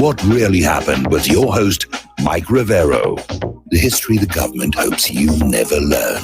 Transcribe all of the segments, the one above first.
What really happened with your host, Mike Rivero. The history the government hopes you never learn.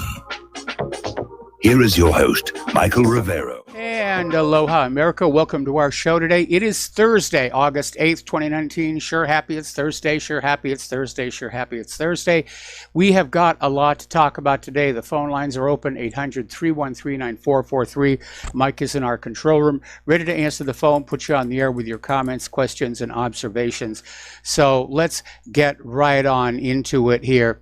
Here is your host, Michael Rivero. And aloha, America. Welcome to our show today. It is Thursday, August 8th, 2019. Sure happy it's Thursday. Sure happy it's Thursday. Sure happy it's Thursday. We have got a lot to talk about today. The phone lines are open, 800-313-9443. Mike is in our control room, ready to answer the phone, put you on the air with your comments, questions, and observations. So let's get right on into it here.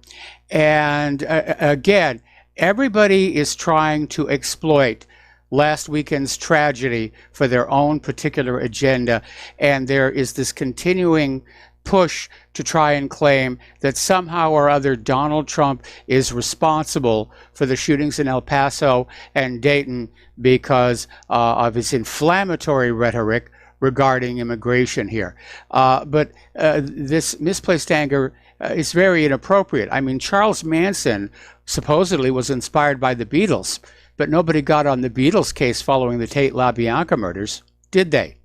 And again, everybody is trying to exploit last weekend's tragedy for their own particular agenda, and there is this continuing push to try and claim that somehow or other Donald Trump is responsible for the shootings in El Paso and Dayton because of his inflammatory rhetoric regarding immigration here. But this misplaced anger is very inappropriate. I mean, Charles Manson supposedly was inspired by the Beatles, but nobody got on the Beatles case following the Tate LaBianca murders, did they?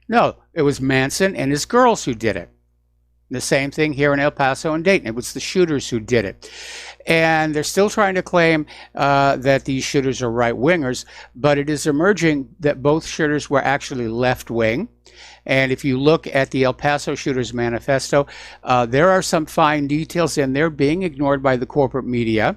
No, it was Manson and his girls who did it. The same thing here in El Paso and Dayton. It was the shooters who did it. And they're still trying to claim that these shooters are right-wingers, but it is emerging that both shooters were actually left-wing. And if you look at the El Paso Shooters Manifesto, there are some fine details in there being ignored by the corporate media.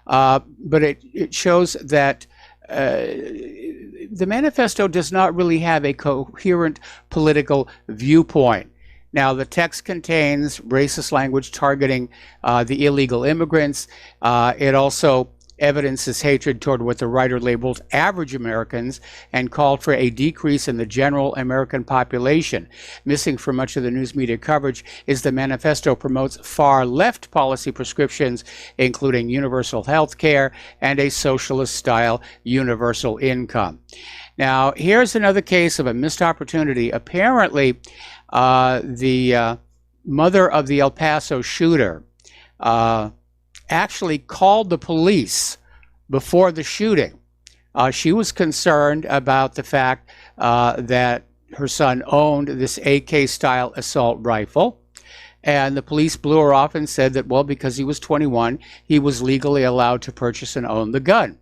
But it shows that the manifesto does not really have a coherent political viewpoint. Now, the text contains racist language targeting the illegal immigrants. It also evidences hatred toward what the writer labeled average Americans and called for a decrease in the general American population. Missing from much of the news media coverage is the manifesto promotes far-left policy prescriptions, including universal health care and a socialist-style universal income. Now, here's another case of a missed opportunity. Apparently, the mother of the El Paso shooter actually called the police before the shooting. She was concerned about the fact that her son owned this AK-style assault rifle, and the police blew her off and said that, well, because he was 21, he was legally allowed to purchase and own the gun.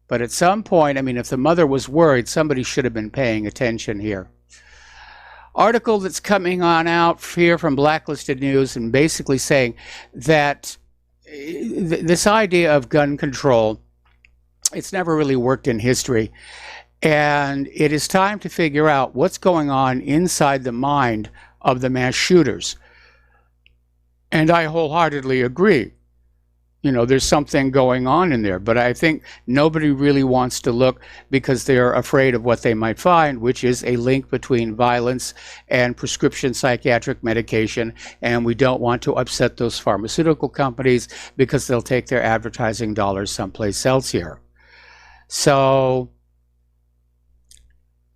But at some point, I mean, if the mother was worried, somebody should have been paying attention here. Article that's coming on out here from Blacklisted News and basically saying that this idea of gun control, it's never really worked in history. And it is time to figure out what's going on inside the mind of the mass shooters. And I wholeheartedly agree. You know, there's something going on in there, but I think nobody really wants to look because they're afraid of what they might find, which is a link between violence and prescription psychiatric medication, and we don't want to upset those pharmaceutical companies because they'll take their advertising dollars someplace else here. So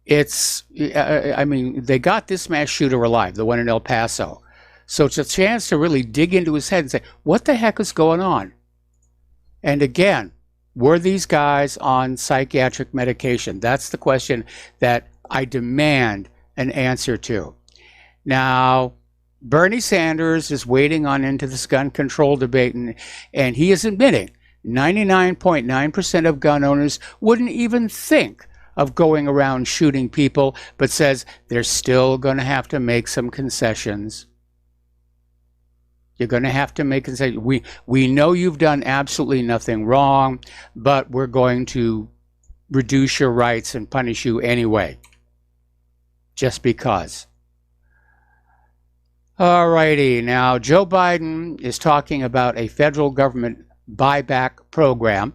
it's, I mean, they got this mass shooter alive, the one in El Paso. So it's a chance to really dig into his head and say, what the heck is going on? And again, were these guys on psychiatric medication? That's the question that I demand an answer to. Now, Bernie Sanders is wading on into this gun control debate, and he is admitting 99.9% of gun owners wouldn't even think of going around shooting people, but says they're still going to have to make some concessions. You're going to have to make concessions. We know you've done absolutely nothing wrong, but we're going to reduce your rights and punish you anyway, just because. All righty. Now, Joe Biden is talking about a federal government buyback program,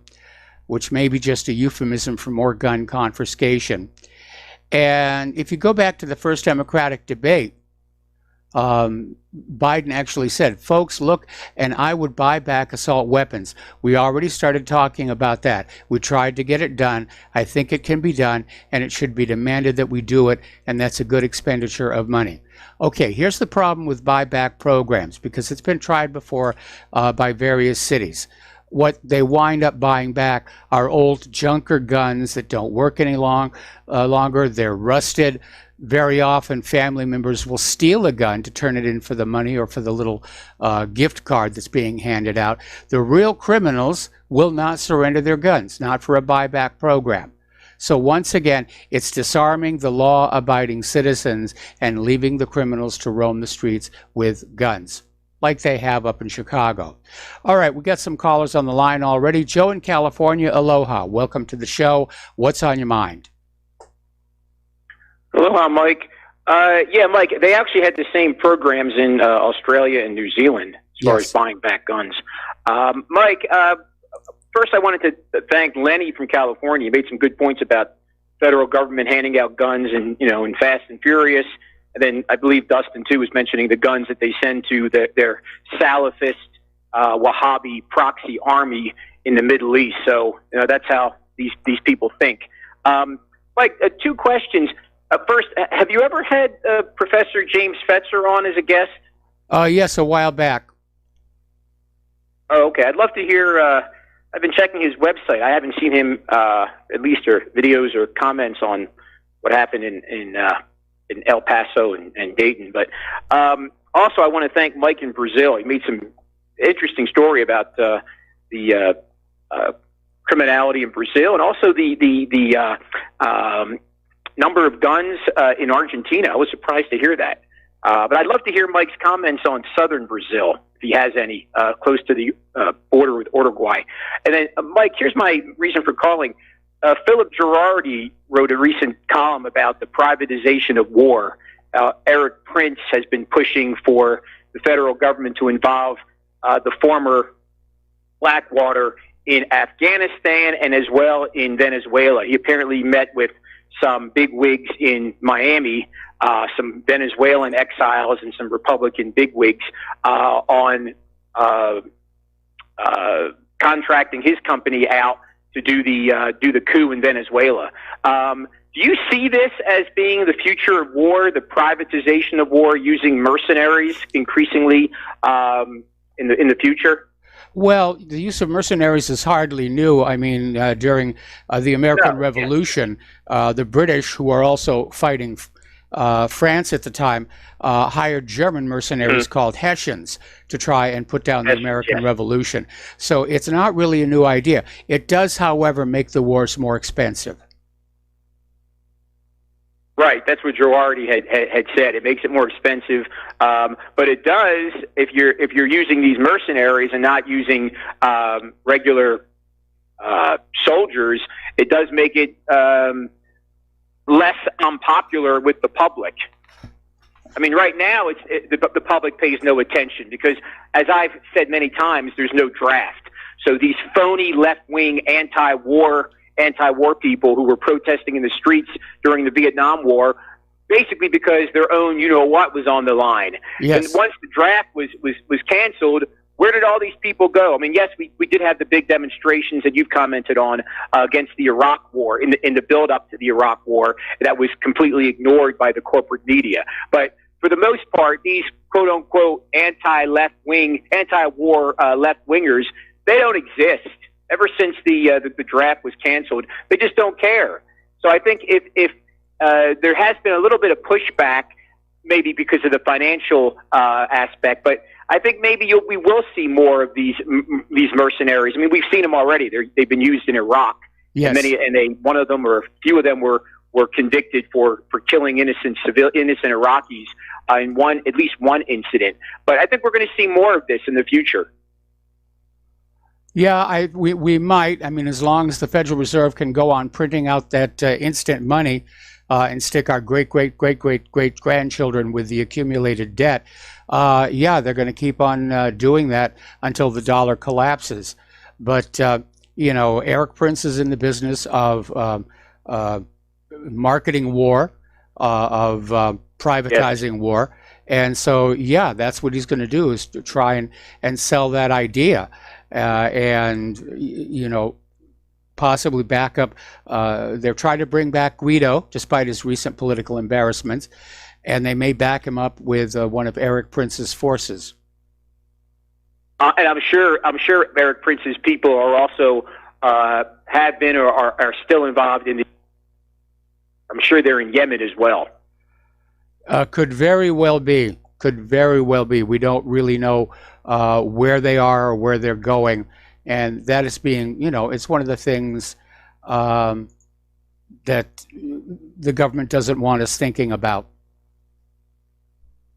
which may be just a euphemism for more gun confiscation. And if you go back to the first Democratic debate, Biden actually said, folks, look, and I would buy back assault weapons. We already started talking about that. We tried to get it done. I think it can be done, and it should be demanded that we do it, and that's a good expenditure of money. Okay, here's the problem with buyback programs, because it's been tried before by various cities. what they wind up buying back are old junker guns that don't work any longer. They're rusted. Very often, family members will steal a gun to turn it in for the money or for the little gift card that's being handed out. The real criminals will not surrender their guns, not for a buyback program. So once again, it's disarming the law-abiding citizens and leaving the criminals to roam the streets with guns, like they have up in Chicago. All right, we got some callers on the line already. Joe in California, aloha. Welcome to the show. What's on your mind? Aloha, Mike. Yeah, Mike, they actually had the same programs in Australia and New Zealand as far as buying back guns. Mike, first I wanted to thank Lenny from California. He made some good points about federal government handing out guns and, in Fast and Furious. And then I believe Dustin, too, was mentioning the guns that they send to their Salafist Wahhabi proxy army in the Middle East. So, that's how these people think. Mike, two questions. First, have you ever had Professor James Fetzer on as a guest? Yes, a while back. Oh, okay. I'd love to hear. I've been checking his website. I haven't seen him, at least, or videos or comments on what happened in El Paso and Dayton. But also, I want to thank Mike in Brazil. He made some interesting story about the criminality in Brazil, and also the number of guns in Argentina. I was surprised to hear that. But I'd love to hear Mike's comments on southern Brazil, if he has any, close to the border with Uruguay. And then, Mike, here's my reason for calling. Philip Girardi wrote a recent column about the privatization of war. Eric Prince has been pushing for the federal government to involve the former Blackwater in Afghanistan and as well in Venezuela. He apparently met with some big wigs in Miami, some Venezuelan exiles and some Republican bigwigs on contracting his company out to do the coup in Venezuela. Do you see this as being the future of war, the privatization of war, using mercenaries increasingly in the future? Well, the use of mercenaries is hardly new. I mean, during the American Revolution, the British, who are also fighting France at the time, hired German mercenaries called Hessians to try and put down the American Revolution. So it's not really a new idea. It does, however, make the wars more expensive. Right, that's what Girardi had said. It makes it more expensive, but it does if you're using these mercenaries and not using regular soldiers. It does make it less unpopular with the public. I mean, right now the public pays no attention because, as I've said many times, there's no draft. So these phony left-wing anti-war people who were protesting in the streets during the Vietnam War, basically because their own you-know-what was on the line. Yes. And once the draft was canceled, where did all these people go? I mean, yes, we did have the big demonstrations that you've commented on against the Iraq War, in the build-up to the Iraq War, that was completely ignored by the corporate media. But for the most part, these quote-unquote anti-left-wing, anti-war left-wingers, they don't exist. Ever since the draft was canceled, they just don't care. So I think if there has been a little bit of pushback, maybe because of the financial aspect, but I think maybe we will see more of these mercenaries. I mean, we've seen them already. They've been used in Iraq. Yes. And one of them or a few of them were convicted for killing innocent Iraqis in at least one incident. But I think we're going to see more of this in the future. Yeah, we might. I mean, as long as the Federal Reserve can go on printing out that instant money and stick our great-great-great-great-grandchildren with the accumulated debt, yeah, they're going to keep on doing that until the dollar collapses. But, Eric Prince is in the business of marketing war, of privatizing war. And so, yeah, that's what he's going to do, is to try and sell that idea. And possibly back up. They're trying to bring back Guido, despite his recent political embarrassments, and they may back him up with one of Eric Prince's forces. And I'm sure Eric Prince's people are also have been or are still involved in the. I'm sure they're in Yemen as well. Could very well be. Could very well be. We don't really know where they are or where they're going, and that is being, it's one of the things that the government doesn't want us thinking about.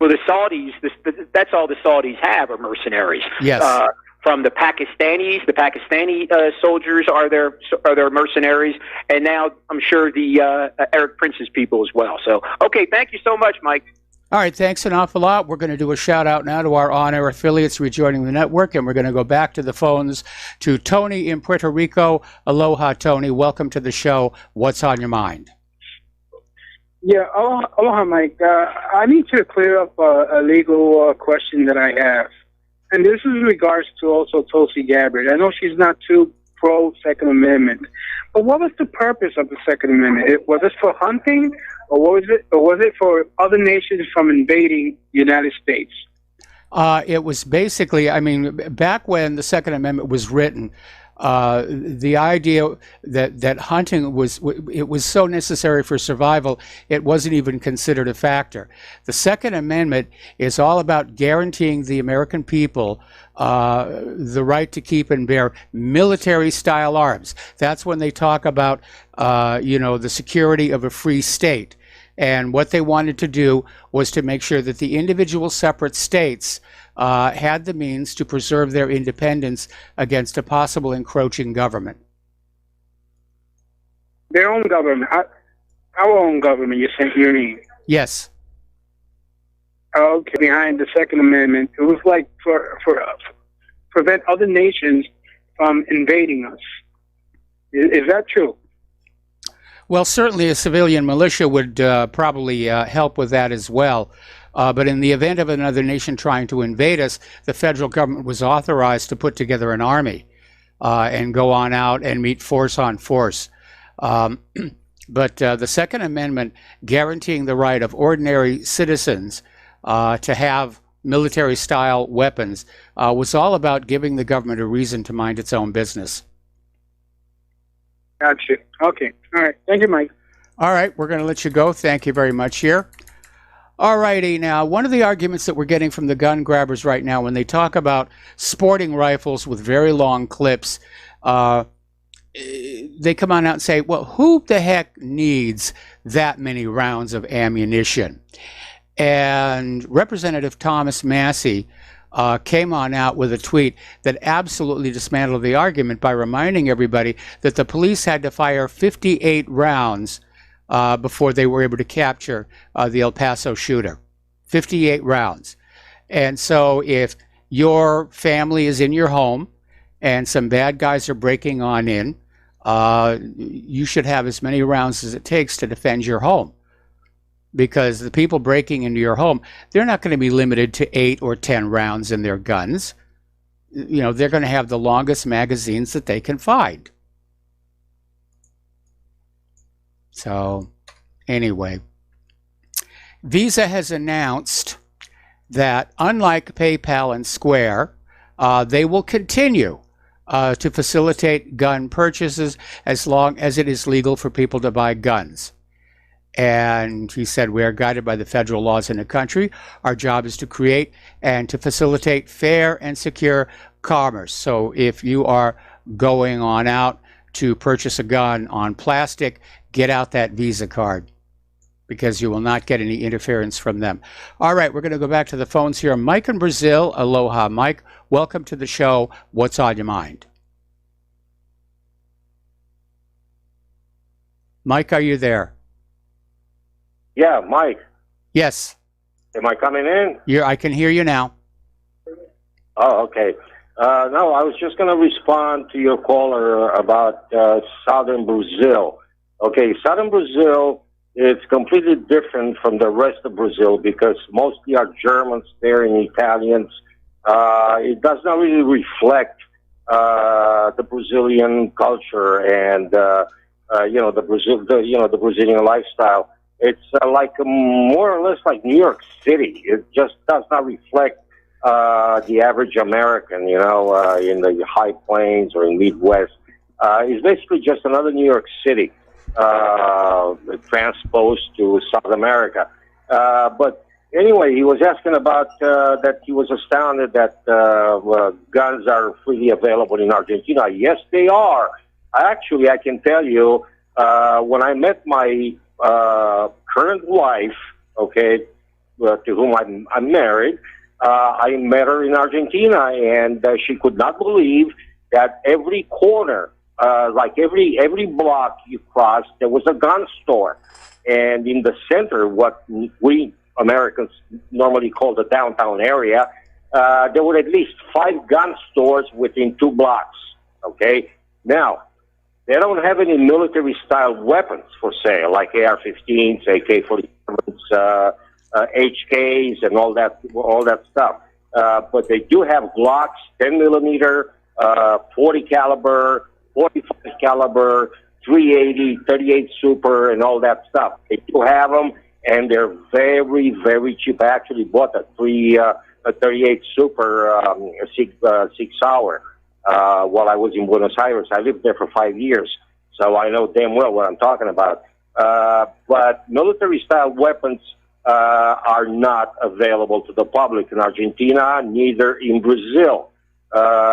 Well, the Saudis, that's all the Saudis have are mercenaries. Yes. From the Pakistani soldiers are their mercenaries, and now I'm sure the Eric Prince's people as well. So, okay, thank you so much, Mike. All right, thanks an awful lot. We're going to do a shout out now to our on-air affiliates rejoining the network, and we're going to go back to the phones to Tony in Puerto Rico. Aloha, Tony. Welcome to the show. What's on your mind? Yeah, aloha, Mike. I need to clear up a legal question that I have. And this is in regards to also Tulsi Gabbard. I know she's not too pro-Second Amendment, but what was the purpose of the Second Amendment? Was it for hunting, or was it for other nations from invading the United States? It was basically, back when the Second Amendment was written, the idea that hunting was so necessary for survival, it wasn't even considered a factor. The Second Amendment is all about guaranteeing the American people the right to keep and bear military-style arms. That's when they talk about, the security of a free state. And what they wanted to do was to make sure that the individual separate states had the means to preserve their independence against a possible encroaching government. Their own government, our own government, you mean? Yes. Okay. Behind the Second Amendment, it was like for prevent other nations from invading us. Is that true? Well, certainly a civilian militia would probably help with that as well. But in the event of another nation trying to invade us, the federal government was authorized to put together an army and go on out and meet force on force. But the Second Amendment guaranteeing the right of ordinary citizens to have military-style weapons was all about giving the government a reason to mind its own business. Gotcha. Okay. All right. Thank you, Mike. All right. We're going to let you go. Thank you very much here. All righty. Now, one of the arguments that we're getting from the gun grabbers right now when they talk about sporting rifles with very long clips, they come on out and say, well, who the heck needs that many rounds of ammunition? And Representative Thomas Massey came on out with a tweet that absolutely dismantled the argument by reminding everybody that the police had to fire 58 rounds before they were able to capture the El Paso shooter. 58 rounds. And so if your family is in your home and some bad guys are breaking on in, you should have as many rounds as it takes to defend your home. Because the people breaking into your home, they're not going to be limited to 8 or 10 rounds in their guns. They're going to have the longest magazines that they can find. So, anyway, Visa has announced that, unlike PayPal and Square, they will continue to facilitate gun purchases as long as it is legal for people to buy guns. And he said, we are guided by the federal laws in the country. Our job is to create and to facilitate fair and secure commerce. So if you are going on out to purchase a gun on plastic, get out that Visa card because you will not get any interference from them. All right, we're going to go back to the phones here. Mike in Brazil. Aloha, Mike. Welcome to the show. What's on your mind? Mike, are you there? Yeah, Mike. Yes. Am I coming in? I can hear you now. Oh, okay. No, I was just going to respond to your caller about southern Brazil. Okay, southern Brazil is completely different from the rest of Brazil because mostly are Germans there and Italians. It does not really reflect the Brazilian culture and the Brazilian lifestyle. It's like more or less like New York City. It just does not reflect the average American, in the high plains or in Midwest, is basically just another New York City transposed to South America. But anyway, he was asking about that he was astounded that guns are freely available in Argentina. Yes, they are. Actually, I can tell you, when I met my current wife, to whom I'm married, I met her in Argentina, and she could not believe that every corner, like every block you crossed, there was a gun store. And in the center, what we Americans normally call the downtown area, there were at least 5 gun stores within 2 blocks. Okay? Now, they don't have any military-style weapons for sale, like AR-15s, AK-47s, HKs, and all that stuff. But they do have Glocks, 10 millimeter, 40 caliber, 45 caliber, 380, 38 Super, and all that stuff. They do have them, and they're very, very cheap. I actually bought a 38 Super 6 hour while I was in Buenos Aires. I lived there for 5 years, so I know damn well what I'm talking about. But military-style weapons are not available to the public in Argentina, neither in Brazil.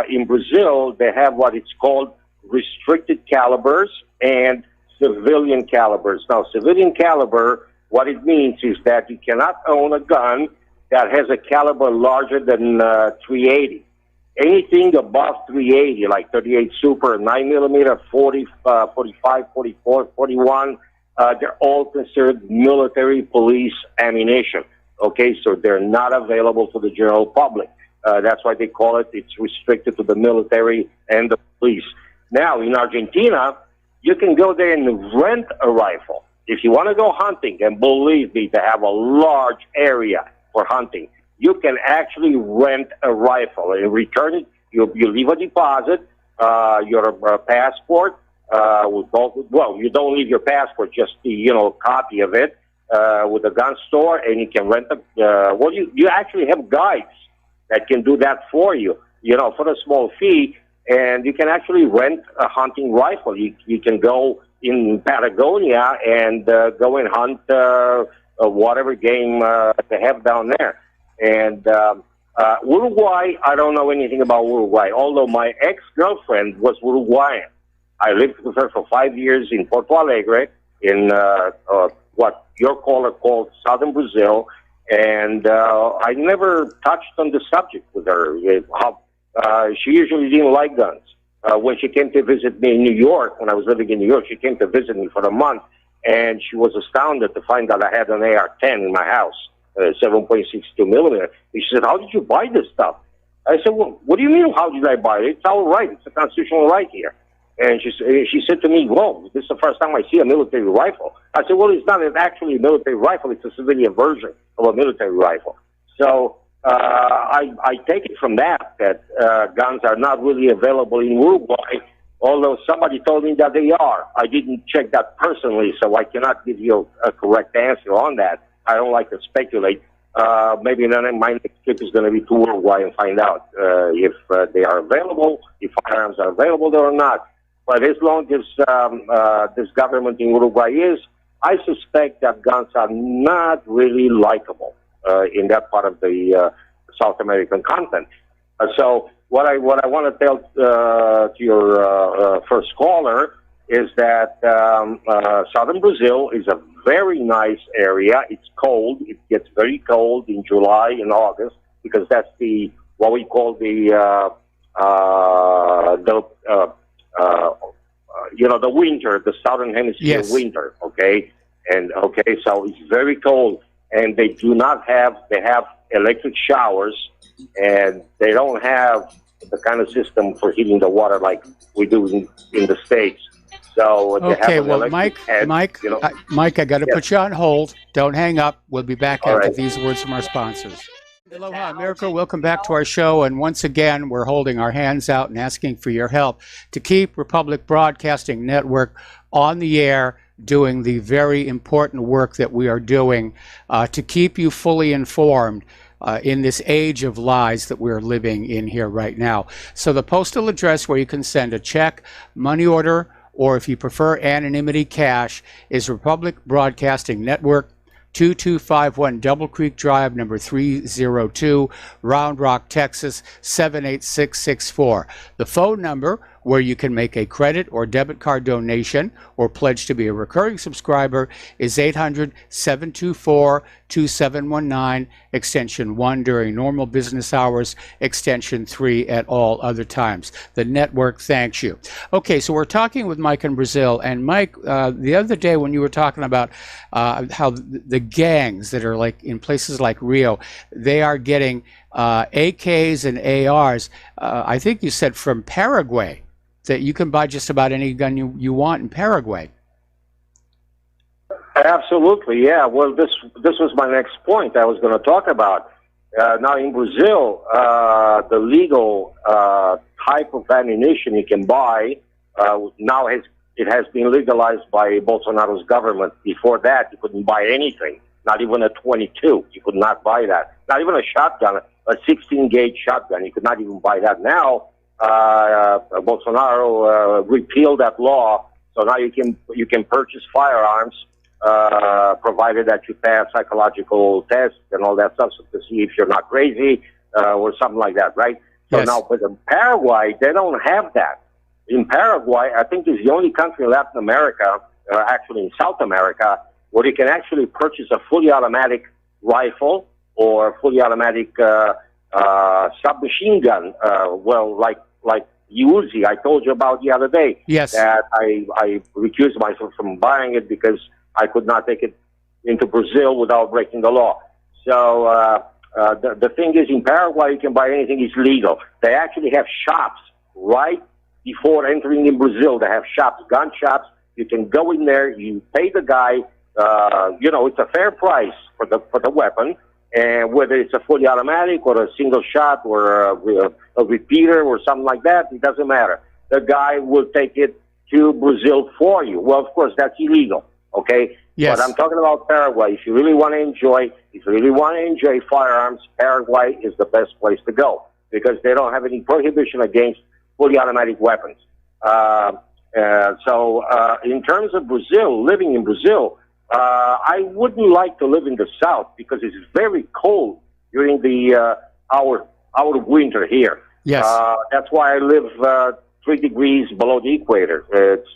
In Brazil, they have what it's called restricted calibers and civilian calibers. Now, civilian caliber, what it means is that you cannot own a gun that has a caliber larger than 380. Anything above 380, like 38 Super, 9 millimeter, 40, 45, 44, 41, they're all considered military police ammunition. Okay, so they're not available to the general public. That's why they call it, it's restricted to the military and the police. Now, in Argentina, you can go there and rent a rifle. If you want to go hunting, and believe me, they have a large area for hunting, you can actually rent a rifle and return it. You leave a deposit, your passport. You don't leave your passport, just the copy of it with a gun store, and you can rent you actually have guides that can do that for you, for a small fee, and you can actually rent a hunting rifle. You can go in Patagonia and go and hunt whatever game they have down there. And Uruguay, I don't know anything about Uruguay, although my ex-girlfriend was Uruguayan. I lived with her for 5 years in Porto Alegre, in what your caller called southern Brazil, and I never touched on the subject with her. She usually didn't like guns. When she came to visit me in New York, when I was living in New York, she came to visit me for a month, and she was astounded to find that I had an AR-10 in my house, 7.62 millimeter. She said, "How did you buy this stuff?" I said, "Well, what do you mean, how did I buy it? It's our right. It's a constitutional right here." And she said to me, "Whoa, this is the first time I see a military rifle." I said, "Well, it's not actually a military rifle. It's a civilian version of a military rifle." So I take it from that guns are not really available in Uruguay, although somebody told me that they are. I didn't check that personally, so I cannot give you a correct answer on that. I don't like to speculate. Maybe my next trip is going to be to Uruguay and find out if they are available, if firearms are available there or not. But as long as this government in Uruguay is, I suspect that guns are not really likable in that part of the South American continent. So what I want to tell to your first caller is that southern Brazil is a very nice area. It's cold. It gets very cold in July and August because that's what we call the winter, the southern hemisphere winter. Okay, so it's very cold, and they have electric showers, and they don't have the kind of system for heating the water like we do in the States. So okay, well, Mike, I got to put you on hold. Don't hang up. We'll be back after these words from our sponsors. Aloha, America. Welcome back to our show. And once again, we're holding our hands out and asking for your help to keep Republic Broadcasting Network on the air, doing the very important work that we are doing to keep you fully informed in this age of lies that we're living in here right now. So the postal address where you can send a check, money order, or if you prefer anonymity, cash, is Republic Broadcasting Network, 2251 Double Creek Drive, number 302, Round Rock, Texas, 78664. The phone number where you can make a credit or debit card donation or pledge to be a recurring subscriber is 800-724-2719, extension 1 during normal business hours, extension 3 at all other times. The network thanks you. Okay, so we're talking with Mike in Brazil, and Mike, the other day when you were talking about how the gangs that are like in places like Rio, they are getting AKs and ARs, I think you said from Paraguay, that you can buy just about any gun you want in Paraguay. Absolutely, yeah. Well, this was my next point I was going to talk about. Now in Brazil, the legal type of ammunition you can buy now it has been legalized by Bolsonaro's government. Before that, you couldn't buy anything, not even a 22. You could not buy that. Not even a shotgun, a 16-gauge shotgun. You could not even buy that. Now, Bolsonaro repealed that law, so now you can purchase firearms provided that you pass psychological tests and all that stuff to see if you're not crazy or something like that, right? So Yes. now, but in Paraguay, they don't have that. In Paraguay, I think is the only country in Latin America, actually in South America, where you can actually purchase a fully automatic rifle or fully automatic submachine gun, like Uzi I told you about the other day. Yes. That I recused myself from buying it because I could not take it into Brazil without breaking the law. So the thing is, in Paraguay, you can buy anything. It's legal. They actually have shops right before entering in Brazil. They have shops, gun shops. You can go in there. You pay the guy. It's a fair price for the weapon. And whether it's a fully automatic or a single shot or a repeater or something like that, it doesn't matter. The guy will take it to Brazil for you. Well, of course, that's illegal, okay? Yes. But I'm talking about Paraguay. If you really want to enjoy firearms, Paraguay is the best place to go because they don't have any prohibition against fully automatic weapons. So in terms of Brazil, living in Brazil, I wouldn't like to live in the south because it's very cold during our winter here. Yes. That's why I live 3 degrees below the equator. It's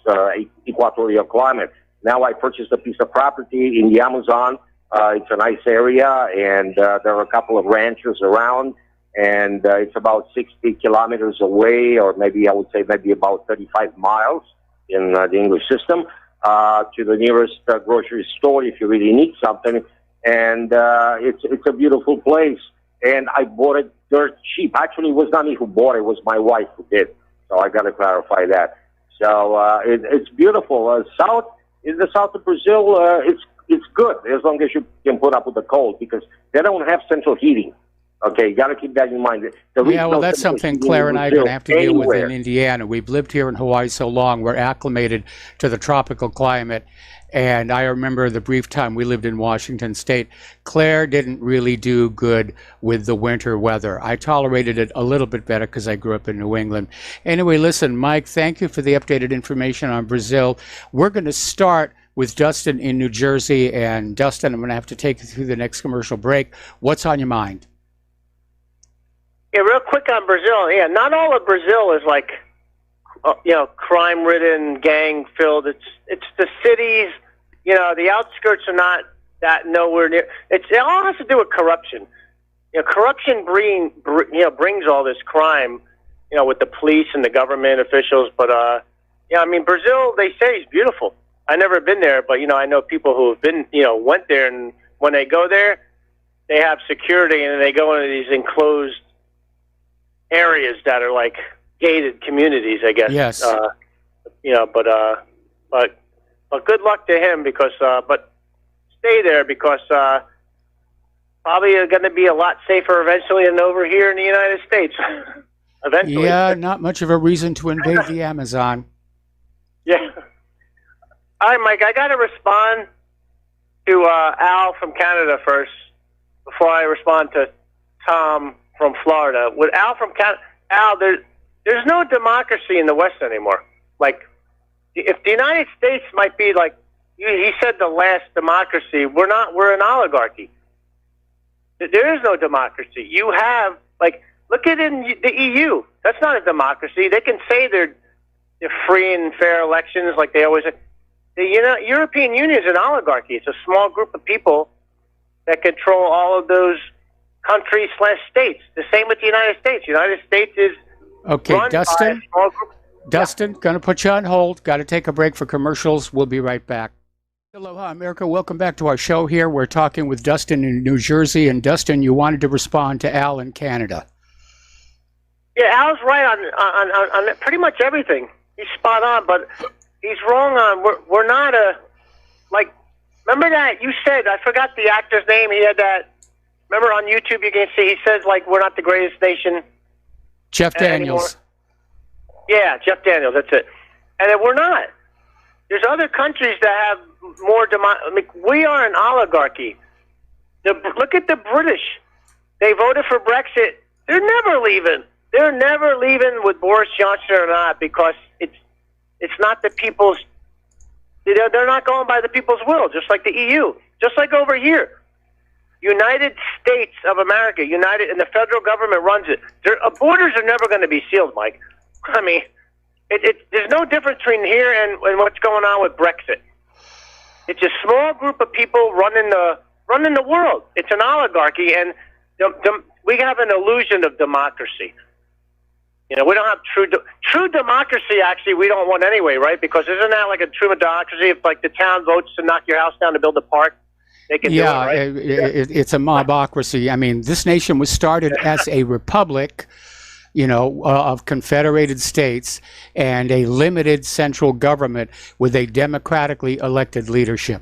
equatorial climate. Now I purchased a piece of property in the Amazon. It's a nice area, and there are a couple of ranches around, and it's about 60 kilometers away, or maybe I would say maybe about 35 miles in the English system. To the nearest grocery store if you really need something, and it's a beautiful place. And I bought it dirt cheap. Actually, it was not me who bought it; it was my wife who did. So I got to clarify that. So it's beautiful. In the south of Brazil, it's good as long as you can put up with the cold because they don't have central heating. Okay, you got to keep that in mind. Yeah, well, that's something Claire and I are going to have to deal with in Indiana. We've lived here in Hawaii so long, we're acclimated to the tropical climate. And I remember the brief time we lived in Washington State, Claire didn't really do good with the winter weather. I tolerated it a little bit better because I grew up in New England. Anyway, listen, Mike, thank you for the updated information on Brazil. We're going to start with Dustin in New Jersey. And Dustin, I'm going to have to take you through the next commercial break. What's on your mind? Yeah, real quick on Brazil. Yeah, not all of Brazil is like, crime-ridden, gang-filled. It's the cities. The outskirts are not that nowhere near. It all has to do with corruption. Corruption brings all this crime. With the police and the government officials. But Brazil, they say is beautiful. I've never been there, but I know people who have been, went there, and when they go there, they have security, and they go into these enclosed areas that are like gated communities, I guess. Yes. But good luck to him because but stay there because probably going to be a lot safer eventually than over here in the United States. Eventually. Yeah, not much of a reason to invade the Amazon. Yeah. All right, Mike, I got to respond to Al from Canada first before I respond to Tom from Florida. With Al from Canada, Al, there's no democracy in the West anymore. Like, if the United States might be like, he said the last democracy, we're an oligarchy. There is no democracy. You have, like, look at in the EU. That's not a democracy. They can say they're free and fair elections like they always say. The European Union is an oligarchy. It's a small group of people that control all of those countries/states. The same with the United States. The United States is okay, run Dustin. by a small group. Dustin, going to put you on hold. Got to take a break for commercials. We'll be right back. Aloha, America. Welcome back to our show here. We're talking with Dustin in New Jersey. And Dustin, you wanted to respond to Al in Canada. Yeah, Al's right on pretty much everything. He's spot on, but he's wrong on we're not a, like, remember that you said, I forgot the actor's name, he had that, remember on YouTube you can see, he says, like, we're not the greatest nation. Jeff Daniels. Yeah, Jeff Daniels, that's it. And then we're not. There's other countries that have more we are an oligarchy. Look at the British. They voted for Brexit. They're never leaving. They're never leaving with Boris Johnson or not, because it's not the people's. They're not going by the people's will, just like the EU, just like over here. United States of America, United, and the federal government runs it. Borders are never going to be sealed, Mike. I mean, there's no difference between here and what's going on with Brexit. It's a small group of people running the world. It's an oligarchy, and we have an illusion of democracy. You know, we don't have true democracy. Actually, we don't want anyway, right? Because isn't that like a true democracy? If like the town votes to knock your house down to build a park, they can do it, right? It's a mobocracy. I mean, this nation was started as a republic, of confederated states and a limited central government with a democratically elected leadership.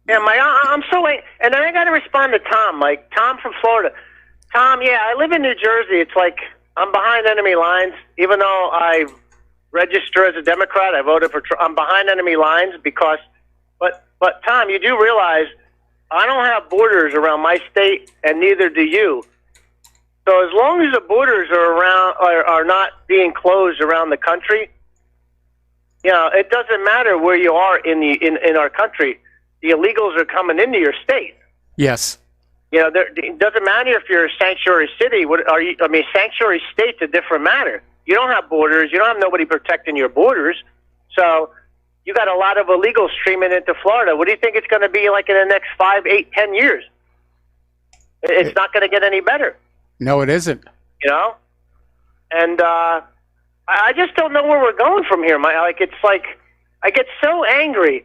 Yeah, I'm so, and then I got to respond to Tom, Mike. Tom from Florida. Tom, yeah, I live in New Jersey. It's like I'm behind enemy lines. Even though I register as a Democrat, I voted for Trump. I'm behind enemy lines because, but Tom, you do realize I don't have borders around my state, and neither do you. So as long as the borders are not being closed around the country, it doesn't matter where you are in our country. The illegals are coming into your state. Yes. It doesn't matter if you're a sanctuary city. Sanctuary state's a different matter. You don't have borders. You don't have nobody protecting your borders. So you got a lot of illegals streaming into Florida. What do you think it's going to be like in the next 5, 8, 10 years? It's not going to get any better. No, it isn't. And I just don't know where we're going from here. It's like I get so angry.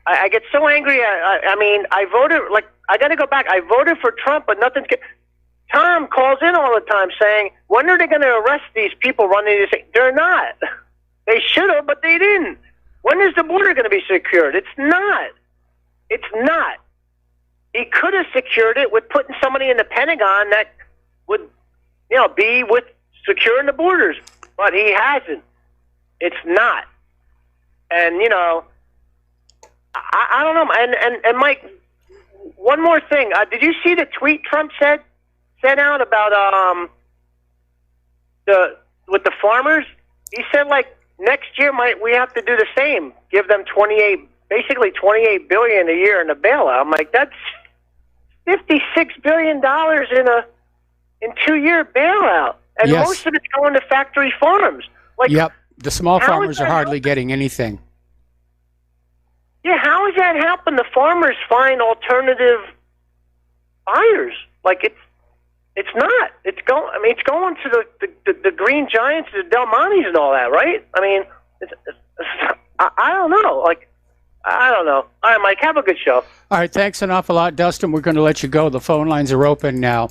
I get so angry. I mean, I voted, like, I got to go back. I voted for Trump, but nothing's Tom calls in all the time saying, when are they going to arrest these people running these things? They're not. They should have, but they didn't. When is the border going to be secured? It's not. It's not. He could have secured it with putting somebody in the Pentagon that would, be with securing the borders, but he hasn't. It's not. And, I don't know. And Mike, one more thing. Did you see the tweet Trump sent out about with the farmers? He said, like, next year we have to do the same. Give them basically $28 billion a year in a bailout. I'm like, that's $56 billion in 2-year bailout, and yes. Most of it's going to factory farms. Like, yep, the small farmers are hardly getting anything. Yeah, how is that helping the farmers find alternative buyers? Like, it's not. It's going to the Green Giants, the Del Montes, and all that, right? I mean, I don't know. Like, I don't know. All right, Mike, have a good show. All right, thanks an awful lot, Dustin. We're going to let you go. The phone lines are open now.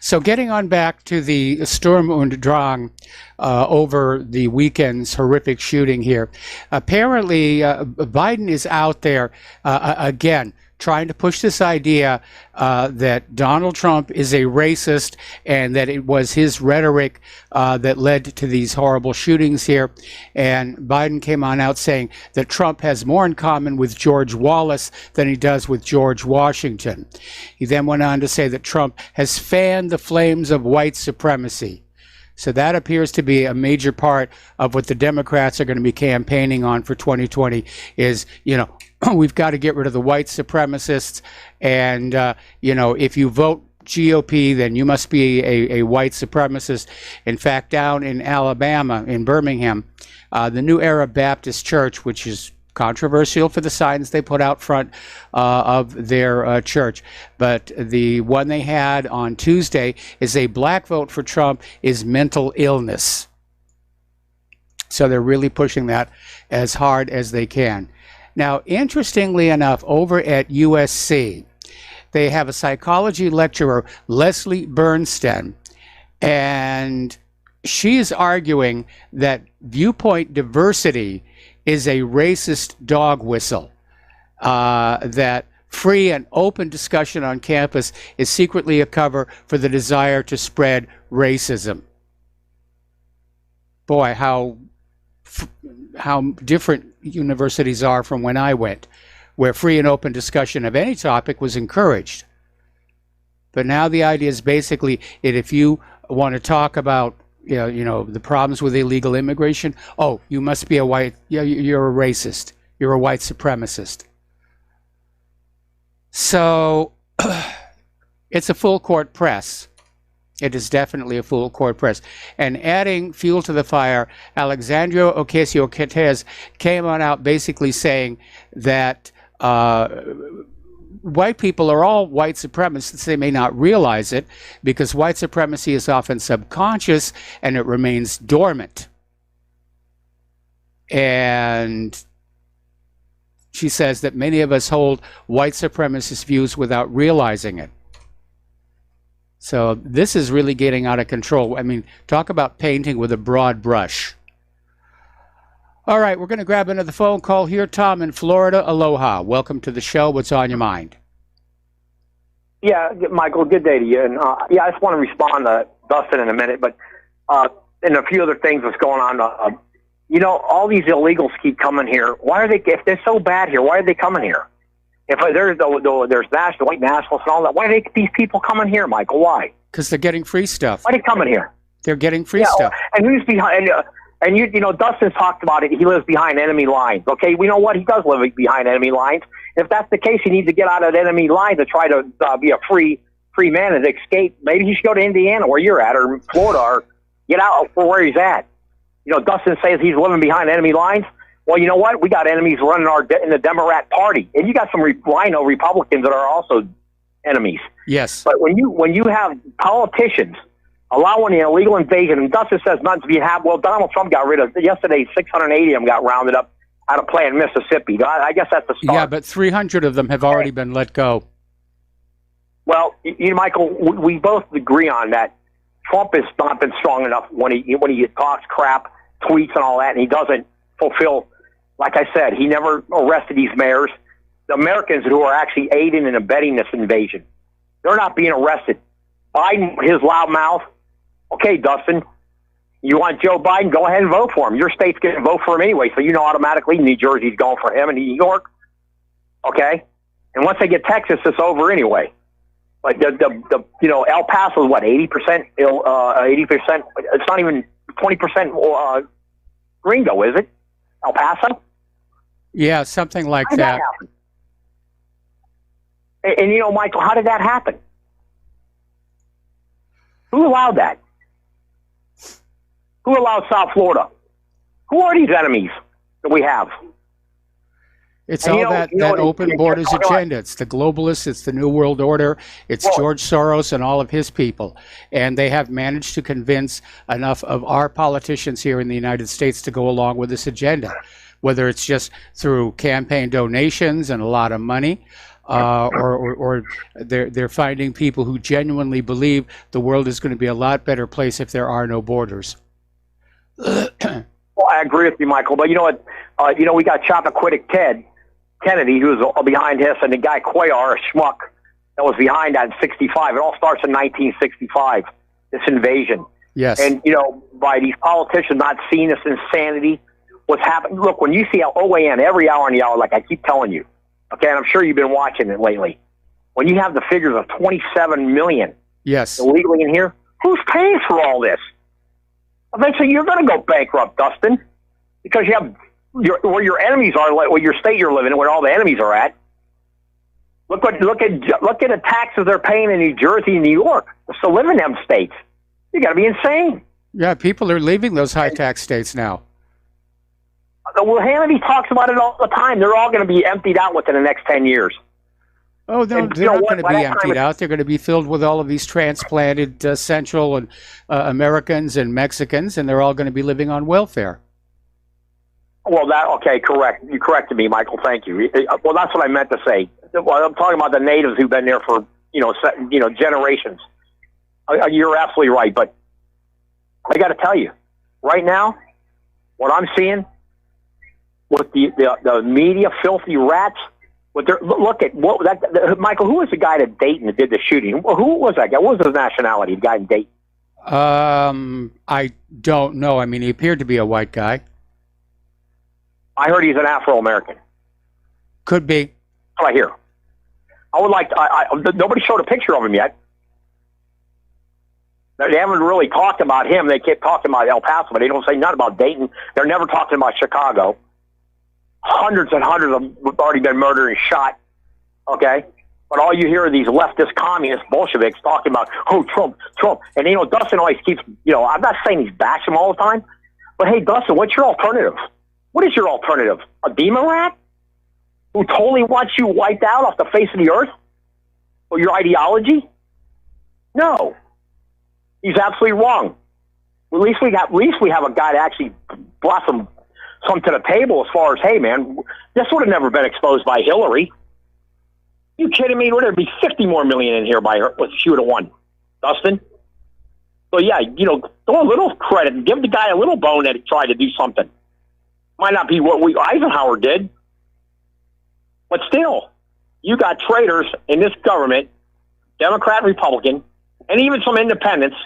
So getting on back to the Sturm und Drang over the weekend's horrific shooting here. Apparently, Biden is out there again trying to push this idea that Donald Trump is a racist and that it was his rhetoric that led to these horrible shootings here. And Biden came on out saying that Trump has more in common with George Wallace than he does with George Washington. He then went on to say that Trump has fanned the flames of white supremacy. So that appears to be a major part of what the Democrats are going to be campaigning on for 2020 is, we've got to get rid of the white supremacists. And, if you vote GOP, then you must be a white supremacist. In fact, down in Alabama, in Birmingham, the New Era Baptist Church, which is controversial for the signs they put out front of their church. But the one they had on Tuesday is a black vote for Trump is mental illness. So they're really pushing that as hard as they can. Now, interestingly enough, over at USC, they have a psychology lecturer, Leslie Bernstein, and she is arguing that viewpoint diversity is a racist dog whistle, that free and open discussion on campus is secretly a cover for the desire to spread racism. Boy, how different universities are from when I went, where free and open discussion of any topic was encouraged. But now the idea is basically that if you want to talk about the problems with illegal immigration, you must be you're a racist, you're a white supremacist. So it's a full court press. It is definitely a full court press. And adding fuel to the fire, Alexandria Ocasio-Cortez came on out basically saying that white people are all white supremacists. They may not realize it because white supremacy is often subconscious and it remains dormant. And she says that many of us hold white supremacist views without realizing it. So this is really getting out of control. I mean, talk about painting with a broad brush. All right, we're going to grab another phone call here. Tom in Florida, aloha. Welcome to the show. What's on your mind? Yeah, Michael, good day to you. And I just want to respond to Dustin in a minute, but and a few other things that's going on. All these illegals keep coming here. Why are they? If they're so bad here, why are they coming here? If there's white nationalists and all that, why are these people coming here, Michael? Why? Because they're getting free stuff. Why are they coming here? They're getting free stuff. And who's behind? And Dustin talked about it. He lives behind enemy lines. Okay, we know what he does live behind enemy lines. If that's the case, he needs to get out of enemy lines to try to be a free man and escape. Maybe he should go to Indiana, where you're at, or Florida, or get out for where he's at. Dustin says he's living behind enemy lines. Well, you know what? We got enemies running in the Democrat Party, and you got some rhino Republicans that are also enemies. Yes. But when you have politicians allowing the illegal invasion, and Dustin says nothing's being happened. Well, Donald Trump got rid of yesterday. 680 of them got rounded up out of play in Mississippi. I guess that's the start. Yeah, but 300 of them have already been let go. Well, Michael, we both agree on that. Trump has not been strong enough when he talks crap, tweets, and all that, and he doesn't fulfill. Like I said, he never arrested these mayors. The Americans who are actually aiding and abetting this invasion, they're not being arrested. Biden, his loud mouth. Okay, Dustin, you want Joe Biden? Go ahead and vote for him. Your state's going to vote for him anyway, so automatically New Jersey's going for him and New York. Okay, and once they get Texas, it's over anyway. But El Paso is what 80%, 80%. It's not even 20% gringo, is it? El Paso? Yeah, something like that. And Michael, how did that happen? Who allowed that? Who allowed South Florida? Who are these enemies that we have? It's all that open borders agenda. It's the globalists. It's the New World Order. It's George Soros and all of his people. And they have managed to convince enough of our politicians here in the United States to go along with this agenda. whether it's just through campaign donations and a lot of money, or they're finding people who genuinely believe the world is going to be a lot better place if there are no borders. Well, I agree with you, Michael. But you know what? We got Chappaquiddick Ted Kennedy, who was behind this, and the guy Cuellar, a schmuck, that was behind that in 65. It all starts in 1965, this invasion. Yes. And, by these politicians not seeing this insanity, what's happening. Look, when you see OAN every hour on the hour, like I keep telling you, okay, and I'm sure you've been watching it lately, when you have the figures of 27 million yes. illegally in here, who's paying for all this? Eventually, you're going to go bankrupt, Dustin, because you have where your enemies are, like your state you're living in, where all the enemies are at. Look at the taxes they're paying in New Jersey and New York to live in them states. You got to be insane. Yeah, people are leaving those high tax states now. Well, Hannity talks about it all the time. They're all going to be emptied out within the next 10 years. Oh, they're not going to be emptied out. They're going to be filled with all of these transplanted Central and Americans and Mexicans, and they're all going to be living on welfare. Well, okay, correct. You corrected me, Michael. Thank you. Well, that's what I meant to say. Well, I'm talking about the natives who've been there for generations. You're absolutely right, but I got to tell you, right now, what I'm seeing with the media, filthy rats. Michael, who was the guy at Dayton that did the shooting? Who was that guy? What was his nationality? The guy in Dayton? I don't know. I mean, he appeared to be a white guy. I heard he's an Afro-American. Could be. That's what I hear. I would like to, nobody showed a picture of him yet. They haven't really talked about him. They keep talking about El Paso, but they don't say nothing about Dayton. They're never talking about Chicago. Hundreds and hundreds of them have already been murdered and shot. Okay? But all you hear are these leftist communist Bolsheviks talking about, Trump. And, Dustin always keeps, I'm not saying he's bashing him all the time, but hey, Dustin, what's your alternative? What is your alternative? A demon rat who totally wants you wiped out off the face of the earth? Or your ideology? No. He's absolutely wrong. At least we have a guy that actually brought some to the table as far as, hey, man, this would have never been exposed by Hillary. You kidding me? Would there be 50 more million in here by her if she would have won? Dustin? So, yeah, throw a little credit. Give the guy a little bone that he tried to do something. Might not be what Eisenhower did. But still, you got traitors in this government, Democrat, Republican, and even some independents,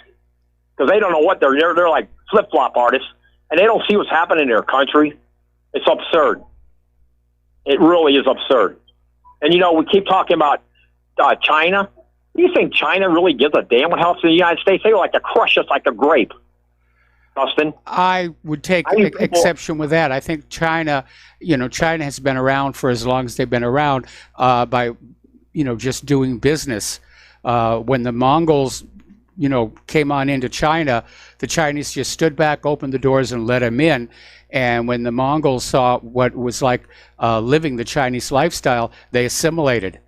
because they don't know what they're like flip-flop artists, and they don't see what's happening in their country. It's absurd. It really is absurd. And, we keep talking about China. Do you think China really gives a damn what happens in the United States? They like to crush us like a grape. Dustin? I would take exception with that. I think China has been around for as long as they've been around by, just doing business. When the Mongols, came on into China, the Chinese just stood back, opened the doors, and let them in. And when the Mongols saw what was like living the Chinese lifestyle, they assimilated.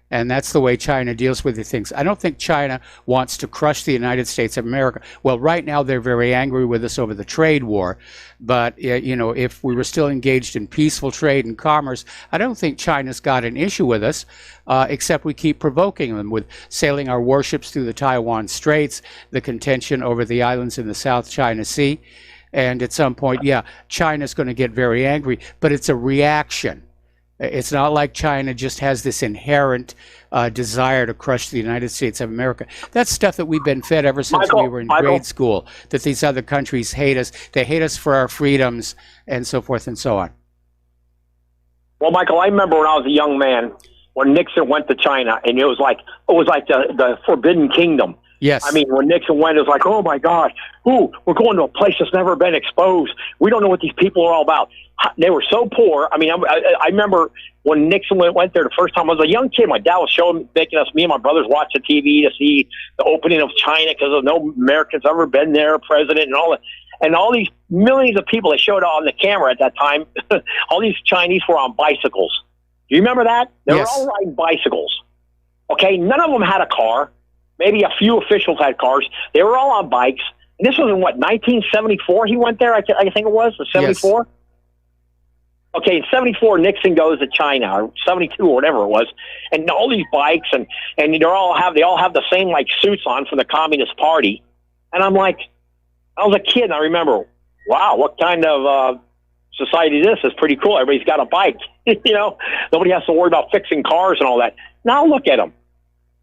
And that's the way China deals with the things. I don't think China wants to crush the United States of America. Well, right now they're very angry with us over the trade war. But, if we were still engaged in peaceful trade and commerce, I don't think China's got an issue with us, except we keep provoking them with sailing our warships through the Taiwan Straits, the contention over the islands in the South China Sea. And at some point, China's going to get very angry, but it's a reaction. It's not like China just has this inherent desire to crush the United States of America. That's stuff that we've been fed ever since we were in grade school, that these other countries hate us. They hate us for our freedoms and so forth and so on. Well, Michael, I remember when I was a young man when Nixon went to China, and it was like the Forbidden Kingdom. Yes. I mean, when Nixon went, it was like, oh, my God, we're going to a place that's never been exposed. We don't know what these people are all about. They were so poor. I mean, I remember when Nixon went there the first time. I was a young kid. My dad was making us, me and my brothers, watch the TV to see the opening of China because no Americans ever been there, president and all that. And all these millions of people they showed on the camera at that time, all these Chinese were on bicycles. Do you remember that? They were all riding bicycles. Okay, none of them had a car. Maybe a few officials had cars. They were all on bikes. And this was in, 1974 he went there, I think it was, 74? Yes. Okay, in 74, Nixon goes to China, or 72 or whatever it was, and all these bikes, and they all have the same like suits on from the Communist Party. And I'm like, I was a kid, and I remember, wow, what kind of society is this? It's pretty cool. Everybody's got a bike. Nobody has to worry about fixing cars and all that. Now look at them.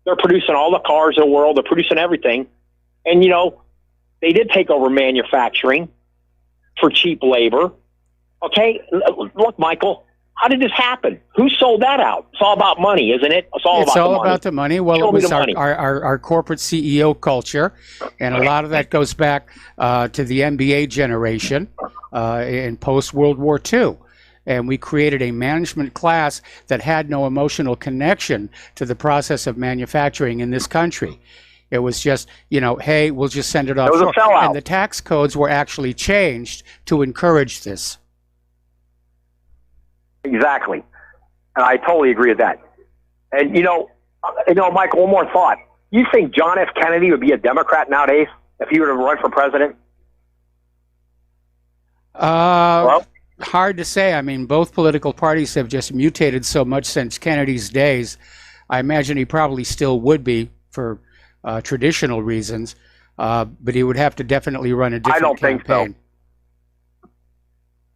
They're producing all the cars in the world. They're producing everything. And, they did take over manufacturing for cheap labor. Okay, look, Michael, how did this happen? Who sold that out? It's all about money, isn't it? It's all about the money. Well, it was our corporate CEO culture, and a lot of that goes back to the MBA generation in post-World War II. And we created a management class that had no emotional connection to the process of manufacturing in this country. It was just, hey, we'll just send it offshore. It was a sellout. And the tax codes were actually changed to encourage this. Exactly. And I totally agree with that. And, Michael, one more thought. You think John F. Kennedy would be a Democrat nowadays if he were to run for president? Hard to say. I mean, both political parties have just mutated so much since Kennedy's days. I imagine he probably still would be for traditional reasons, but he would have to definitely run a different campaign. I don't think so.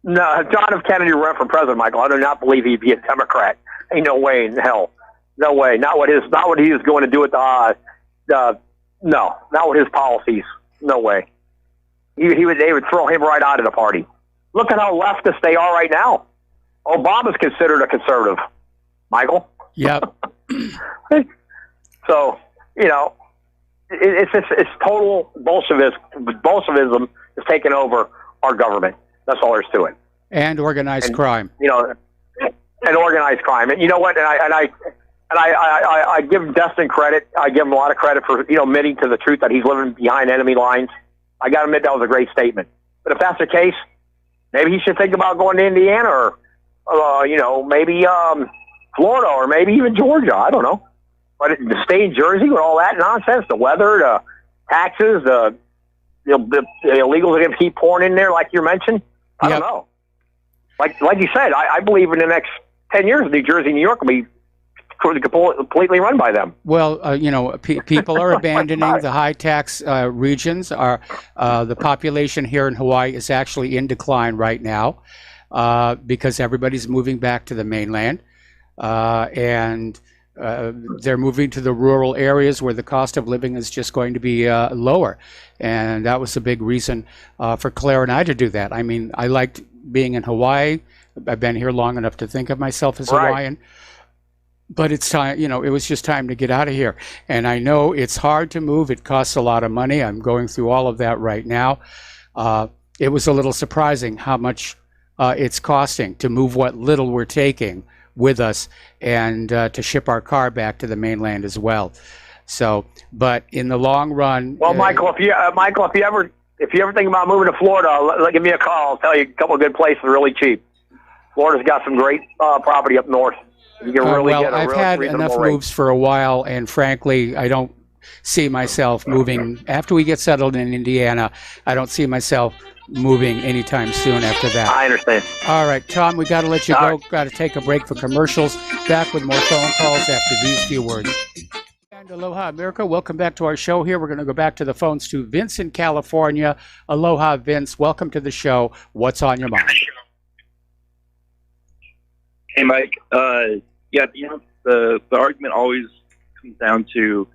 No, if John F. Kennedy ran for president, Michael, I do not believe he'd be a Democrat. Ain't no way in hell. No way. Not what he was going to do with not with his policies. No way. They would throw him right out of the party. Look at how leftist they are right now. Obama's considered a conservative, Michael. Yep. So, it's total Bolshevism. Bolshevism is taking over our government. That's all there's to it. And organized crime. And organized crime. And you know what? And I give Destin credit. I give him a lot of credit for admitting to the truth that he's living behind enemy lines. I got to admit that was a great statement. But if that's the case, maybe he should think about going to Indiana or maybe Florida or maybe even Georgia. I don't know. But to stay in Jersey with all that nonsense, the weather, the taxes, the illegals are going to keep pouring in there, like you mentioned. I don't know. Like you said, I believe in the next 10 years, New Jersey, New York will be completely run by them. Well, people are abandoning the high tax regions. The population here in Hawaii is actually in decline right now because everybody's moving back to the mainland, and they're moving to the rural areas where the cost of living is just going to be lower. And that was a big reason for Claire and I to do that. I mean, I liked being in Hawaii. I've been here long enough to think of myself as Hawaiian. But it's time, it was just time to get out of here. And I know it's hard to move. It costs a lot of money. I'm going through all of that right now. It was a little surprising how much it's costing to move what little we're taking with us and to ship our car back to the mainland as well. So, but in the long run. Well, Michael, if you ever think about moving to Florida, give me a call. I'll tell you a couple of good places really cheap. Florida's got some great property up north. You can really get a I've had enough moves for a while, and frankly, I don't see myself moving after we get settled in Indiana. I don't see myself moving anytime soon after that. I understand. All right, Tom, we got to let you go. Got to take a break for commercials. Back with more phone calls after these few words. And aloha, America. Welcome back to our show here. We're going to go back to the phones to Vince in California. Aloha, Vince. Welcome to the show. What's on your mind? Hey, Mike. The argument always comes down to,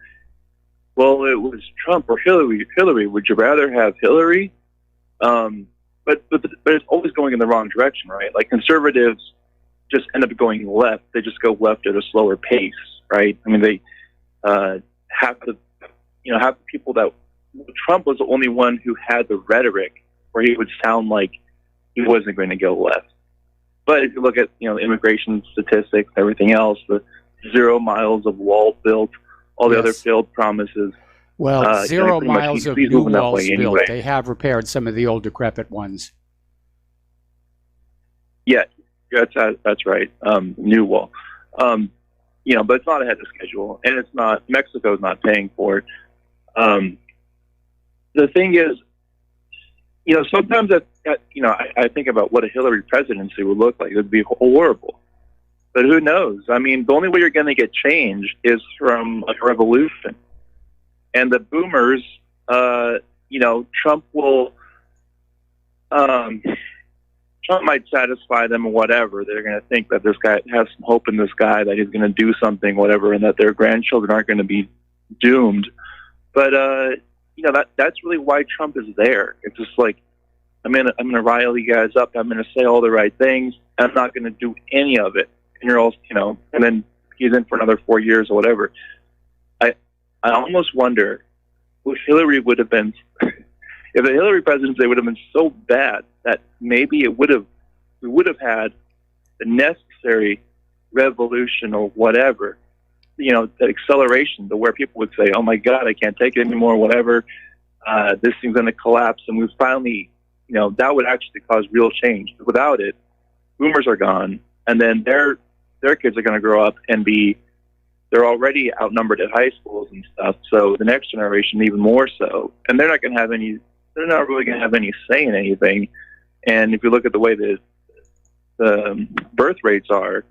well, it was Trump or Hillary. Would you rather have Hillary? But it's always going in the wrong direction, right? Like conservatives just end up going left. They just go left at a slower pace, right? I mean, they have the people that Trump was the only one who had the rhetoric where he would sound like he wasn't going to go left. But if you look at, immigration statistics, everything else, the 0 miles of wall built, all the other failed promises. Well, 0 miles of new walls built. Anyway. They have repaired some of the old decrepit ones. Yeah, that's right. New wall. But it's not ahead of schedule, and it's not. Mexico's not paying for it. The thing is, sometimes I think about what a Hillary presidency would look like. It would be horrible. But who knows? I mean, the only way you're going to get change is from like a revolution. And the boomers, Trump will, Trump might satisfy them or whatever. They're going to think that this guy has some hope in this guy, that he's going to do something, whatever, and that their grandchildren aren't going to be doomed. But, that's really why Trump is there. It's just like, I'm going to rile you guys up. I'm going to say all the right things. I'm not going to do any of it. And you're all, and then he's in for another 4 years or whatever. I almost wonder if Hillary would have been, if the Hillary presidency would have been so bad that maybe we would have had the necessary revolution or whatever, the acceleration to where people would say, oh my God, I can't take it anymore, whatever, this thing's going to collapse. And we finally, that would actually cause real change. Without it, boomers are gone. And then their kids are going to grow up and they're already outnumbered at high schools and stuff. So the next generation, even more so. And they're not really going to have any say in anything. And if you look at the way that the birth rates are,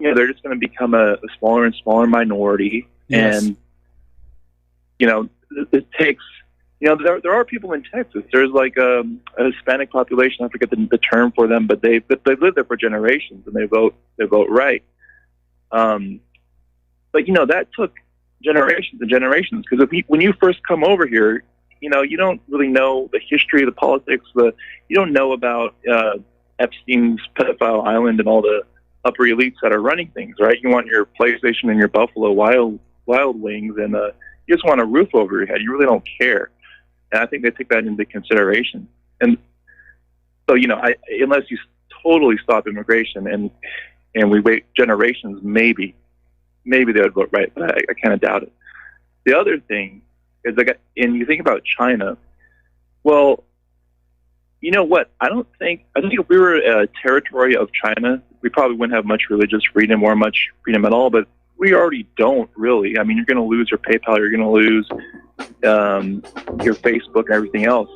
they're just going to become a smaller and smaller minority. Yes. And, it takes, there are people in Texas. There's like a Hispanic population. I forget the term for them, but they've lived there for generations and they vote right. But that took generations and generations, because when you first come over here, you don't really know the history of the politics. You don't know about Epstein's pedophile island and all the upper elites that are running things, right? You want your PlayStation and your Buffalo Wild Wings, and you just want a roof over your head. You really don't care. And I think they take that into consideration. And so, unless you totally stop immigration and we wait generations, maybe they would vote right, but I kind of doubt it. The other thing is, and you think about China, well, you know what? I think if we were a territory of China, we probably wouldn't have much religious freedom or much freedom at all, but we already don't really. I mean, you're going to lose your PayPal, you're going to lose your Facebook and everything else.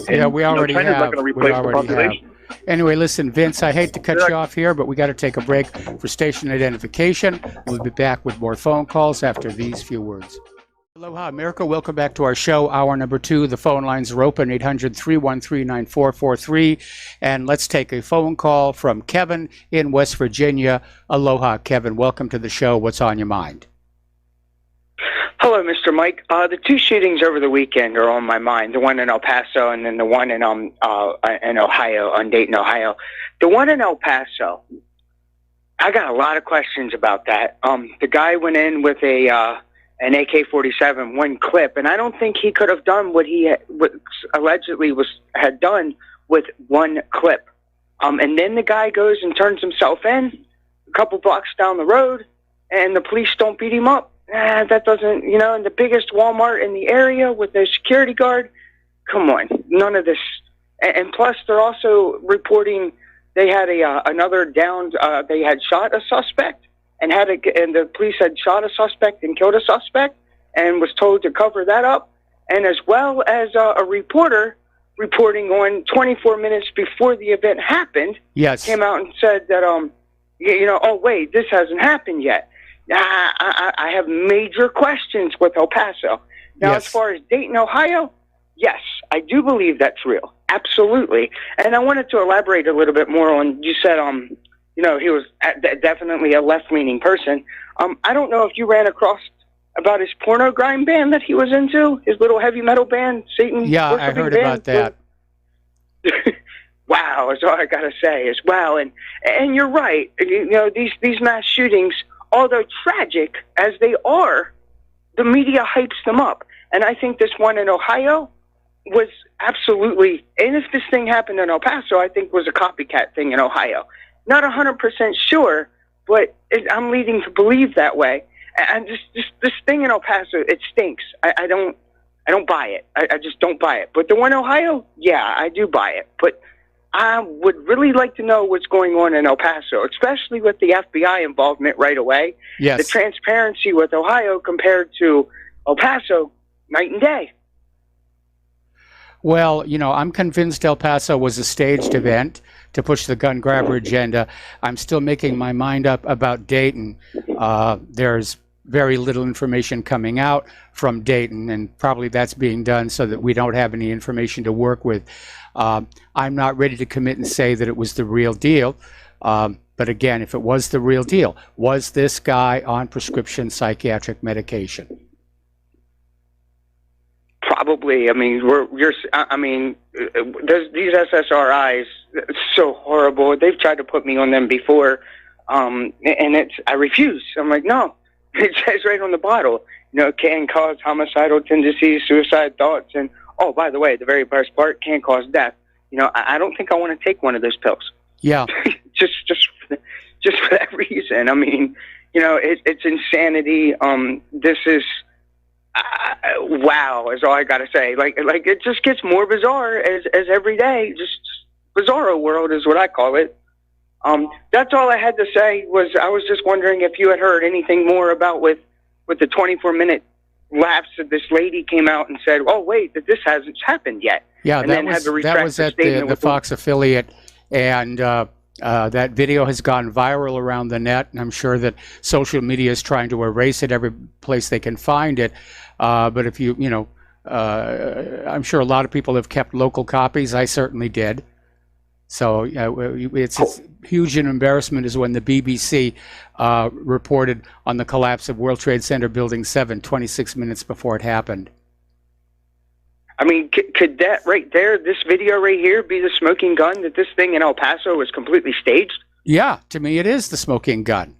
And, yeah, we already China's have. not going to replace the population. Anyway, listen, Vince, I hate to cut you off here, but we got to take a break for station identification. We'll be back with more phone calls after these few words. Aloha, America. Welcome back to our show, hour number 2. The phone lines are open, 800-313-9443. And let's take a phone call from Kevin in West Virginia. Aloha, Kevin. Welcome to the show. What's on your mind? Hello, Mr. Mike. The two shootings over the weekend are on my mind. The one in El Paso and then the one in Ohio, on Dayton, Ohio. The one in El Paso, I got a lot of questions about that. The guy went in with an AK-47, one clip, and I don't think he could have done what he allegedly had done with one clip. And then the guy goes and turns himself in a couple blocks down the road, and the police don't beat him up. That doesn't, in the biggest Walmart in the area with their security guard. Come on, none of this. And plus, they're also reporting they had another downed. They had shot a suspect and the police had shot a suspect and killed a suspect and was told to cover that up. And as well as a reporter reporting on 24 minutes before the event happened, yes, came out and said that oh wait, this hasn't happened yet. I have major questions with El Paso. Now, yes. As far as Dayton, Ohio, yes, I do believe that's real. Absolutely. And I wanted to elaborate a little bit more on, you said, he was definitely a left-leaning person. I don't know if you ran across about his porno grime band that he was into, his little heavy metal band, Satan. Yeah, I heard about that. Wow, is all I got to say is wow. And you're right. These mass shootings, although tragic as they are, the media hypes them up. And I think this one in Ohio was absolutely, and if this thing happened in El Paso, I think was a copycat thing in Ohio. Not 100% sure, but I'm leading to believe that way. And this thing in El Paso, it stinks. I don't buy it. I just don't buy it. But the one in Ohio, yeah, I do buy it. But I would really like to know what's going on in El Paso, especially with the FBI involvement right away. Yes. The transparency with Ohio compared to El Paso, night and day. Well, I'm convinced El Paso was a staged event to push the gun grabber agenda. I'm still making my mind up about Dayton. There's very little information coming out from Dayton, and probably that's being done so that we don't have any information to work with. I'm not ready to commit and say that it was the real deal. But again, if it was the real deal, was this guy on prescription psychiatric medication? Probably. I mean, these SSRIs, it's so horrible. They've tried to put me on them before, and I refuse. I'm like, no. It says right on the bottle, it can cause homicidal tendencies, suicide thoughts, and oh, by the way, the very first part, can cause death. I don't think I want to take one of those pills. Yeah. just for that reason. I mean, it's insanity. This is. Wow, is all I gotta say. Like it just gets more bizarre as every day. Just bizarro world is what I call it. That's all I had to say. I was just wondering if you had heard anything more about with the 24-minute lapse that this lady came out and said, "Oh wait, that this hasn't happened yet." Yeah, and that was at the Fox affiliate, and that video has gone viral around the net, and I'm sure that social media is trying to erase it every place they can find it. But if I'm sure a lot of people have kept local copies. I certainly did. So it's huge an embarrassment is when the BBC reported on the collapse of World Trade Center Building 7 26 minutes before it happened. I mean, could that right there, this video right here, be the smoking gun, that this thing in El Paso was completely staged? Yeah, to me it is the smoking gun.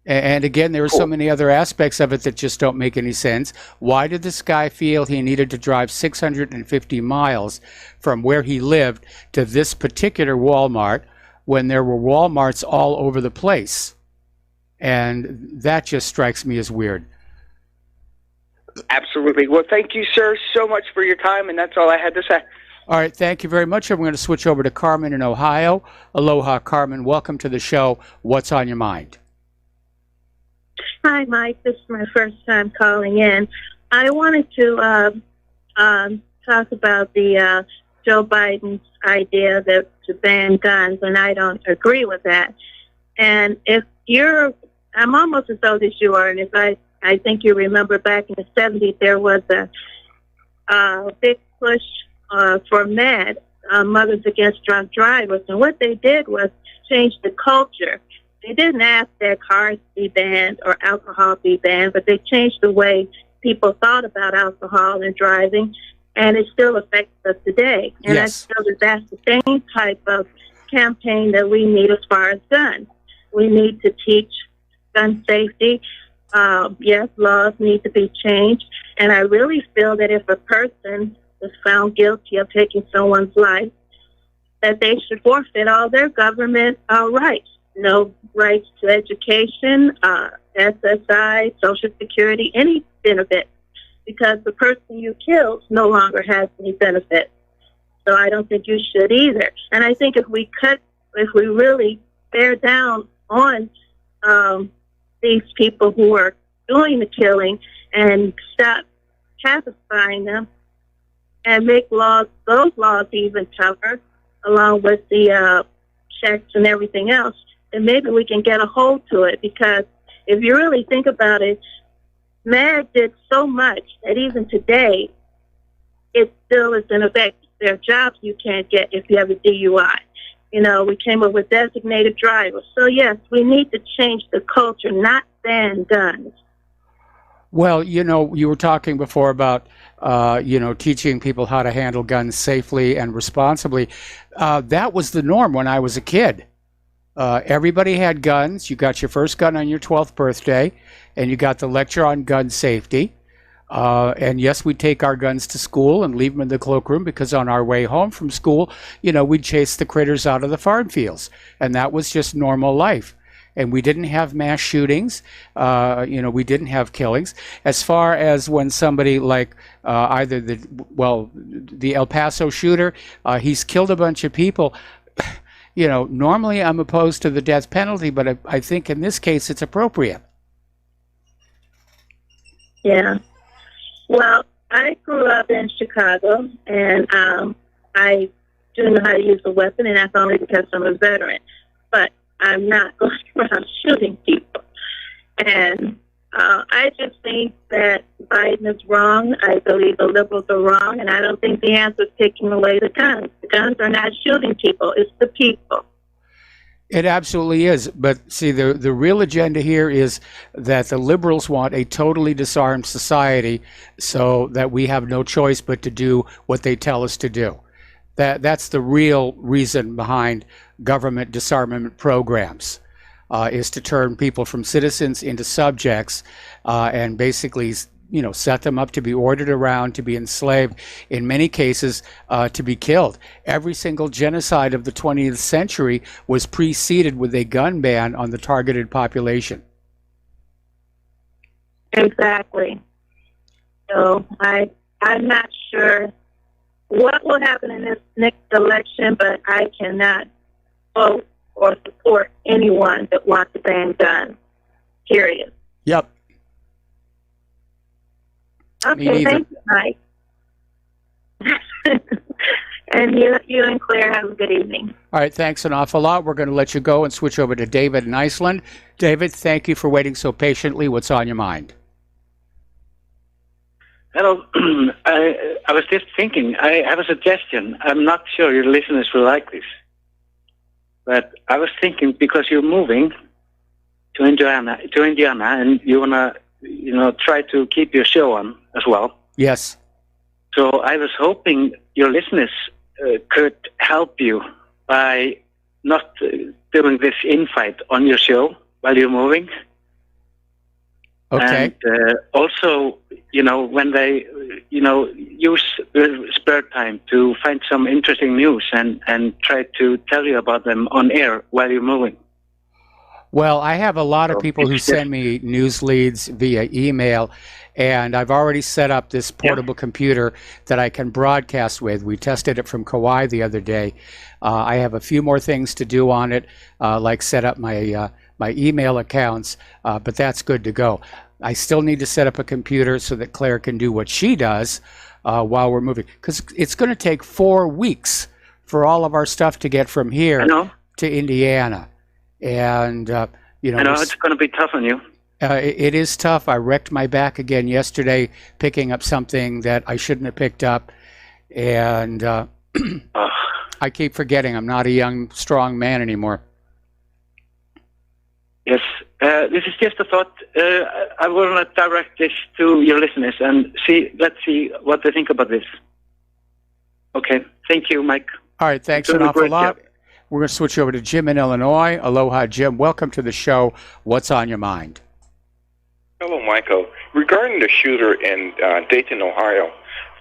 And again, there are so many other aspects of it that just don't make any sense. Why did this guy feel he needed to drive 650 miles from where he lived to this particular Walmart when there were Walmarts all over the place? And that just strikes me as weird. Absolutely. Well, thank you, sir, so much for your time, and that's all I had to say. All right, thank you very much. I'm going to switch over to Carmen in Ohio. Aloha, Carmen. Welcome to the show. What's on your mind? Hi, Mike. This is my first time calling in. I wanted to talk about the Joe Biden's idea to ban guns, and I don't agree with that. And I'm almost as old as you are, and if I think you remember back in the 70s, there was a big push for MAD, Mothers Against Drunk Drivers, and what they did was change the culture. They didn't ask that cars be banned or alcohol be banned, but they changed the way people thought about alcohol and driving, and it still affects us today. And yes. I feel that that's the same type of campaign that we need as far as guns. We need to teach gun safety. Yes, laws need to be changed, and I really feel that if a person is found guilty of taking someone's life, that they should forfeit all their government rights. No rights to education, SSI, Social Security, any benefit, because the person you killed no longer has any benefit. So I don't think you should either. And I think if we really bear down on these people who are doing the killing and stop pacifying them and make those laws even tougher, along with the checks and everything else, then maybe we can get a hold to it. Because if you really think about it, MAD did so much that even today, it still is in effect. There are jobs you can't get if you have a DUI. We came up with designated drivers. So yes, we need to change the culture, not ban guns. Well, you were talking before about, teaching people how to handle guns safely and responsibly. That was the norm when I was a kid. Everybody had guns. You got your first gun on your 12th birthday, and you got the lecture on gun safety. And yes, we'd take our guns to school and leave them in the cloakroom, because on our way home from school, we'd chase the critters out of the farm fields. And that was just normal life. And we didn't have mass shootings. We didn't have killings. As far as when somebody like either the El Paso shooter, he's killed a bunch of people. Normally I'm opposed to the death penalty, but I think in this case it's appropriate. Yeah. Well, I grew up in Chicago, and I do know how to use a weapon, and that's only because I'm a veteran. But I'm not going around shooting people. And I just think that Biden is wrong. I believe the liberals are wrong, and I don't think the answer is taking away the guns. The guns are not shooting people. It's the people. It absolutely is. But see, the real agenda here is that the liberals want a totally disarmed society so that we have no choice but to do what they tell us to do. That's the real reason behind government disarmament programs, is to turn people from citizens into subjects and basically, set them up to be ordered around, to be enslaved, in many cases, to be killed. Every single genocide of the 20th century was preceded with a gun ban on the targeted population. Exactly. So I'm not sure what will happen in this next election, but I cannot vote or support anyone that wants to ban guns. Period. Yep. Okay, thank you, Mike. And you and Claire have a good evening. All right, thanks an awful lot. We're going to let you go and switch over to David in Iceland. David, thank you for waiting so patiently. What's on your mind? Hello. I was just thinking, I have a suggestion. I'm not sure your listeners will like this. But I was thinking, because you're moving to Indiana and you want to, try to keep your show on as well. Yes. So I was hoping your listeners could help you by not doing this invite on your show while you're moving. Okay. And also, when they, use their spare time to find some interesting news and try to tell you about them on air while you're moving. Well, I have a lot of people who send me news leads via email, and I've already set up this portable computer that I can broadcast with. We tested it from Kauai the other day. I have a few more things to do on it, like set up my email accounts, but that's good to go. I still need to set up a computer so that Claire can do what she does while we're moving, because it's going to take 4 weeks for all of our stuff to get from here to Indiana. And, I know it's going to be tough on you. It is tough. I wrecked my back again yesterday picking up something that I shouldn't have picked up. And I keep forgetting I'm not a young, strong man anymore. Yes, this is just a thought. I will direct this to your listeners and let's see what they think about this. Okay, thank you, Mike. All right, thanks an awful lot. We're going to switch over to Jim in Illinois. Aloha, Jim. Welcome to the show. What's on your mind? Hello, Michael. Regarding the shooter in Dayton, Ohio,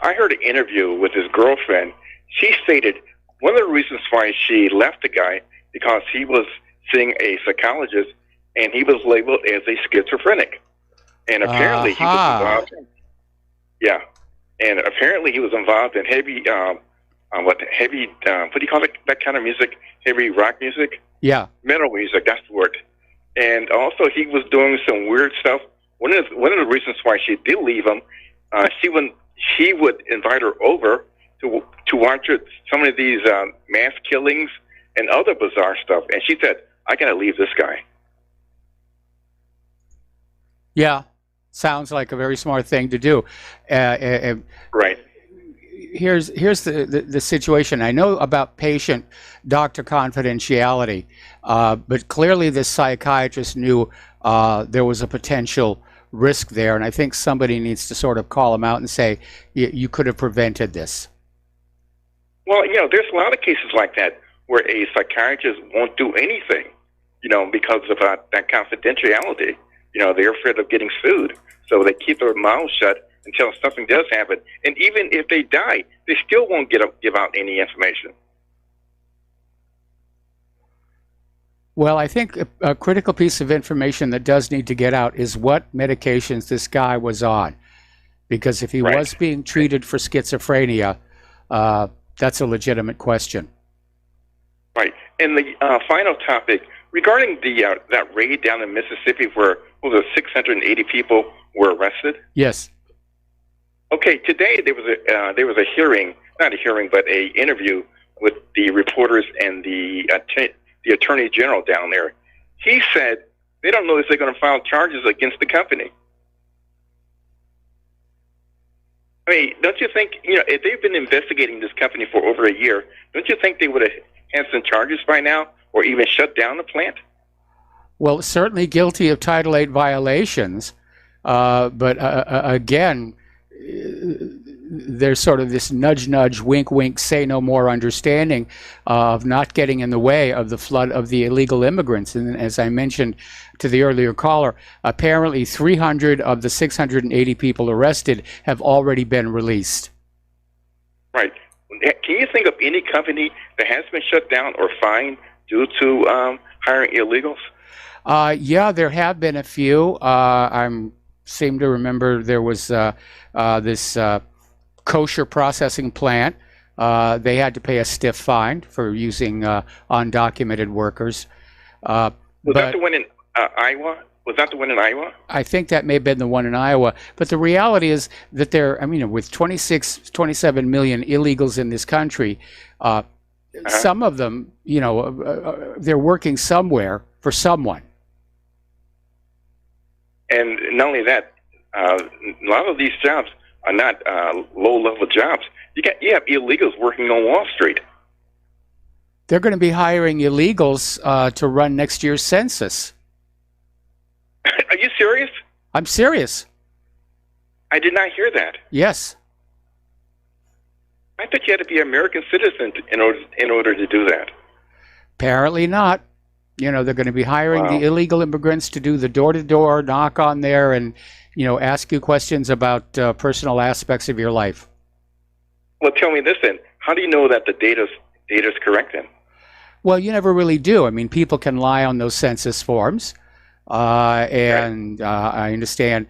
I heard an interview with his girlfriend. She stated one of the reasons why she left the guy because he was seeing a psychologist and he was labeled as a schizophrenic. And apparently he was involved. Yeah. And apparently he was involved in heavy, what do you call it, that kind of music? Heavy rock music? Yeah. Metal music, that's the word. And also he was doing some weird stuff. One of the reasons why she did leave him, she would invite her over to watch some of these mass killings and other bizarre stuff. And she said, I got to leave this guy. Yeah, sounds like a very smart thing to do. Right. Here's the situation. I know about patient-doctor confidentiality, but clearly this psychiatrist knew there was a potential risk there, and I think somebody needs to sort of call him out and say, you could have prevented this. Well, there's a lot of cases like that where a psychiatrist won't do anything, because of that confidentiality. They're afraid of getting sued, so they keep their mouths shut until something does happen. And even if they die, they still won't give out any information. Well, I think a critical piece of information that does need to get out is what medications this guy was on. Because if he was being treated for schizophrenia, that's a legitimate question. Right. And the final topic, regarding that raid down in Mississippi where over 680 people were arrested. Yes. Okay, today there was a hearing, not a hearing, but a interview with the reporters and the attorney general down there. He said they don't know if they're going to file charges against the company. I mean, don't you think, if they've been investigating this company for over a year, don't you think they would have had some charges by now or even shut down the plant? Well, certainly guilty of Title VIII violations, but again, there's sort of this nudge, nudge, wink, wink, say no more understanding of not getting in the way of the flood of the illegal immigrants. And as I mentioned to the earlier caller, apparently 300 of the 680 people arrested have already been released. Right. Can you think of any company that has been shut down or fined due to hiring illegals? Yeah, there have been a few. I seem to remember there was this kosher processing plant. They had to pay a stiff fine for using undocumented workers. Was that the one in Iowa? Was that the one in Iowa? I think that may have been the one in Iowa. But the reality is that with 27 million illegals in this country, some of them, they're working somewhere for someone. And not only that, a lot of these jobs are not low-level jobs. You have illegals working on Wall Street. They're going to be hiring illegals to run next year's census. Are you serious? I'm serious. I did not hear that. Yes. I thought you had to be an American citizen in order to do that. Apparently not. They're going to be hiring the illegal immigrants to do the door-to-door knock on there and, ask you questions about personal aspects of your life. Well, tell me this then. How do you know that the data's correct then? Well, you never really do. I mean, people can lie on those census forms. I understand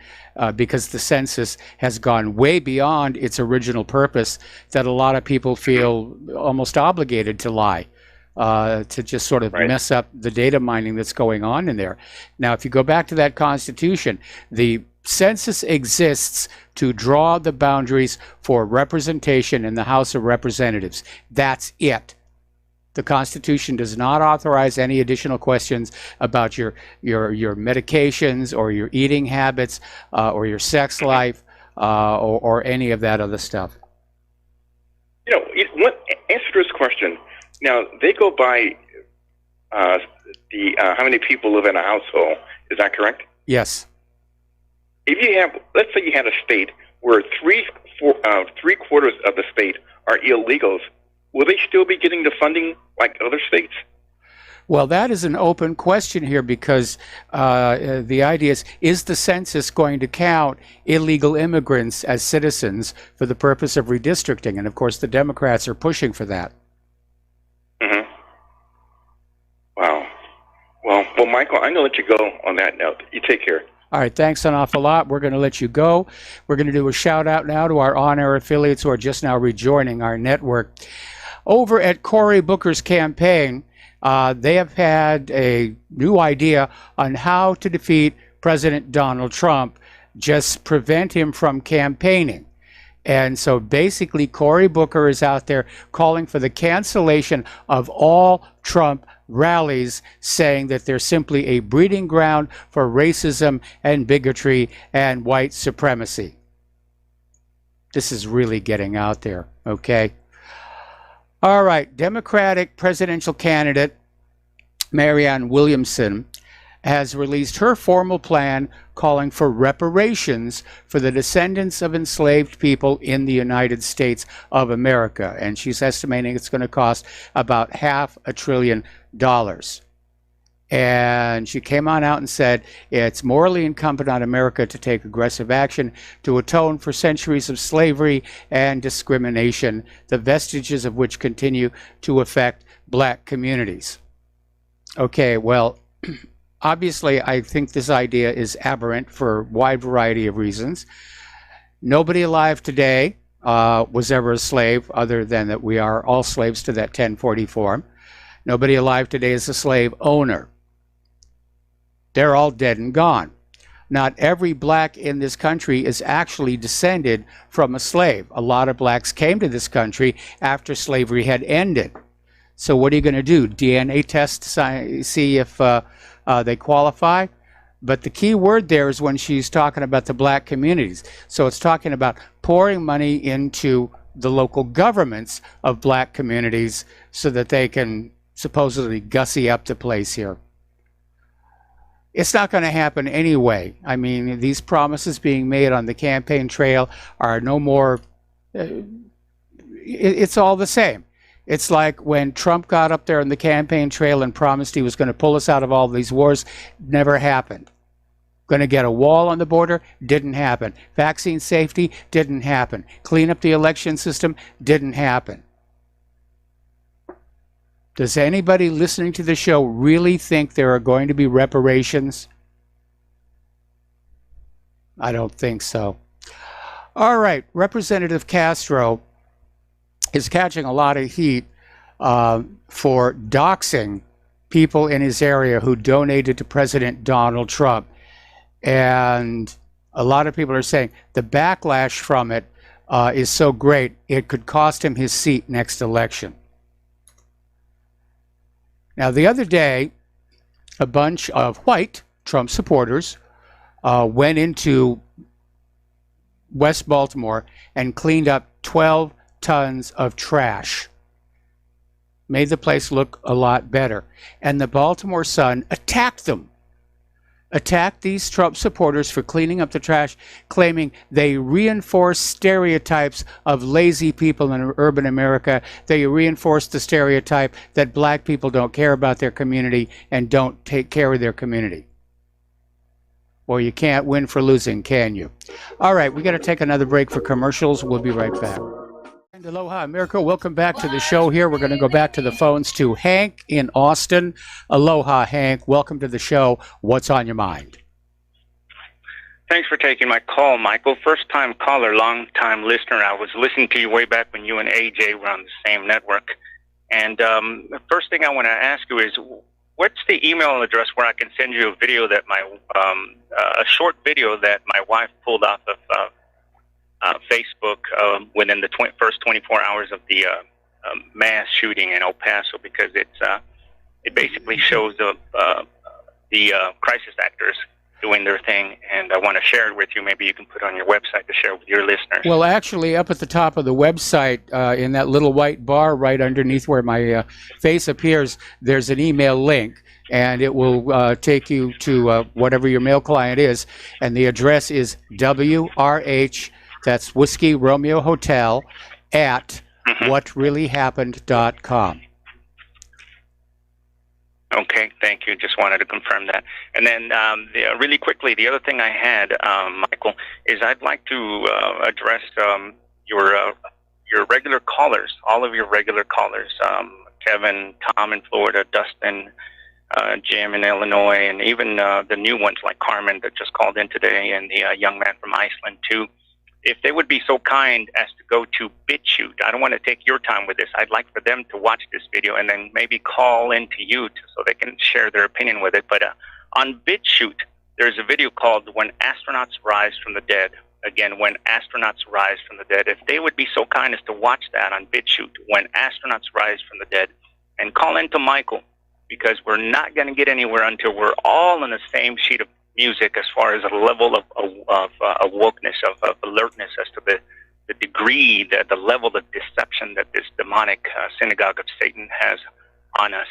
because the census has gone way beyond its original purpose that a lot of people feel almost obligated to lie. To just sort of mess up the data mining that's going on in there. Now, if you go back to that Constitution, the census exists to draw the boundaries for representation in the House of Representatives. That's it. The Constitution does not authorize any additional questions about your medications or your eating habits or your sex life or any of that other stuff. Answer this question. Now, they go by how many people live in a household. Is that correct? Yes. If you have, let's say you had a state where three-quarters of the state are illegals, will they still be getting the funding like other states? Well, that is an open question here because the idea is the census going to count illegal immigrants as citizens for the purpose of redistricting? And, of course, the Democrats are pushing for that. Mm-hmm. Wow. Well, Michael, I'm going to let you go on that note. You take care. All right, thanks an awful lot. We're going to let you go. We're going to do a shout out now to our on-air affiliates who are just now rejoining our network. Over at Cory Booker's campaign, they have had a new idea on how to defeat President Donald Trump, just prevent him from campaigning. And so basically, Cory Booker is out there calling for the cancellation of all Trump rallies, saying that they're simply a breeding ground for racism and bigotry and white supremacy. This is really getting out there, okay? All right, Democratic presidential candidate Marianne Williamson has released her formal plan calling for reparations for the descendants of enslaved people in the United States of America. And she's estimating it's going to cost about $500 billion. And she came on out and said it's morally incumbent on America to take aggressive action to atone for centuries of slavery and discrimination, the vestiges of which continue to affect black communities. Okay, well, obviously, I think this idea is aberrant for a wide variety of reasons. Nobody alive today was ever a slave, other than that we are all slaves to that 1040 form. Nobody alive today is a slave owner. They're all dead and gone. Not every black in this country is actually descended from a slave. A lot of blacks came to this country after slavery had ended. So what are you going to do? DNA test to see if they qualify? But the key word there is when she's talking about the black communities. So it's talking about pouring money into the local governments of black communities so that they can supposedly gussy up the place here. It's not going to happen anyway. I mean, these promises being made on the campaign trail are no more, it's all the same. It's like when Trump got up there on the campaign trail and promised he was going to pull us out of all these wars. Never happened. Going to get a wall on the border? Didn't happen. Vaccine safety? Didn't happen. Clean up the election system? Didn't happen. Does anybody listening to the show really think there are going to be reparations? I don't think so. All right, Representative Castro is catching a lot of heat for doxing people in his area who donated to President Donald Trump. And a lot of people are saying the backlash from it is so great, it could cost him his seat next election. Now, the other day, a bunch of white Trump supporters went into West Baltimore and cleaned up 12 tons of trash. Made the place look a lot better. And the Baltimore Sun attacked them. Attacked these Trump supporters for cleaning up the trash, claiming they reinforce stereotypes of lazy people in urban America. They reinforce the stereotype that black people don't care about their community and don't take care of their community. Well, you can't win for losing, can you? All right, we got to take another break for commercials. We'll be right back. And aloha, America. Welcome back to the show here. We're going to go back to the phones to Hank in Austin. Aloha, Hank. Welcome to the show. What's on your mind? Thanks for taking my call, Michael. First-time caller, long-time listener. I was listening to you way back when you and AJ were on the same network. And the first thing I want to ask you is, what's the email address where I can send you a video that a short video that my wife pulled off of Facebook within the first 24 hours of the mass shooting in El Paso, because it basically shows the crisis actors doing their thing, and I want to share it with you. Maybe you can put it on your website to share with your listeners. Well, actually, up at the top of the website, in that little white bar right underneath where my face appears, there's an email link, and it will take you to whatever your mail client is, and the address is WRH, that's Whiskey Romeo Hotel, at whatreallyhappened.com. Okay, thank you. Just wanted to confirm that. And then really quickly, the other thing I had, Michael, is I'd like to address your regular callers, all of your regular callers, Kevin, Tom in Florida, Dustin, Jim in Illinois, and even the new ones like Carmen that just called in today, and the young man from Iceland too. If they would be so kind as to go to BitChute, I don't want to take your time with this. I'd like for them to watch this video and then maybe call into you so they can share their opinion with it. But on BitChute, there's a video called When Astronauts Rise from the Dead. Again, When Astronauts Rise from the Dead. If they would be so kind as to watch that on BitChute, When Astronauts Rise from the Dead, and call into Michael, because we're not going to get anywhere until we're all on the same sheet of music as far as a level of wokeness, of alertness as to the degree, the level of deception that this demonic synagogue of Satan has on us.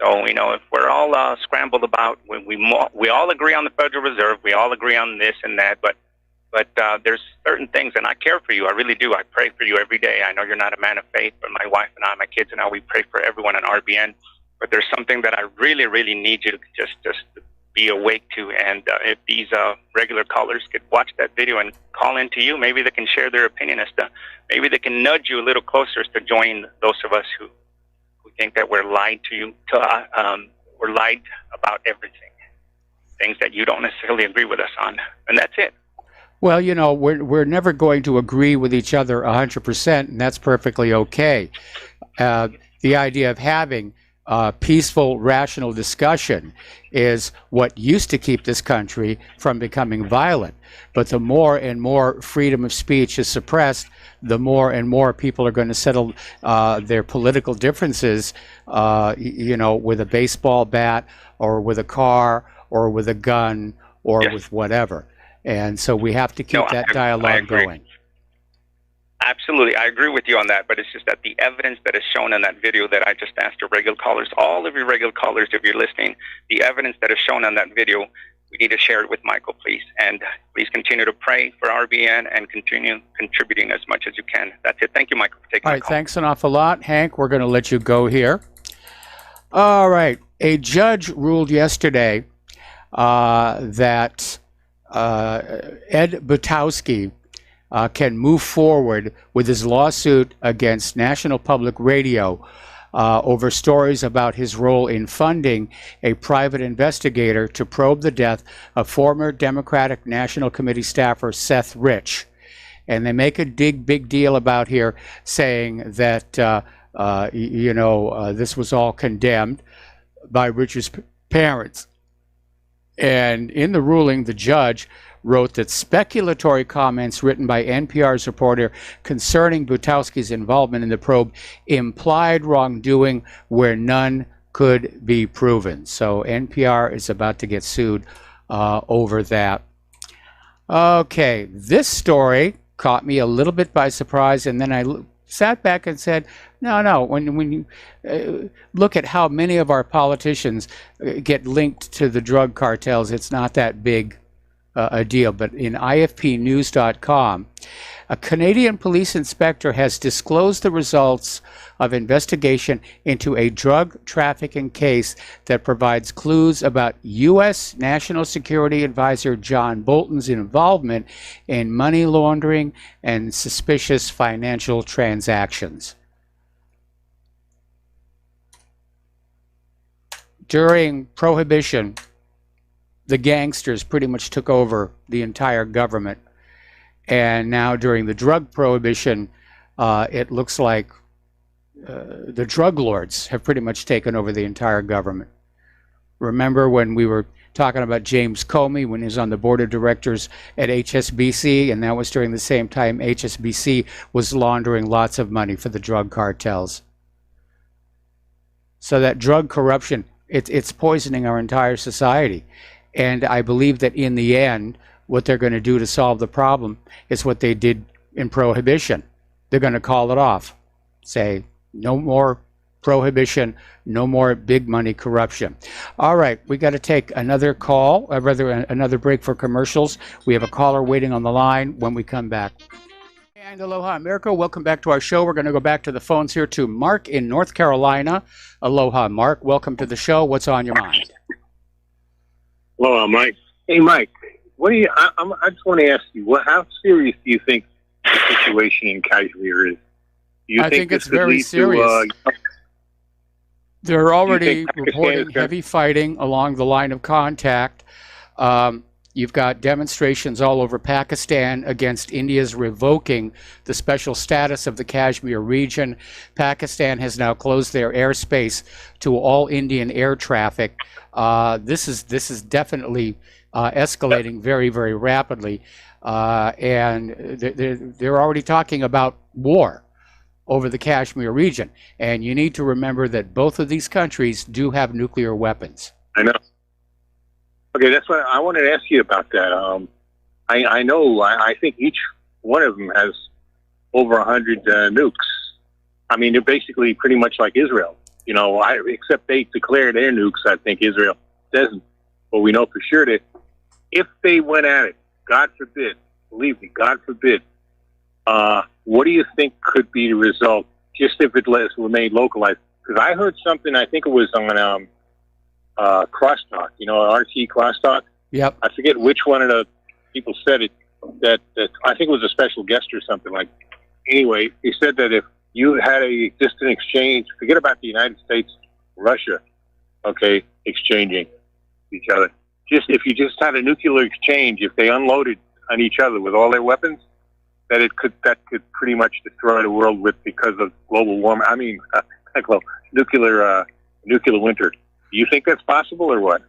So, if we're all scrambled about, we all agree on the Federal Reserve, we all agree on this and that, but there's certain things, and I care for you, I really do. I pray for you every day. I know you're not a man of faith, but my wife and I, my kids and I, we pray for everyone on RBN. But there's something that I really, really need you to just be awake to, and if these regular callers could watch that video and call into you, maybe they can share their opinion as to, maybe they can nudge you a little closer to join those of us who think that we're lied to, we're lied about everything, things that you don't necessarily agree with us on, and that's it. Well, we're never going to agree with each other 100%, and that's perfectly okay. The idea of having peaceful, rational discussion is what used to keep this country from becoming violent. But the more and more freedom of speech is suppressed, the more and more people are going to settle their political differences, with a baseball bat or with a car or with a gun or with whatever. And so we have to keep that dialogue going. Absolutely, I agree with you on that, but it's just that the evidence that is shown in that video that I just asked your regular callers, all of your regular callers, if you're listening, the evidence that is shown on that video, we need to share it with Michael, please. And please continue to pray for RBN and continue contributing as much as you can. That's it. Thank you, Michael, for taking my call. Thanks an awful lot, Hank. We're going to let you go here. All right. A judge ruled yesterday that Ed Butowski can move forward with his lawsuit against National Public Radio over stories about his role in funding a private investigator to probe the death of former Democratic National Committee staffer Seth Rich. And they make a big deal about here, saying that, this was all condemned by Rich's parents. And in the ruling, the judge wrote that speculatory comments written by NPR's reporter concerning Butowski's involvement in the probe implied wrongdoing where none could be proven. So NPR is about to get sued over that. Okay, this story caught me a little bit by surprise, and then I sat back and said, no, when you look at how many of our politicians get linked to the drug cartels, it's not that big a deal. But in ifpnews.com, a Canadian police inspector has disclosed the results of investigation into a drug trafficking case that provides clues about U.S. National Security Advisor John Bolton's involvement in money laundering and suspicious financial transactions. During Prohibition, the gangsters pretty much took over the entire government. And now during the drug prohibition, it looks like the drug lords have pretty much taken over the entire government. Remember when we were talking about James Comey when he was on the board of directors at HSBC, and that was during the same time HSBC was laundering lots of money for the drug cartels. So that drug corruption, it's poisoning our entire society. And I believe that in the end, what they're going to do to solve the problem is what they did in Prohibition. They're going to call it off. Say, no more prohibition, no more big money corruption. All right, we got to take another call, or rather another break for commercials. We have a caller waiting on the line when we come back. And aloha, America. Welcome back to our show. We're going to go back to the phones here to Mark in North Carolina. Aloha, Mark. Welcome to the show. What's on your mind? Hello, Mike. Hey, Mike. What do you? I just want to ask you. How serious do you think the situation in Kashmir is? Do you I think it's very serious. They're already reporting heavy fighting along the line of contact. You've got demonstrations all over Pakistan against India's revoking the special status of the Kashmir region. Pakistan has now closed their airspace to all Indian air traffic. This is definitely escalating very, very rapidly, and they're already talking about war over the Kashmir region. And you need to remember that both of these countries do have nuclear weapons. I know. Okay, that's what I wanted to ask you about that. I know. I think each one of them has over 100 nukes. I mean, they're basically pretty much like Israel. You know, except they declare their nukes. I think Israel doesn't. But we know for sure that if they went at it, God forbid, believe me, God forbid, what do you think could be the result? Just if it remained localized? Because I heard something. I think it was on Crosstalk, RT Crosstalk. Yep. I forget which one of the people said it, that I think it was a special guest or something like. Anyway, he said that if you had a distant exchange, forget about the United States, Russia, okay, exchanging each other. If you just had a nuclear exchange, if they unloaded on each other with all their weapons, that could pretty much destroy the world because of global warming. I mean, nuclear nuclear winter. Do you think that's possible or what?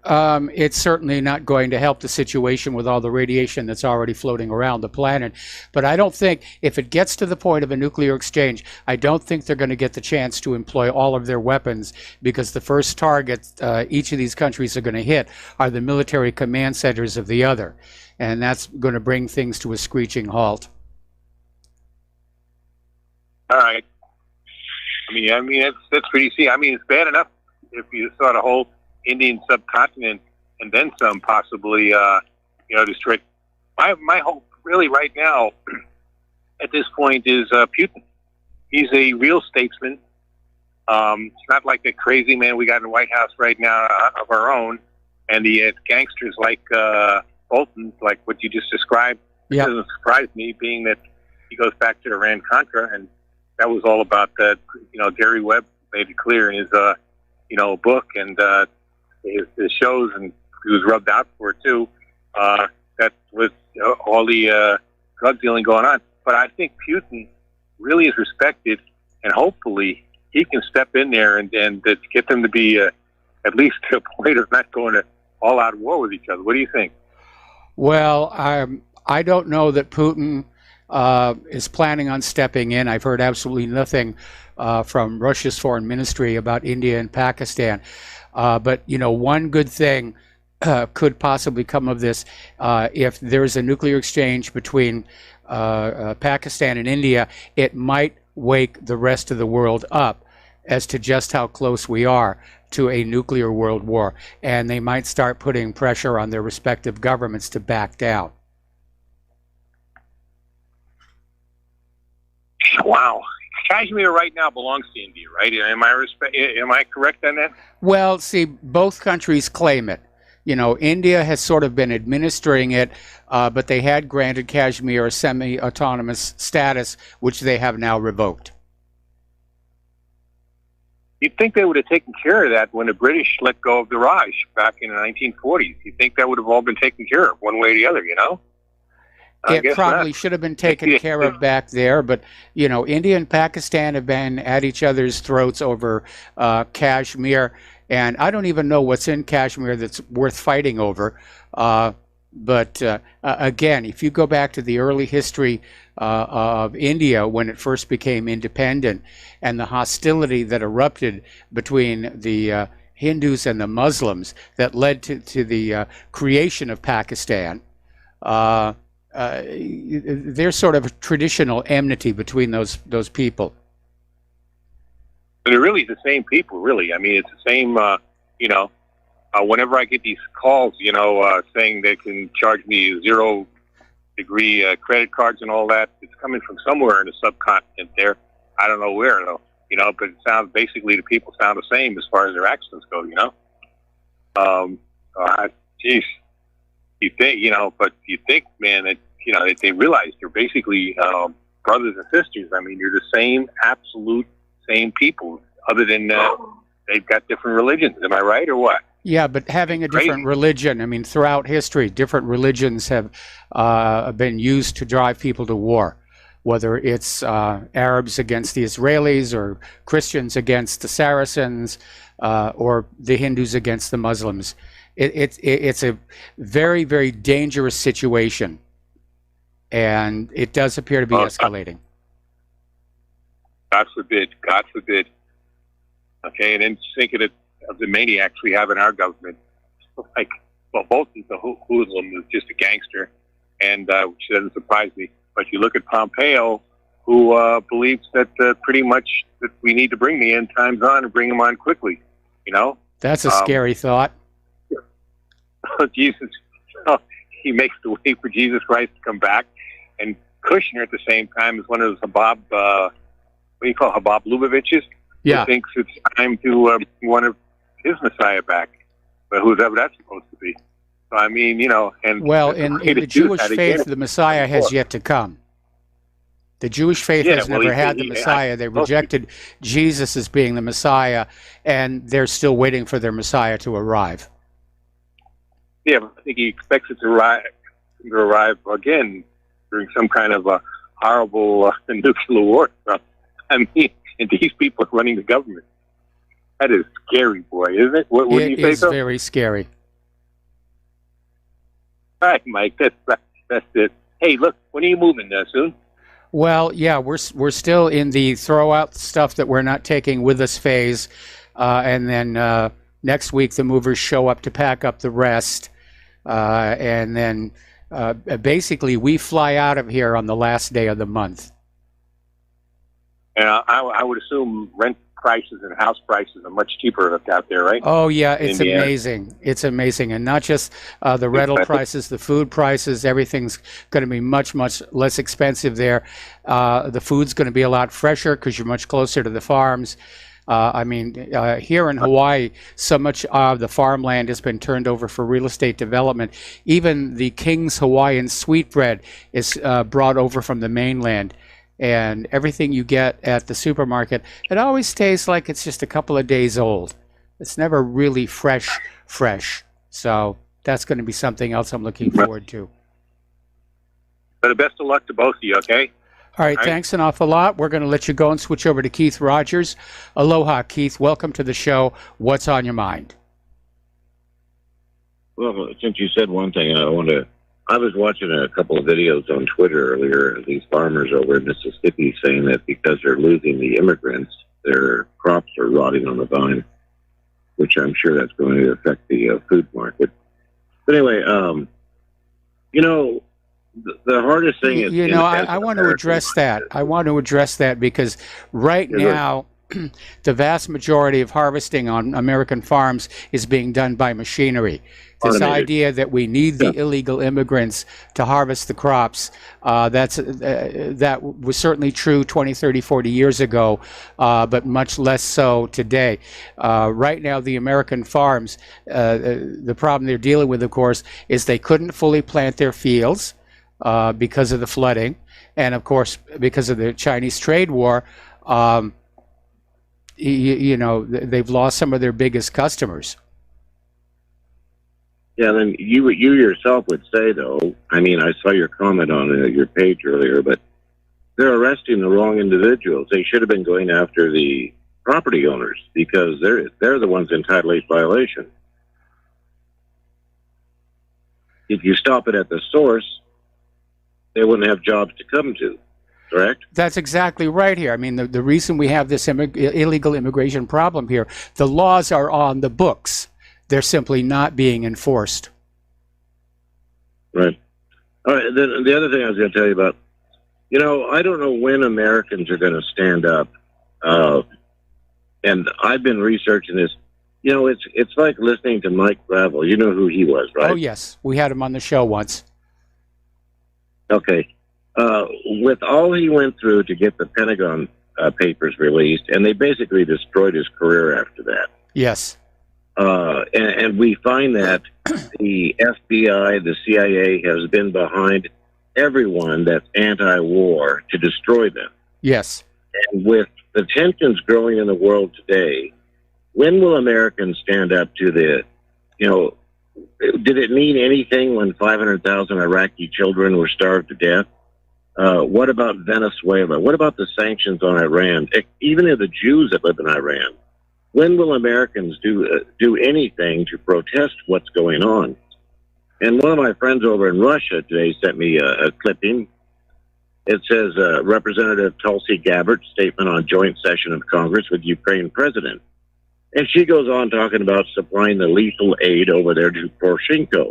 It's certainly not going to help the situation with all the radiation that's already floating around the planet. But I don't think, if it gets to the point of a nuclear exchange, I don't think they're going to get the chance to employ all of their weapons, because the first target each of these countries are going to hit are the military command centers of the other. And that's going to bring things to a screeching halt. All right. I mean, that's pretty. See, I mean, it's bad enough if you saw the whole Indian subcontinent and then some possibly, destroyed. My hope really right now at this point is Putin. He's a real statesman. It's not like the crazy man we got in the White House right now of our own, and the gangsters like Bolton, like what you just described. Yep. It doesn't surprise me, being that he goes back to Iran-Contra, and that was all about that. Gary Webb made it clear in his, book and his shows, and he was rubbed out for it too. That was all the drug dealing going on. But I think Putin really is respected, and hopefully he can step in there and get them to be at least to a point of not going to all-out war with each other. What do you think? Well, I don't know that Putin is planning on stepping in. I've heard absolutely nothing from Russia's foreign ministry about India and Pakistan. But, one good thing could possibly come of this if there's a nuclear exchange between Pakistan and India. It might wake the rest of the world up as to just how close we are to a nuclear world war. And they might start putting pressure on their respective governments to back down. Wow. Kashmir right now belongs to India, right? Am I correct on that? Well, see, both countries claim it. India has sort of been administering it, but they had granted Kashmir a semi-autonomous status, which they have now revoked. You'd think they would have taken care of that when the British let go of the Raj back in the 1940s. You'd think that would have all been taken care of one way or the other, It probably should have been taken care of back there, but, India and Pakistan have been at each other's throats over Kashmir, and I don't even know what's in Kashmir that's worth fighting over. But again, if you go back to the early history of India when it first became independent, and the hostility that erupted between the Hindus and the Muslims that led to the creation of Pakistan, there's sort of a traditional enmity between those people. But they're really the same people, really. I mean, it's the same, whenever I get these calls, saying they can charge me 0-degree credit cards and all that, it's coming from somewhere in the subcontinent there. I don't know where, though, but it sounds, basically the people sound the same as far as their accents go, geez. You think, man, that, that they realize they're basically brothers and sisters. I mean, you're the same, absolute same people, other than they've got different religions. Am I right or what? Yeah, but having a different religion, I mean, throughout history, different religions have been used to drive people to war, whether it's Arabs against the Israelis, or Christians against the Saracens, or the Hindus against the Muslims. It's a very, very dangerous situation, and it does appear to be escalating. God forbid. God forbid. Okay, and then think of the maniacs we have in our government. Both of the hoodlum is just a gangster, and which doesn't surprise me. But you look at Pompeo, who believes that pretty much that we need to bring the end times on and bring them on quickly. That's a scary thought. Jesus, he makes the way for Jesus Christ to come back, and Kushner at the same time is one of those Habab Luboviches, yeah, who thinks it's time to one of his Messiah back, but whoever that's supposed to be. So I mean, and well, in the Jewish faith, the Messiah has yet to come. The Jewish faith has never had the Messiah. They rejected Jesus as being the Messiah, and they're still waiting for their Messiah to arrive. Yeah, but I think he expects it to arrive again during some kind of a horrible nuclear war. I mean, and these people are running the government. That is scary, boy, isn't it? What do you It say is so? very scary. All right, Mike. That's it. Hey, look, when are you moving? Soon? Well, yeah, we're still in the throw out stuff that we're not taking with us phase, and then next week the movers show up to pack up the rest, and then basically we fly out of here on the last day of the month. And I would assume rent prices and house prices are much cheaper out there, right? Oh yeah, it's Indiana. amazing. It's amazing, and not just the rental prices, the food prices. Everything's going to be much less expensive there. The food's going to be a lot fresher because you're much closer to the farms. I mean, here in Hawaii, so much of the farmland has been turned over for real estate development. Even the King's Hawaiian sweetbread is brought over from the mainland. And everything you get at the supermarket, it always tastes like it's just a couple of days old. It's never really fresh. So that's going to be something else I'm looking forward to. But best of luck to both of you, okay? All right, thanks an awful lot. We're going to let you go and switch over to Keith Rogers. Aloha, Keith. Welcome to the show. What's on your mind? Well, since you said one thing, I was watching a couple of videos on Twitter earlier, these farmers over in Mississippi saying that because they're losing the immigrants, their crops are rotting on the vine, which I'm sure that's going to affect the food market. But anyway, the hardest thing is... I want to address that. I want to address that because right now, the vast majority of harvesting on American farms is being done by machinery. This Automated. idea that we need the illegal immigrants to harvest the crops, that was certainly true 20, 30, 40 years ago, but much less so today. Right now, the American farms, the problem they're dealing with, of course, is they couldn't fully plant their fields because of the flooding, and of course, because of the Chinese trade war. They've lost some of their biggest customers. Yeah, then you yourself would say, though, I mean, I saw your comment on your page earlier, but they're arresting the wrong individuals. They should have been going after the property owners because they're the ones in Title 8 violation. If you stop it at the source, they wouldn't have jobs to come to, correct? That's exactly right here. I mean, the reason we have this illegal immigration problem here, the laws are on the books. They're simply not being enforced. Right. All right. Then the other thing I was going to tell you about, I don't know when Americans are going to stand up. And I've been researching this. It's like listening to Mike Gravel. You know who he was, right? Oh, yes. We had him on the show once. Okay. With all he went through to get the Pentagon papers released, and they basically destroyed his career after that. Yes. And we find that the FBI, the CIA has been behind everyone that's anti-war to destroy them. Yes. And with the tensions growing in the world today, when will Americans stand up to did it mean anything when 500,000 Iraqi children were starved to death? What about Venezuela? What about the sanctions on Iran? Even the Jews that live in Iran. When will Americans do anything to protest what's going on? And one of my friends over in Russia today sent me a clipping. It says Representative Tulsi Gabbard's statement on joint session of Congress with Ukraine president. And she goes on talking about supplying the lethal aid over there to Poroshenko.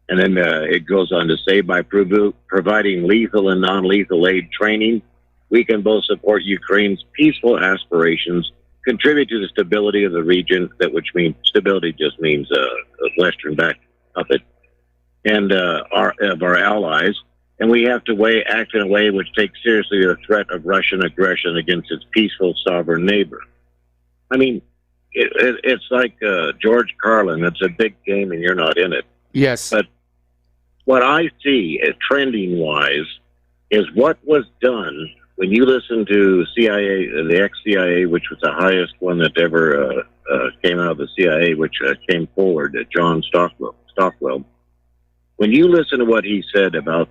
And then it goes on to say, by providing lethal and non-lethal aid training, we can both support Ukraine's peaceful aspirations, contribute to the stability of the region, which means stability just means Western back of it, and of our allies. And we have to act in a way which takes seriously the threat of Russian aggression against its peaceful sovereign neighbor. I mean, it's like George Carlin. It's a big game and you're not in it. Yes. But what I see trending-wise is what was done when you listen to CIA, the ex-CIA, which was the highest one that ever came out of the CIA, which came forward, John Stockwell. When you listen to what he said about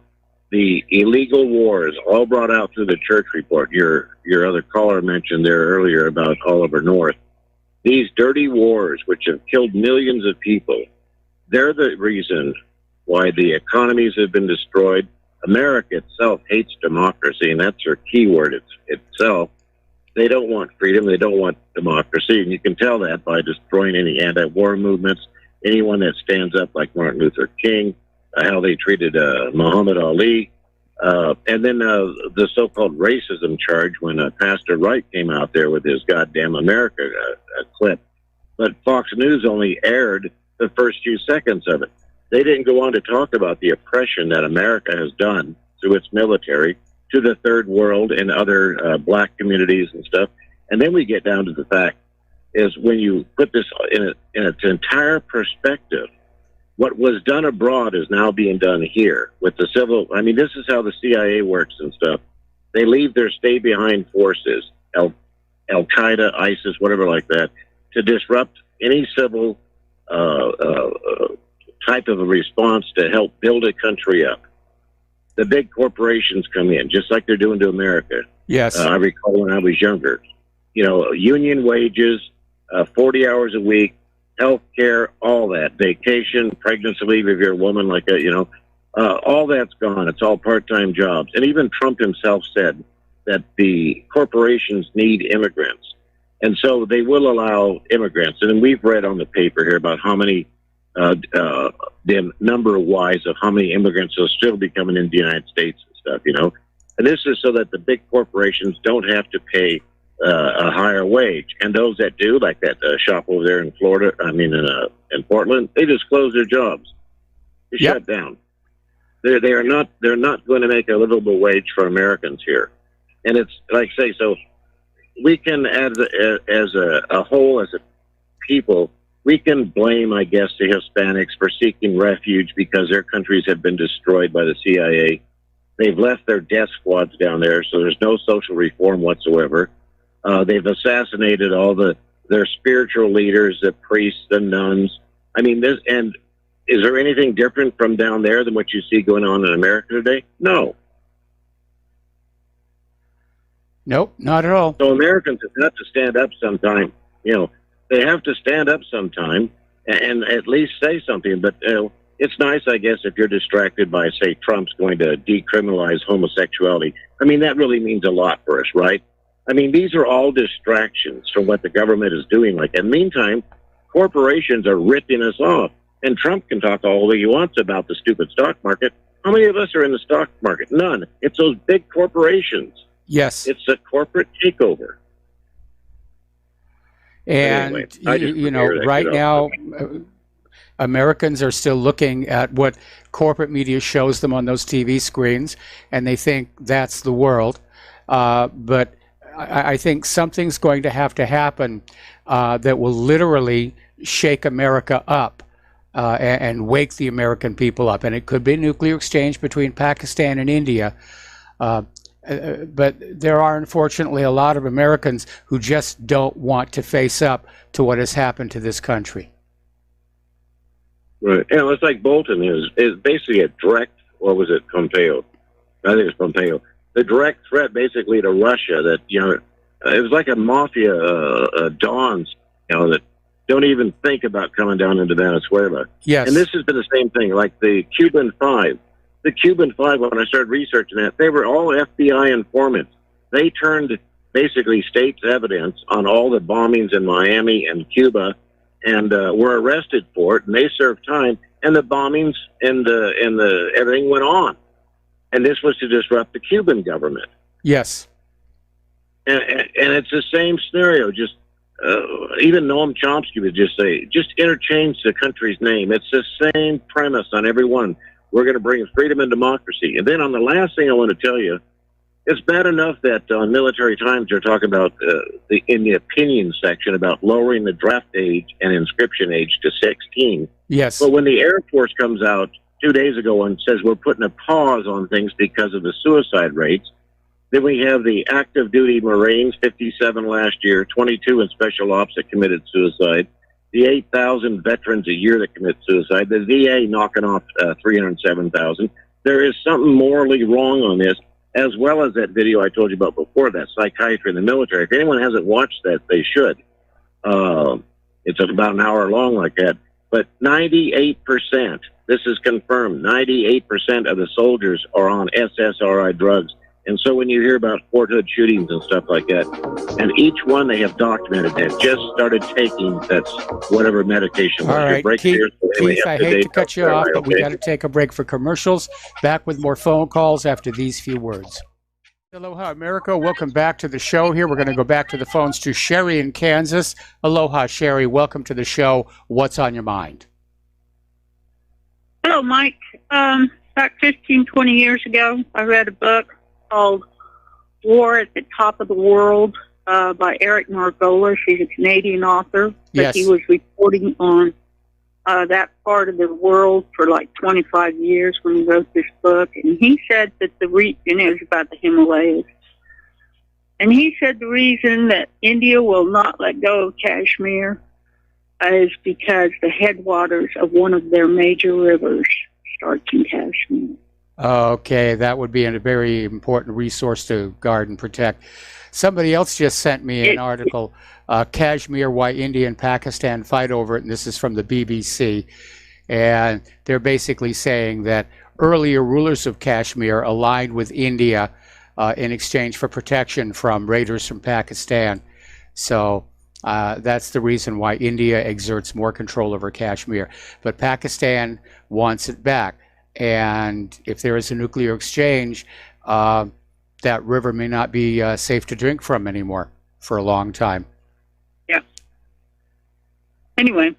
the illegal wars, all brought out through the Church Report, your other caller mentioned there earlier about Oliver North, These dirty wars, which have killed millions of people, they're the reason why the economies have been destroyed. America itself hates democracy, and that's their key word itself. They don't want freedom. They don't want democracy, and you can tell that by destroying any anti-war movements, anyone that stands up like Martin Luther King, how they treated Muhammad Ali, and then the so-called racism charge when Pastor Wright came out there with his goddamn America clip. But Fox News only aired the first few seconds of it. They didn't go on to talk about the oppression that America has done through its military to the third world and other black communities and stuff. And then we get down to the fact is when you put this in its entire perspective, what was done abroad is now being done here with the civil. I mean, this is how the CIA works and stuff. They leave their stay-behind forces, Al-Qaeda, ISIS, whatever like that, to disrupt any civil type of a response to help build a country up. The big corporations come in, just like they're doing to America. Yes. I recall when I was younger, union wages, 40 hours a week, health care, all that, vacation, pregnancy leave if you're a woman, like that, all that's gone. It's all part-time jobs. And even Trump himself said that the corporations need immigrants. And so they will allow immigrants. And we've read on the paper here about how many, the number wise of how many immigrants will still be coming into the United States and stuff, And this is so that the big corporations don't have to pay a higher wage. And those that do, like that shop over there in Florida, in Portland, they just close their jobs. They shut down. They're not going to make a livable wage for Americans here. And it's like I say, so we can, as a whole, as a people, we can blame, I guess, the Hispanics for seeking refuge because their countries have been destroyed by the CIA. They've left their death squads down there, so there's no social reform whatsoever. They've assassinated all their spiritual leaders, the priests, the nuns. I mean, is there anything different from down there than what you see going on in America today? No. Nope, not at all. So Americans have to stand up sometime. They have to stand up sometime and at least say something. But it's nice, I guess, if you're distracted by, say, Trump's going to decriminalize homosexuality. I mean, that really means a lot for us, right? I mean, these are all distractions from what the government is doing. Like, in the meantime, corporations are ripping us off. And Trump can talk all he wants about the stupid stock market. How many of us are in the stock market? None. It's those big corporations. Yes. It's a corporate takeover. And, anyway, right now, Americans are still looking at what corporate media shows them on those TV screens, and they think that's the world. But I think something's going to happen that will literally shake America up and wake the American people up. And it could be a nuclear exchange between Pakistan and India. But there are, unfortunately, a lot of Americans who just don't want to face up to what has happened to this country. Right. And it's like Bolton is basically a direct, what was it, Pompeo? I think it's Pompeo. The direct threat basically to Russia that, it was like a mafia dons, that don't even think about coming down into Venezuela. Yes. And this has been the same thing, like the Cuban Five. The Cuban Five, when I started researching that, they were all FBI informants. They turned basically state's evidence on all the bombings in Miami and Cuba and were arrested for it, and they served time, and the bombings and the everything went on. And this was to disrupt the Cuban government. Yes. And it's the same scenario. Just even Noam Chomsky would just say, just interchange the country's name. It's the same premise on every one. We're going to bring freedom and democracy. And then on the last thing I want to tell you, it's bad enough that on Military Times they're talking about in the opinion section about lowering the draft age and inscription age to 16. Yes. But when the Air Force comes out 2 days ago and says we're putting a pause on things because of the suicide rates, then we have the active duty Marines, 57 last year, 22 in special ops that committed suicide, the 8,000 veterans a year that commit suicide, the VA knocking off 307,000. There is something morally wrong on this, as well as that video I told you about before, that psychiatry in the military. If anyone hasn't watched that, they should. It's about an hour long like that. But 98%, this is confirmed, 98% of the soldiers are on SSRI drugs. And so when you hear about Fort Hood shootings and stuff like that, and each one they have documented that just started taking that's whatever medication. All right, Keith, I hate to cut you off, but we got to take a break for commercials. Back with more phone calls after these few words. Aloha, America. Welcome back to the show here. We're going to go back to the phones to Sherry in Kansas. Aloha, Sherry. Welcome to the show. What's on your mind? Hello, Mike. About 15, 20 years ago, I read a book called War at the Top of the World by Eric Margolis. He's a Canadian author, but he was reporting on that part of the world for like 25 years when he wrote this book. And he said that and it was about the Himalayas. And he said the reason that India will not let go of Kashmir is because the headwaters of one of their major rivers starts in Kashmir. Okay, that would be a very important resource to guard and protect. Somebody else just sent me an article, Kashmir, Why India and Pakistan Fight Over It, and this is from the BBC. And they're basically saying that earlier rulers of Kashmir aligned with India in exchange for protection from raiders from Pakistan. So that's the reason why India exerts more control over Kashmir. But Pakistan wants it back. And if there is a nuclear exchange, that river may not be safe to drink from anymore for a long time. Yeah. Anyway,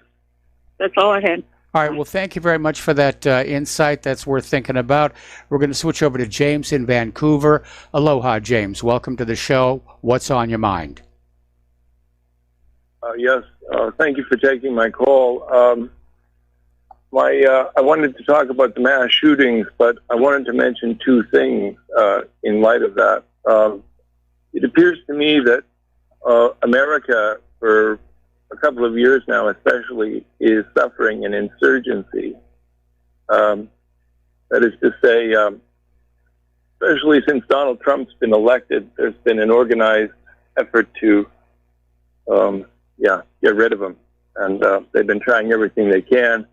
that's all I had. All right. Well, thank you very much for that insight. That's worth thinking about. We're going to switch over to James in Vancouver. Aloha, James. Welcome to the show. What's on your mind? Yes. Thank you for taking my call. I wanted to talk about the mass shootings, but I wanted to mention two things in light of that. It appears to me that America, for a couple of years now especially, is suffering an insurgency. That is to say, especially since Donald Trump's been elected, there's been an organized effort to get rid of him. And they've been trying everything they can.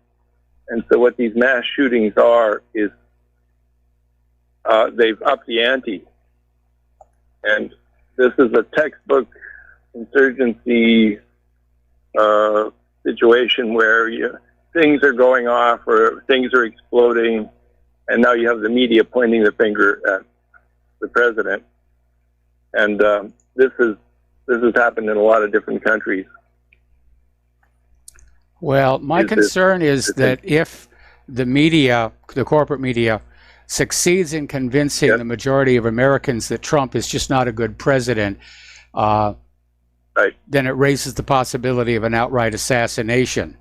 And so what these mass shootings are is they've upped the ante. And this is a textbook insurgency situation where things are going off or things are exploding, and now you have the media pointing the finger at the president. And this has happened in a lot of different countries. Well, my concern is that if the media, the corporate media, succeeds in convincing the majority of Americans that Trump is just not a good president, then it raises the possibility of an outright assassination.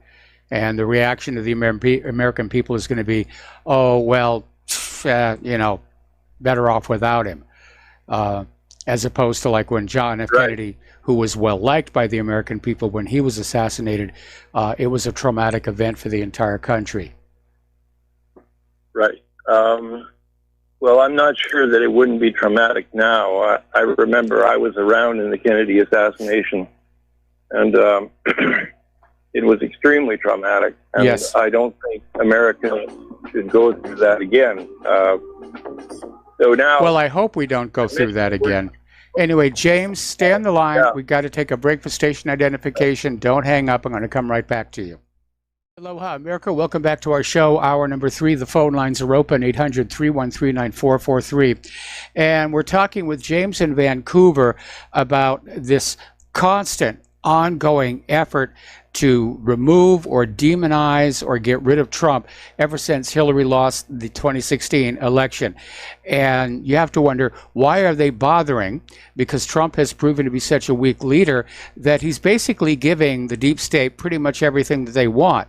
And the reaction of the American people is going to be, oh, well, better off without him. As opposed to like when John F. Kennedy, who was well liked by the American people when he was assassinated, it was a traumatic event for the entire country. Right. Well, I'm not sure that it wouldn't be traumatic now. I remember I was around in the Kennedy assassination, and it was extremely traumatic. And I don't think America should go through that again. So now, well, I hope we don't go through that again. Anyway, James, stay on the line. We've got to take a break for station identification. Don't hang up. I'm going to come right back to you. Aloha, America. Welcome back to our show, hour number 3. The phone lines are open, 800-313-9443. And we're talking with James in Vancouver about this constant, ongoing effort to remove or demonize or get rid of Trump ever since Hillary lost the 2016 election. And you have to wonder, why are they bothering? Because Trump has proven to be such a weak leader that he's basically giving the deep state pretty much everything that they want.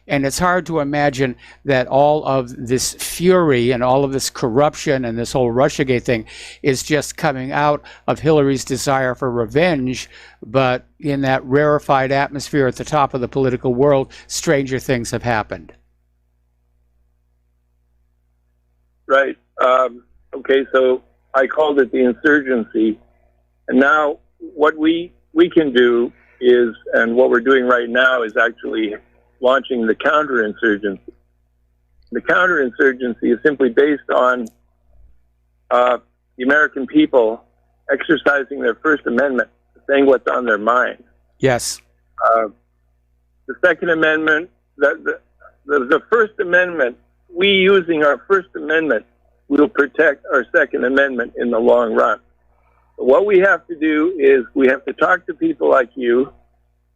And it's hard to imagine that all of this fury and all of this corruption and this whole Russiagate thing is just coming out of Hillary's desire for revenge. But in that rarefied atmosphere at the top of the political world, stranger things have happened. Right. Okay, so I called it the insurgency. And now what we can do is, and what we're doing right now is actually launching the counterinsurgency. The counterinsurgency is simply based on the American people exercising their First Amendment, saying what's on their mind. Yes. The Second Amendment, the First Amendment, we using our First Amendment will protect our Second Amendment in the long run. But what we have to do is we have to talk to people like you.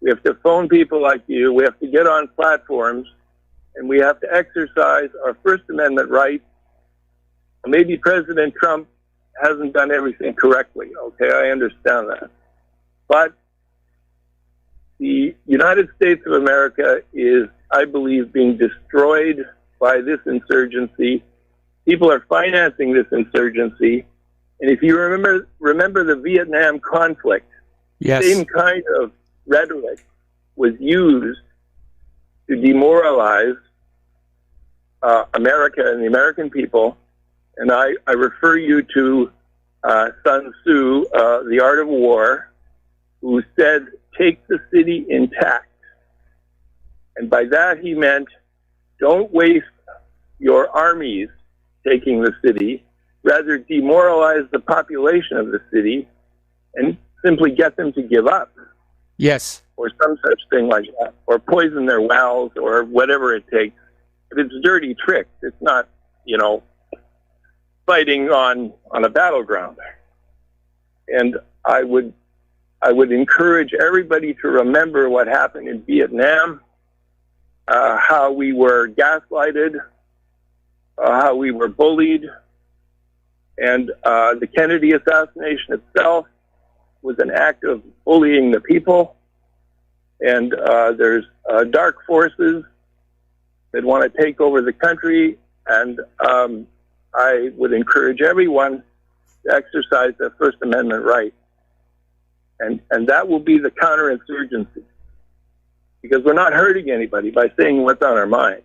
We have to phone people like you. We have to get on platforms, and we have to exercise our First Amendment rights. Maybe President Trump hasn't done everything correctly. Okay, I understand that. But the United States of America is, I believe, being destroyed by this insurgency. People are financing this insurgency. And if you remember the Vietnam conflict, yes, the same kind of rhetoric was used to demoralize America and the American people. And I refer you to Sun Tzu, The Art of War, who said, take the city intact. And by that he meant, don't waste your armies taking the city, rather demoralize the population of the city and simply get them to give up. Yes. Or some such thing like that, or poison their wells, or whatever it takes. But it's dirty tricks. It's not, fighting on a battleground. And I would encourage everybody to remember what happened in Vietnam, how we were gaslighted, how we were bullied, and the Kennedy assassination itself was an act of bullying the people. And there's dark forces that want to take over the country, and I would encourage everyone to exercise their First Amendment right. And that will be the counterinsurgency. Because we're not hurting anybody by saying what's on our mind.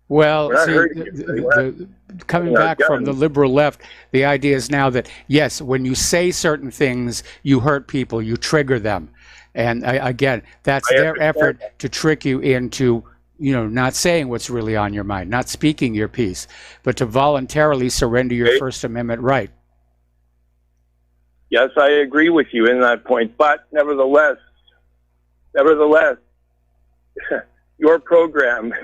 Well, see, coming back from the liberal left, the idea is now that, yes, when you say certain things, you hurt people, you trigger them. And again, that's their effort to trick you into, not saying what's really on your mind, not speaking your piece, but to voluntarily surrender your First Amendment right. Yes, I agree with you in that point. But nevertheless, your program,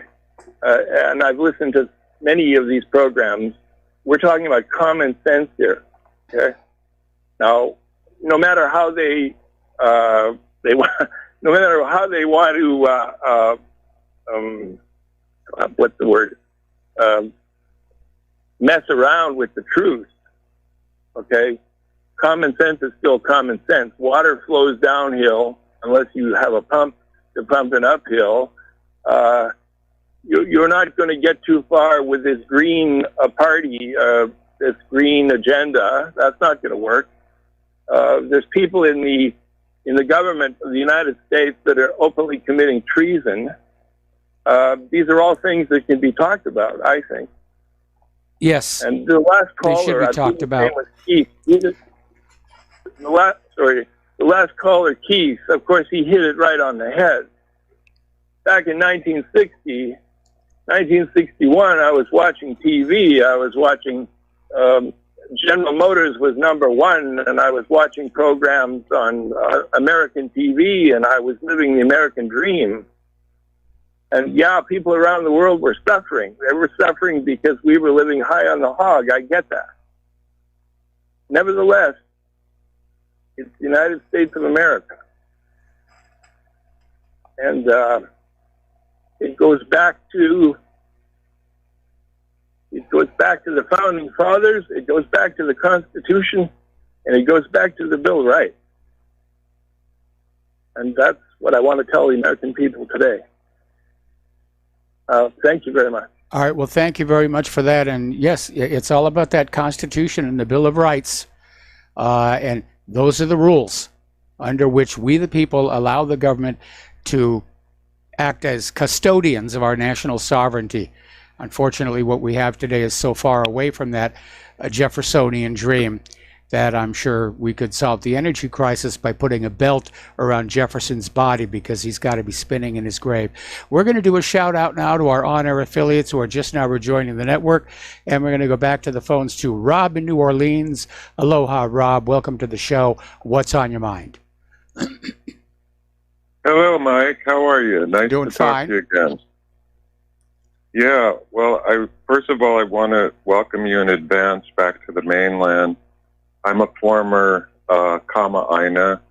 and I've listened to many of these programs, we're talking about common sense here. Okay. Now, no matter how they want to, what's the word? Mess around with the truth. Okay. Common sense is still common sense. Water flows downhill unless you have a pump to pump it uphill. You're not going to get too far with this green party, this green agenda. That's not going to work. There's people in the government of the United States that are openly committing treason. These are all things that can be talked about, I think. Yes. And the last caller, they should be talked about. Was Keith. The last caller, Keith. Of course, he hit it right on the head. Back in 1961, I was watching TV. I was watching General Motors was #1, and I was watching programs on American TV, and I was living the American dream. And yeah, people around the world were suffering. They were suffering because we were living high on the hog. I get that. Nevertheless, it's the United States of America. And it goes back to the founding fathers, it goes back to the Constitution, and it goes back to the Bill of Rights. And that's what I want to tell the American people today. Thank you very much. All right. Well, thank you very much for that. And yes, it's all about that Constitution and the Bill of Rights. And those are the rules under which we, the people, allow the government to act as custodians of our national sovereignty. Unfortunately, what we have today is so far away from that Jeffersonian dream. that I'm sure we could solve the energy crisis by putting a belt around Jefferson's body because he's got to be spinning in his grave. We're going to do a shout out now to our on-air affiliates who are just now rejoining the network, and we're going to go back to the phones to Rob in New Orleans. Aloha, Rob. Welcome to the show. What's on your mind? Hello, Mike. How are you? Nice Doing to talk fine. to you again. Yeah, well, first of all, I want to welcome you in advance back to the mainland. I'm a former Aina,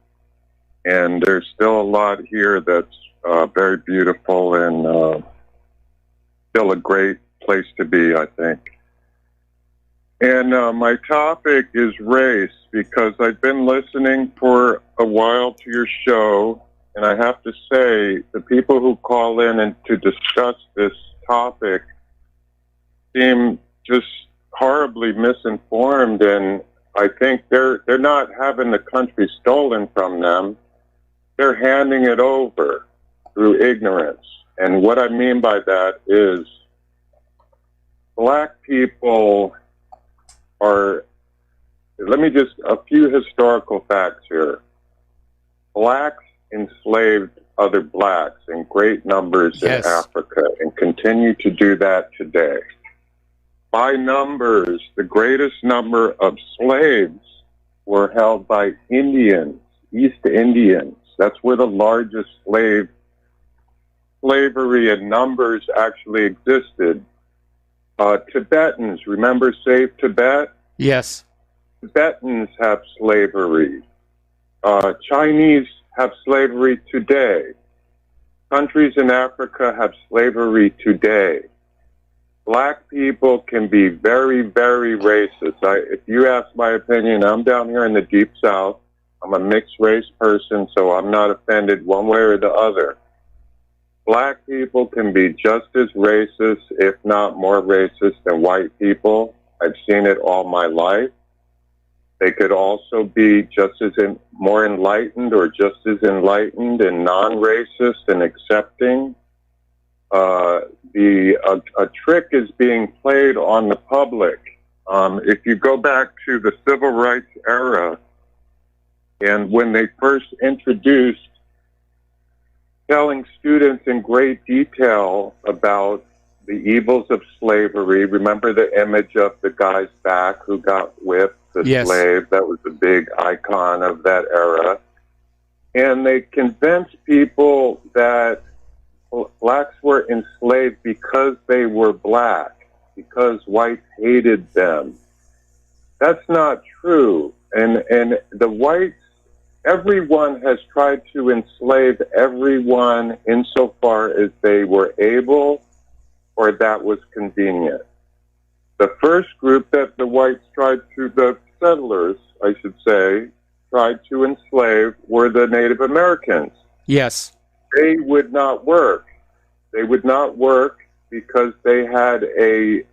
and there's still a lot here that's very beautiful and still a great place to be, I think. And my topic is race, because I've been listening for a while to your show, and I have to say, the people who call in and to discuss this topic seem just horribly misinformed, and I think they're not having the country stolen from them. They're handing it over through ignorance. And what I mean by that is black people are, a few historical facts here. Blacks enslaved other blacks in great numbers in Africa and continue to do that today. By numbers, the greatest number of slaves were held by Indians, East Indians. That's where the largest slavery in numbers actually existed. Tibetans, remember Save Tibet? Yes. Tibetans have slavery. Chinese have slavery today. Countries in Africa have slavery today. Black people can be very, very racist. If you ask my opinion, I'm down here in the Deep South. I'm a mixed race person, so I'm not offended one way or the other. Black people can be just as racist, if not more racist, than white people. I've seen it all my life. They could also be just as more enlightened or just as enlightened and non-racist and accepting. A trick is being played on the public. If you go back to the civil rights era, and when they first introduced telling students in great detail about the evils of slavery, remember the image of the guy's back who got whipped, the slave? That was a big icon of that era. And they convinced people that blacks were enslaved because they were black, because whites hated them. That's not true. And the whites, everyone has tried to enslave everyone insofar as they were able or that was convenient. The first group that the whites tried to, the settlers, I should say, tried to enslave were the Native Americans. Yes. They would not work. They would not work because they had a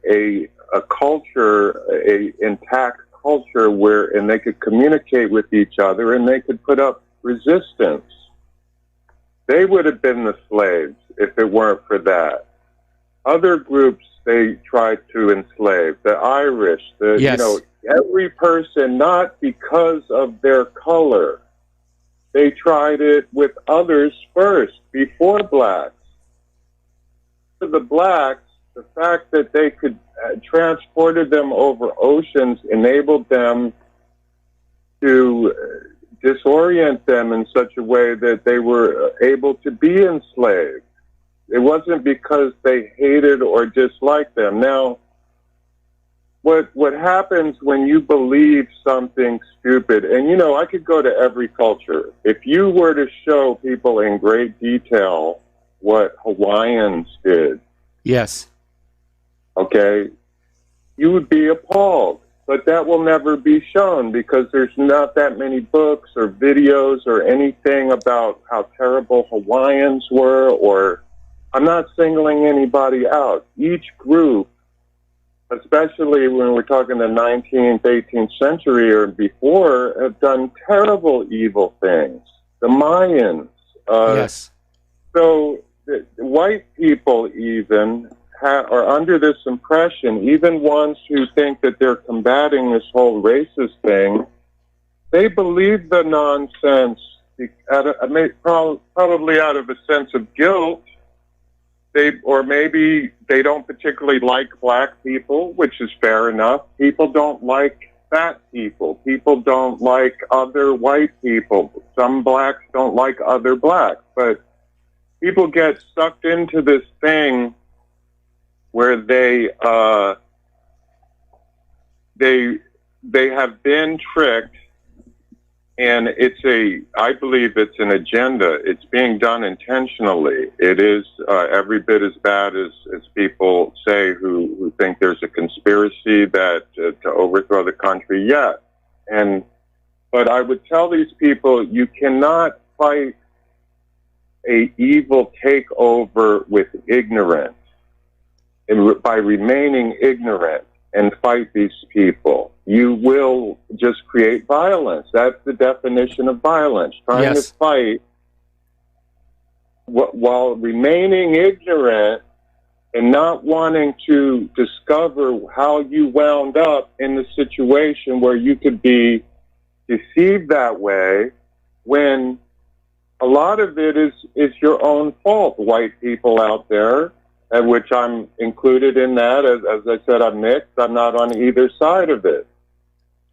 culture, a intact culture and they could communicate with each other and they could put up resistance. They would have been the slaves if it weren't for that. Other groups they tried to enslave, the Irish, every person, not because of their color. They tried it with others first, before blacks. For the blacks, the fact that they could transported them over oceans enabled them to disorient them in such a way that they were able to be enslaved. It wasn't because they hated or disliked them. Now, what happens when you believe something stupid, and I could go to every culture. If you were to show people in great detail what Hawaiians did, yes, okay, you would be appalled. But that will never be shown because there's not that many books or videos or anything about how terrible Hawaiians were, or I'm not singling anybody out. Each group, especially when we're talking the 19th, 18th century or before, have done terrible, evil things. The Mayans. Yes. So the white people even are under this impression, even ones who think that they're combating this whole racist thing, they believe the nonsense probably out of a sense of guilt. Or maybe they don't particularly like black people, which is fair enough. People don't like fat people. People don't like other white people. Some blacks don't like other blacks. But people get sucked into this thing where they have been tricked. And I believe it's an agenda. It's being done intentionally. It is every bit as bad as people say who think there's a conspiracy that to overthrow the country. Yeah. But I would tell these people, you cannot fight a evil takeover with ignorance and by remaining ignorant and fight these people. You will just create violence. That's the definition of violence. Trying to fight while remaining ignorant and not wanting to discover how you wound up in the situation where you could be deceived that way, when a lot of it is your own fault. White people out there, at which I'm included in that. As I said, I'm mixed. I'm not on either side of it.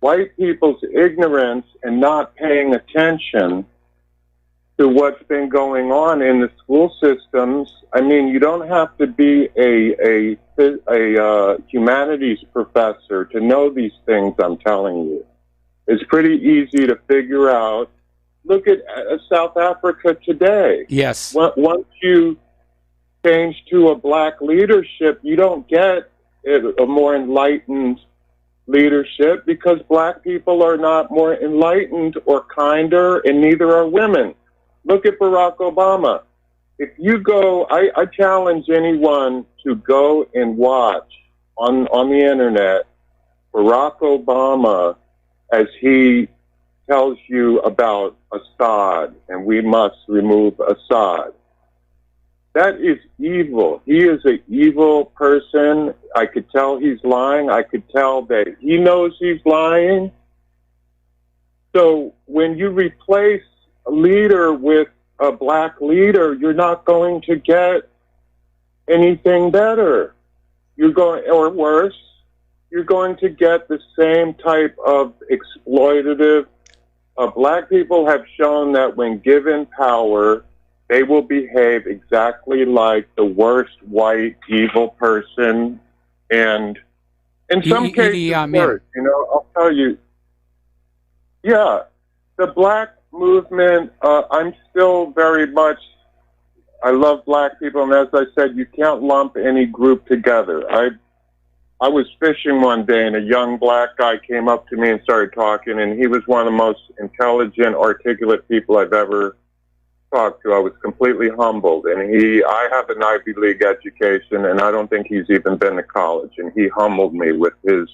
White people's ignorance and not paying attention to what's been going on in the school systems. I mean, you don't have to be a humanities professor to know these things I'm telling you. It's pretty easy to figure out. Look at South Africa today. Yes. Once you change to a black leadership, you don't get a more enlightened leadership, because black people are not more enlightened or kinder, and neither are women. Look at Barack Obama. If you go, I challenge anyone to go and watch on the internet Barack Obama as he tells you about Assad, and we must remove Assad. That is evil. He is an evil person. I could tell he's lying. I could tell that he knows he's lying. So when you replace a leader with a black leader, you're not going to get anything better. You're going, or worse, you're going to get the same type of exploitative. Black people have shown that when given power, they will behave exactly like the worst white evil person, and in some cases worse. You know, I'll tell you. Yeah, the black movement. I'm still very much. I love black people, and as I said, you can't lump any group together. I was fishing one day, and a young black guy came up to me and started talking, and he was one of the most intelligent, articulate people I've ever talked to. I was completely humbled, and I have an Ivy League education, and I don't think he's even been to college, and he humbled me with his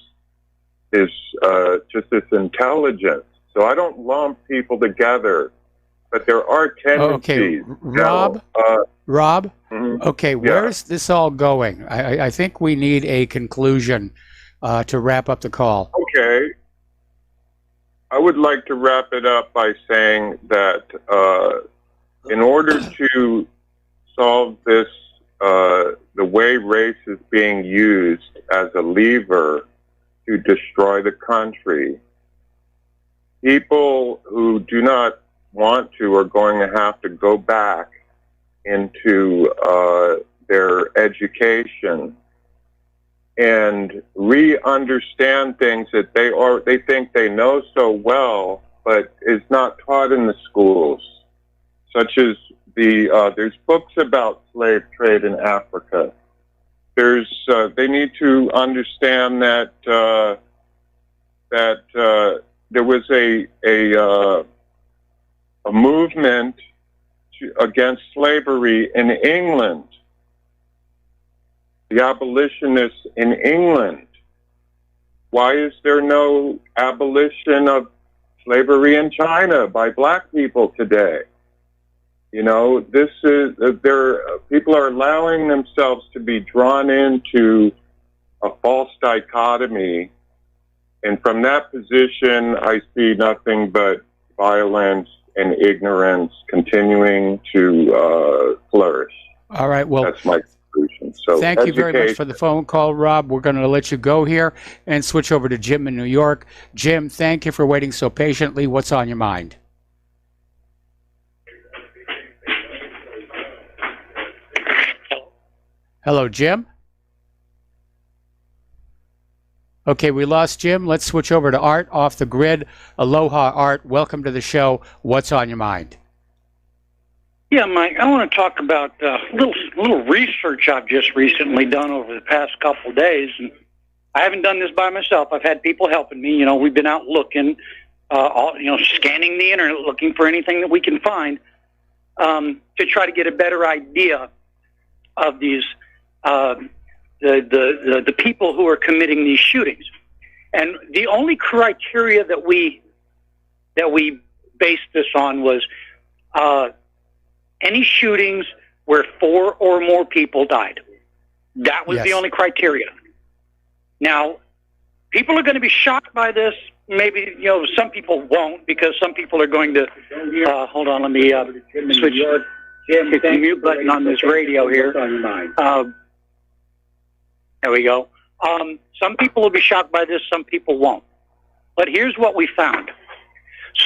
just this intelligence. So I don't lump people together, but there are tendencies. Okay, Rob. Okay, where is this all going? I think we need a conclusion to wrap up the call. Okay. I would like to wrap it up by saying that in order to solve this, the way race is being used as a lever to destroy the country, people who do not want to are going to have to go back into their education and re-understand things that they think they know so well, but is not taught in the schools. Such as there's books about slave trade in Africa. They need to understand that there was a movement against slavery in England. The abolitionists in England. Why is there no abolition of slavery in China by black people today? You know, people are allowing themselves to be drawn into a false dichotomy And from that position, I see nothing but violence and ignorance continuing to flourish. All right. Well, that's my conclusion. So thank you very much for the phone call, Rob. We're going to let you go here and switch over to Jim in New York. Jim, thank you for waiting so patiently. What's on your mind? Hello, Jim. Okay, we lost Jim. Let's switch over to Art off the grid. Aloha, Art. Welcome to the show. What's on your mind? Yeah, Mike, I want to talk about a little research I've just recently done over the past couple of days. And I haven't done this by myself. I've had people helping me. You know, we've been out looking, scanning the internet, looking for anything that we can find to try to get a better idea of these the people who are committing these shootings. And the only criteria that we based this on was any shootings where 4 or more people died. That was the only criteria. Now, people are going to be shocked by this. Maybe, some people won't, because some people are going to, hold on, let me switch hit the mute button on this radio here. There we go. Some people will be shocked by this, some people won't. But here's what we found.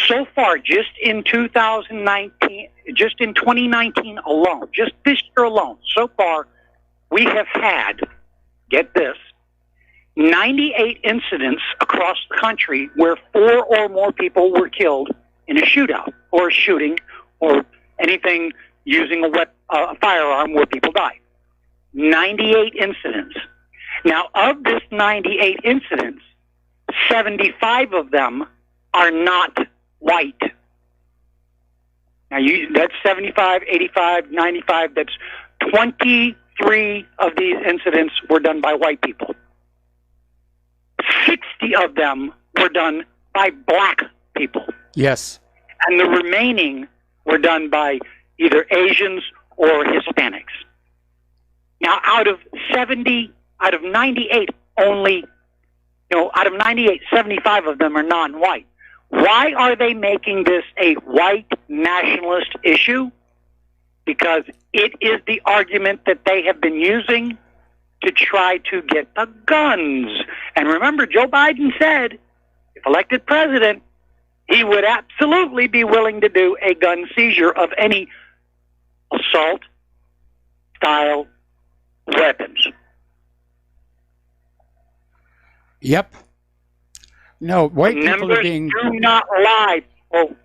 So far, just in 2019 alone, just this year alone, so far, we have had, get this, 98 incidents across the country where 4 or more people were killed in a shootout or a shooting or anything using a firearm where people die. 98 incidents. Now, of this 98 incidents, 75 of them are not white. Now, that's 75, 85, 95. That's 23 of these incidents were done by white people. 60 of them were done by black people. Yes. And the remaining were done by either Asians or Hispanics. Now, out of 98, only, out of 98, 75 of them are non-white. Why are they making this a white nationalist issue? Because it is the argument that they have been using to try to get the guns. And remember, Joe Biden said, if elected president, he would absolutely be willing to do a gun seizure of any assault-style weapons. Yep. No, white people are being... do not lie. Oh.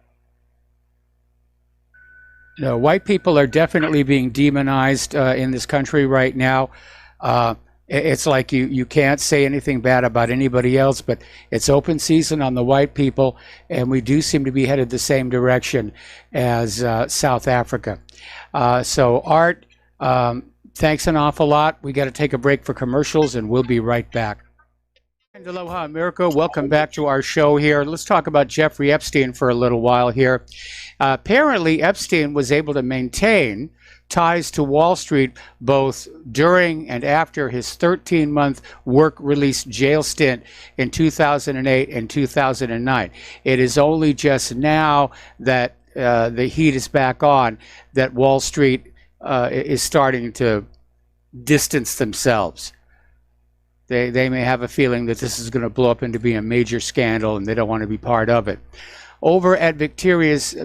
No, white people are definitely being demonized in this country right now. It's like you can't say anything bad about anybody else, but it's open season on the white people, and we do seem to be headed the same direction as South Africa. So, Art, thanks an awful lot. We got to take a break for commercials, and we'll be right back. And aloha, America. Welcome back to our show here. Let's talk about Jeffrey Epstein for a little while here. Apparently, Epstein was able to maintain ties to Wall Street both during and after his 13-month work-release jail stint in 2008 and 2009. It is only just now that the heat is back on that Wall Street is starting to distance themselves. They may have a feeling that this is going to blow up into being a major scandal, and they don't want to be part of it. Over at Victoria's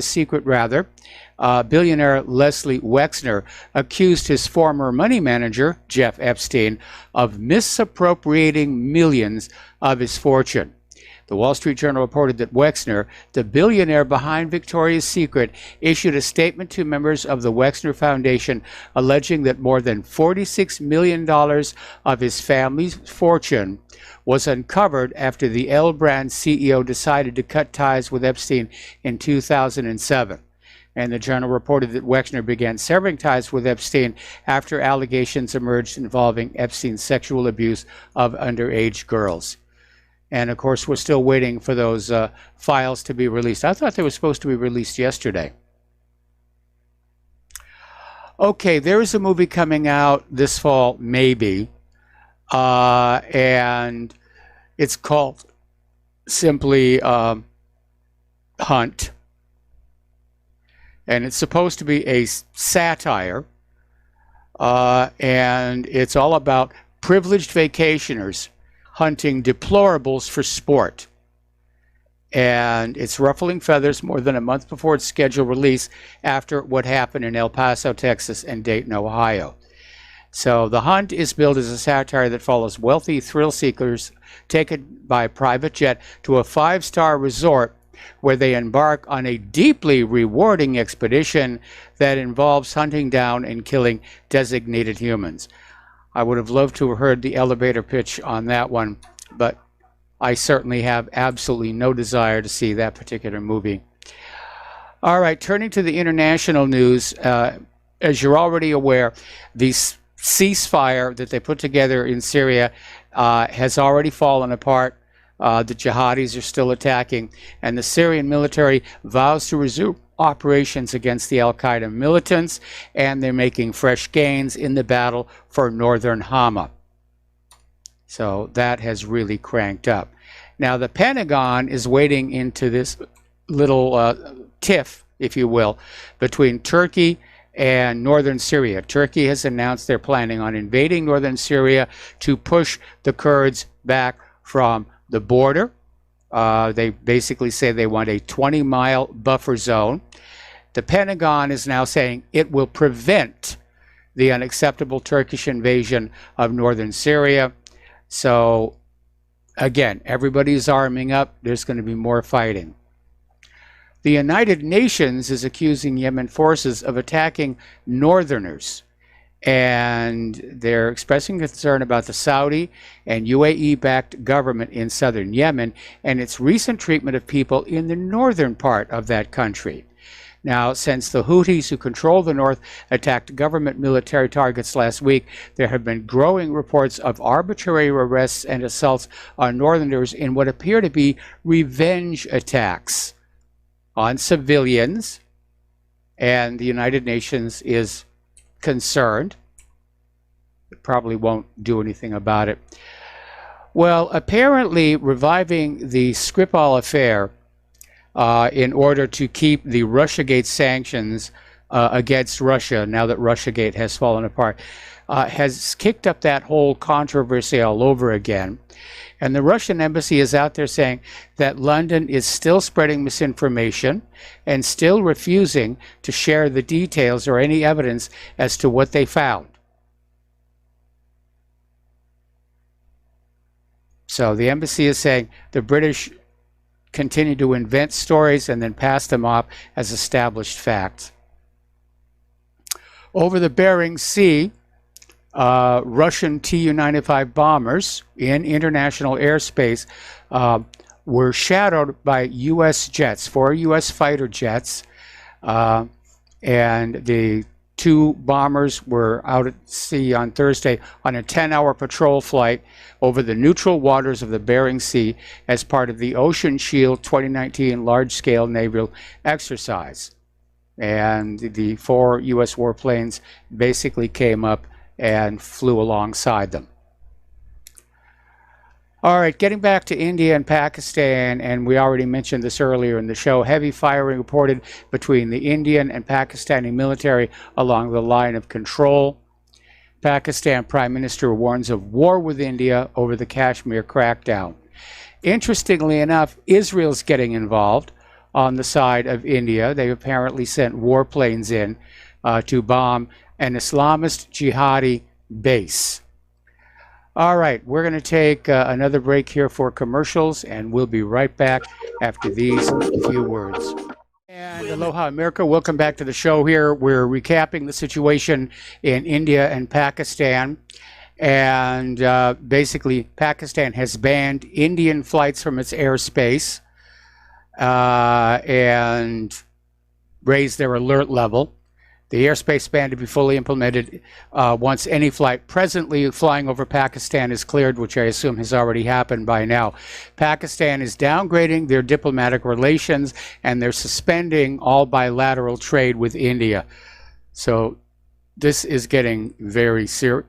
Secret, billionaire Leslie Wexner accused his former money manager, Jeff Epstein, of misappropriating millions of his fortune. The Wall Street Journal reported that Wexner, the billionaire behind Victoria's Secret, issued a statement to members of the Wexner Foundation alleging that more than $46 million of his family's fortune was uncovered after the L Brand CEO decided to cut ties with Epstein in 2007. And the Journal reported that Wexner began severing ties with Epstein after allegations emerged involving Epstein's sexual abuse of underage girls. And, of course, we're still waiting for those files to be released. I thought they were supposed to be released yesterday. Okay, there is a movie coming out this fall, maybe. And It's called simply Hunt. And it's supposed to be a satire. And it's all about privileged vacationers hunting deplorables for sport. And it's ruffling feathers more than a month before its scheduled release after what happened in El Paso, Texas and Dayton, Ohio. So The Hunt is billed as a satire that follows wealthy thrill seekers taken by a private jet to a 5-star resort where they embark on a deeply rewarding expedition that involves hunting down and killing designated humans. I would have loved to have heard the elevator pitch on that one, but I certainly have absolutely no desire to see that particular movie. All right, turning to the international news, as you're already aware, the ceasefire that they put together in Syria has already fallen apart. The jihadis are still attacking, and the Syrian military vows to resume operations against the al-Qaeda militants, and they're making fresh gains in the battle for northern Hama. So that has really cranked up. Now the Pentagon is wading into this little tiff, if you will, between Turkey and northern Syria. Turkey has announced they're planning on invading northern Syria to push the Kurds back from the border. They basically say they want a 20-mile buffer zone. The Pentagon is now saying it will prevent the unacceptable Turkish invasion of northern Syria. So, again, everybody's arming up. There's going to be more fighting. The United Nations is accusing Yemen forces of attacking northerners. And they're expressing concern about the Saudi and UAE-backed government in southern Yemen and its recent treatment of people in the northern part of that country. Now, since the Houthis, who control the north, attacked government military targets last week, there have been growing reports of arbitrary arrests and assaults on northerners in what appear to be revenge attacks on civilians. And the United Nations is concerned. It probably won't do anything about it. Well, apparently reviving the Skripal affair in order to keep the Russiagate sanctions against Russia, now that Russiagate has fallen apart, has kicked up that whole controversy all over again. And the Russian embassy is out there saying that London is still spreading misinformation and still refusing to share the details or any evidence as to what they found. So the embassy is saying the British continue to invent stories and then pass them off as established facts. Over the Bering Sea, Russian Tu-95 bombers in international airspace were shadowed by U.S. jets, 4 U.S. fighter jets, and the 2 bombers were out at sea on Thursday on a 10-hour patrol flight over the neutral waters of the Bering Sea as part of the Ocean Shield 2019 large-scale naval exercise. And the 4 U.S. warplanes basically came up and flew alongside them. All right, getting back to India and Pakistan, and we already mentioned this earlier in the show, heavy firing reported between the Indian and Pakistani military along the line of control. Pakistan Prime Minister warns of war with India over the Kashmir crackdown. Interestingly enough, Israel's getting involved on the side of India. They apparently sent warplanes in to bomb an Islamist jihadi base. All right, we're going to take another break here for commercials, and we'll be right back after these few words. And aloha, America. Welcome back to the show here. We're recapping the situation in India and Pakistan. And basically, Pakistan has banned Indian flights from its airspace and raised their alert level. The airspace ban to be fully implemented once any flight presently flying over Pakistan is cleared, which I assume has already happened by now. Pakistan is downgrading their diplomatic relations, and they're suspending all bilateral trade with India. So this is getting very serious.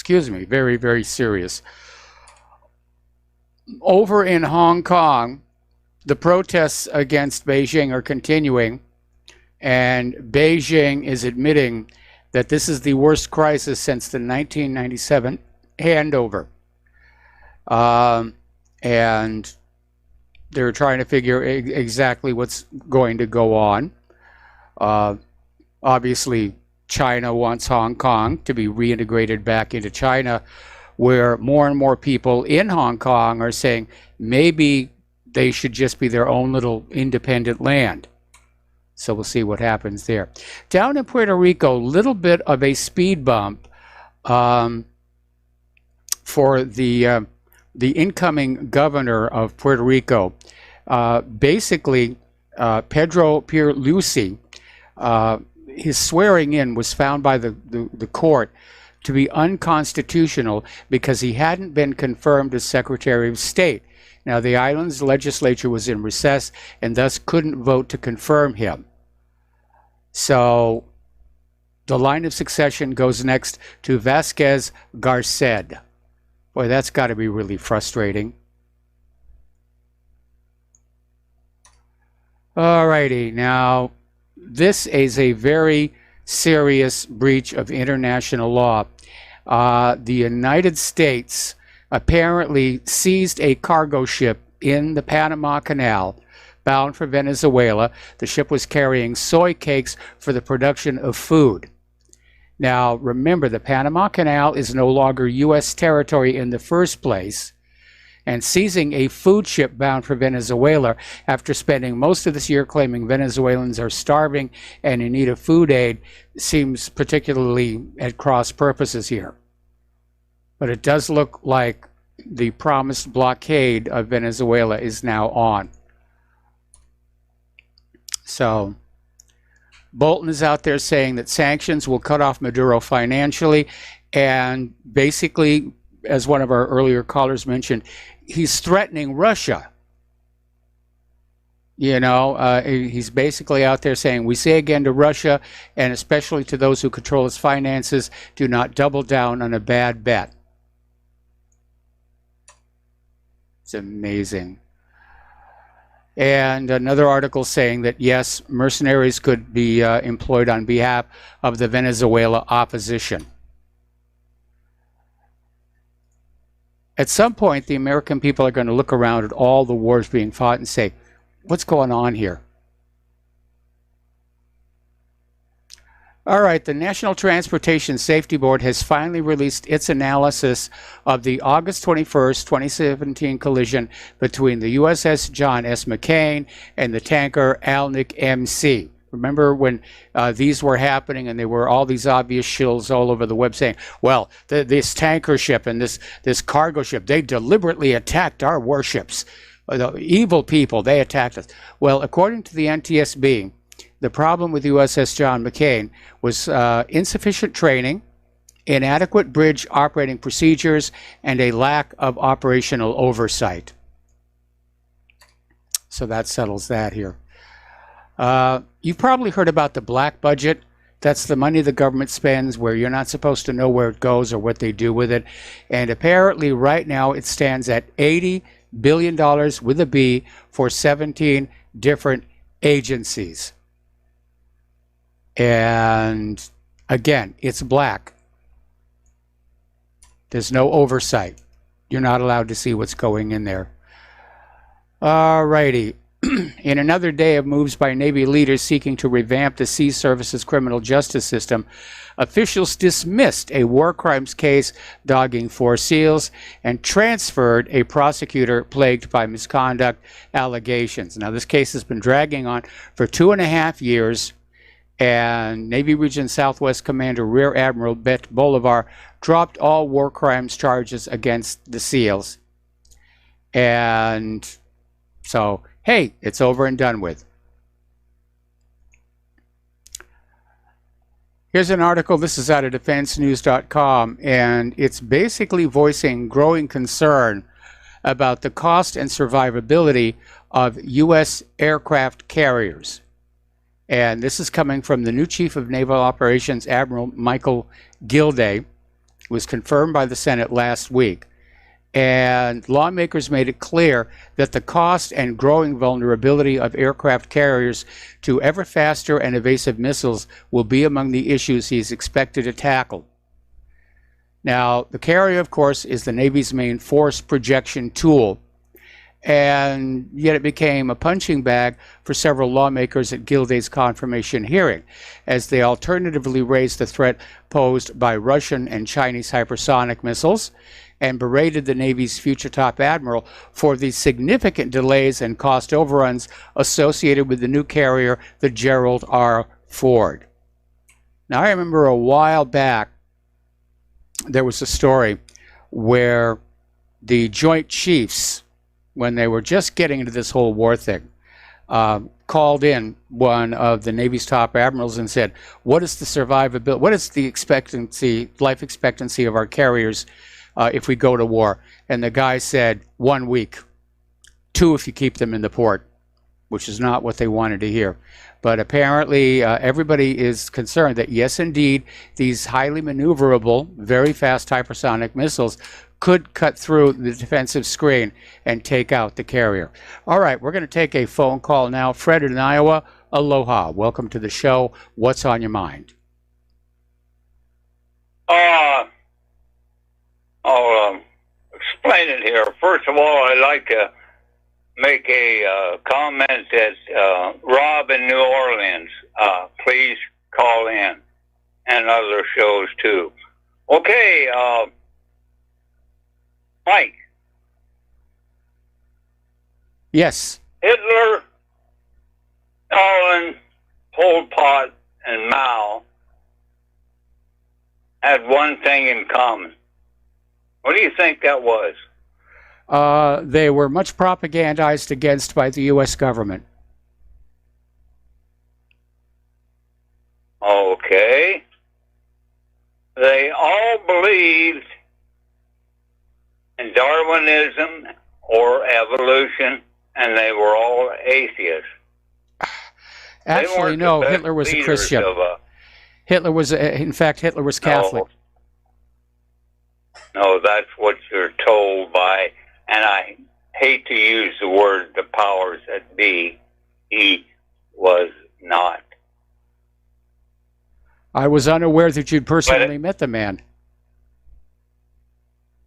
Very, very serious. over in Hong Kong, the protests against Beijing are continuing, and Beijing is admitting that this is the worst crisis since the 1997 handover. And they're trying to figure exactly what's going to go on. Obviously, China wants Hong Kong to be reintegrated back into China, where more and more people in Hong Kong are saying maybe they should just be their own little independent land. So we'll see what happens there. Down in Puerto Rico, little bit of a speed bump for the incoming governor of Puerto Rico. Basically, Pedro Pierluisi, his swearing in was found by the court to be unconstitutional because he hadn't been confirmed as Secretary of State. Now, the island's legislature was in recess and thus couldn't vote to confirm him. So the line of succession goes next to Vasquez Garced. Boy, that's got to be really frustrating. All righty, now this is a very serious breach of international law. The United States apparently seized a cargo ship in the Panama Canal bound for Venezuela. The ship was carrying soy cakes for the production of food. Now, remember, the Panama Canal is no longer U.S. territory in the first place, and seizing a food ship bound for Venezuela after spending most of this year claiming Venezuelans are starving and in need of food aid seems particularly at cross purposes here. But it does look like the promised blockade of Venezuela is now on. So Bolton is out there saying that sanctions will cut off Maduro financially, and basically, as one of our earlier callers mentioned, he's threatening Russia. You know, he's basically out there saying, we say again to Russia, and especially to those who control his finances, do not double down on a bad bet. It's amazing. And another article saying that, yes, mercenaries could be employed on behalf of the Venezuela opposition. At some point, the American people are going to look around at all the wars being fought and say, what's going on here? All right, the National Transportation Safety Board has finally released its analysis of the August 21st, 2017 collision between the USS John S. McCain and the tanker Alnick MC. Remember when these were happening and there were all these obvious shills all over the web saying, well, this tanker ship and this cargo ship, they deliberately attacked our warships. The evil people, they attacked us. Well, according to the NTSB, the problem with USS John McCain was insufficient training, inadequate bridge operating procedures, and a lack of operational oversight. So that settles that here. You've probably heard about the black budget. That's the money the government spends where you're not supposed to know where it goes or what they do with it. And apparently right now it stands at $80 billion with a B for 17 different agencies. And again, it's black. There's no oversight. You're not allowed to see what's going in there. All righty. In another day of moves by Navy leaders seeking to revamp the Sea Service's criminal justice system, officials dismissed a war crimes case dogging 4 SEALs and transferred a prosecutor plagued by misconduct allegations. Now, this case has been dragging on for 2.5 years. And Navy Region Southwest Commander Rear Admiral Bet Bolivar dropped all war crimes charges against the SEALs. And so, hey, it's over and done with. Here's an article. This is out of defensenews.com, and it's basically voicing growing concern about the cost and survivability of U.S. aircraft carriers. And this is coming from the new Chief of Naval Operations, Admiral Michael Gilday. It was confirmed by the Senate last week. And lawmakers made it clear that the cost and growing vulnerability of aircraft carriers to ever faster and evasive missiles will be among the issues he's expected to tackle. Now, the carrier, of course, is the Navy's main force projection tool, and yet it became a punching bag for several lawmakers at Gilday's confirmation hearing, as they alternatively raised the threat posed by Russian and Chinese hypersonic missiles, and berated the Navy's future top admiral for the significant delays and cost overruns associated with the new carrier, the Gerald R. Ford. Now, I remember a while back, there was a story where the Joint Chiefs, when they were just getting into this whole war thing, called in one of the Navy's top admirals and said, what is the survivability, what is the life expectancy of our carriers if we go to war? And the guy said, 1 week, 2 if you keep them in the port, which is not what they wanted to hear. But apparently everybody is concerned that, yes, indeed, these highly maneuverable, very fast hypersonic missiles could cut through the defensive screen and take out the carrier. All right, we're going to take a phone call now. Fred in Iowa, aloha. Welcome to the show. What's on your mind? I'll explain it here. First of all, I'd like to make a comment that Rob in New Orleans, please call in, and other shows too. Okay, Mike. Yes. Hitler, Stalin, Pol Pot, and Mao had one thing in common. What do you think that was? They were much propagandized against by the U.S. government. Okay. They all believed in Darwinism or evolution, and they were all atheists. Actually, no, Hitler was a Christian. Hitler was, in fact, Hitler was Catholic. No, that's what you're told by, and I hate to use the word the powers that be. He was not. I was unaware that you'd personally met the man.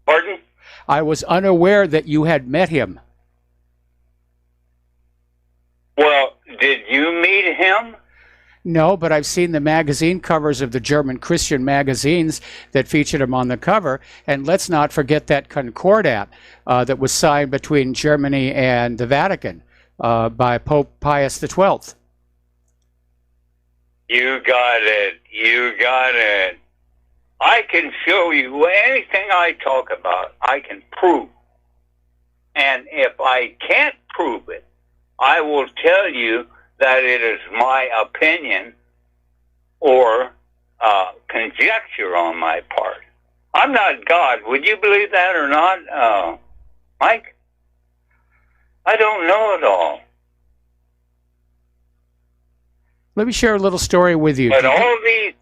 Pardon? I was unaware that you had met him. Well, did you meet him? No, but I've seen the magazine covers of the German Christian magazines that featured him on the cover. And let's not forget that Concordat that was signed between Germany and the Vatican by Pope Pius XII. You got it. You got it. I can show you anything I talk about, I can prove. And if I can't prove it, I will tell you that it is my opinion or conjecture on my part. I'm not God. Would you believe that or not, Mike? I don't know it all. Let me share a little story with you. But all these...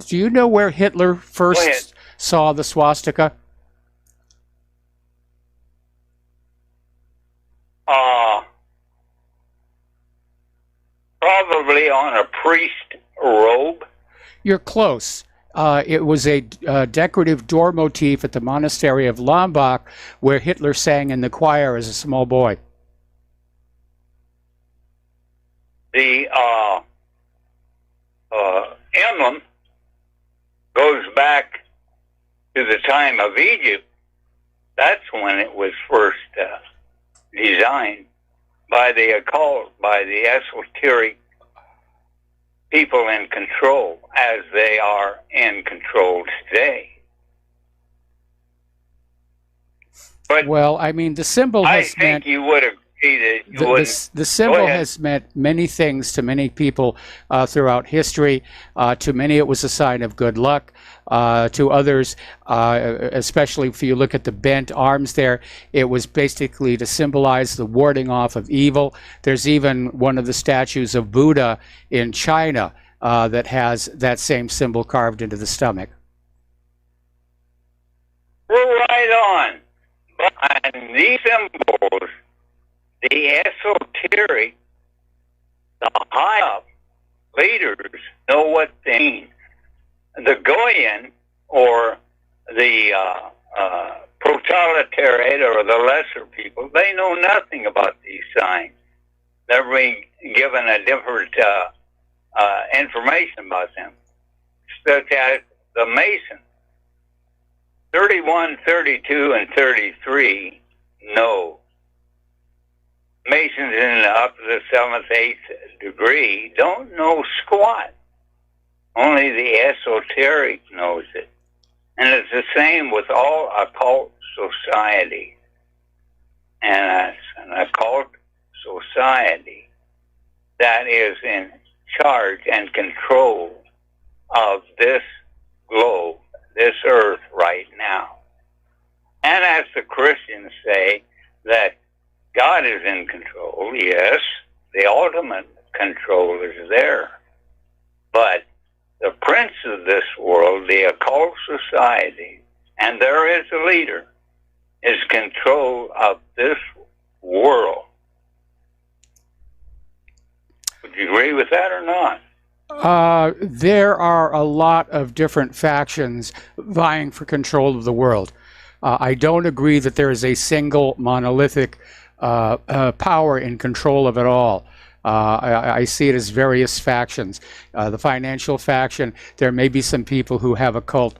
Do you know where Hitler first saw the swastika? Probably on a priest robe. You're close. It was a decorative door motif at the monastery of Lambach, where Hitler sang in the choir as a small boy. The emblem goes back to the time of Egypt. That's when it was first designed by the occult, by the esoteric people in control, as they are in control today. But well, I mean, the symbol has meant... you would agree that you wouldn't... The symbol has meant many things to many people throughout history. To many, it was a sign of good luck. To others, especially if you look at the bent arms there, it was basically to symbolize the warding off of evil. There's even one of the statues of Buddha in China that has that same symbol carved into the stomach. We're right on. And these symbols, the esoteric, the high up leaders know what they mean. The Goyen, or the proletariat, or the lesser people, they know nothing about these signs. They're being given a different information about them. Such as the Masons, 31, 32, and 33, no. Masons in up to the 7th, 8th degree don't know squat. Only the esoteric knows it. And it's the same with all occult society. And it's an occult society that is in charge and control of this globe, this earth right now. And as the Christians say, that God is in control, yes, the ultimate control is there. But the prince of this world, the occult society, and there is a leader, is control of this world. Would you agree with that or not? There are a lot of different factions vying for control of the world. I don't agree that there is a single monolithic power in control of it all. I see it as various factions. The financial faction, there may be some people who have occult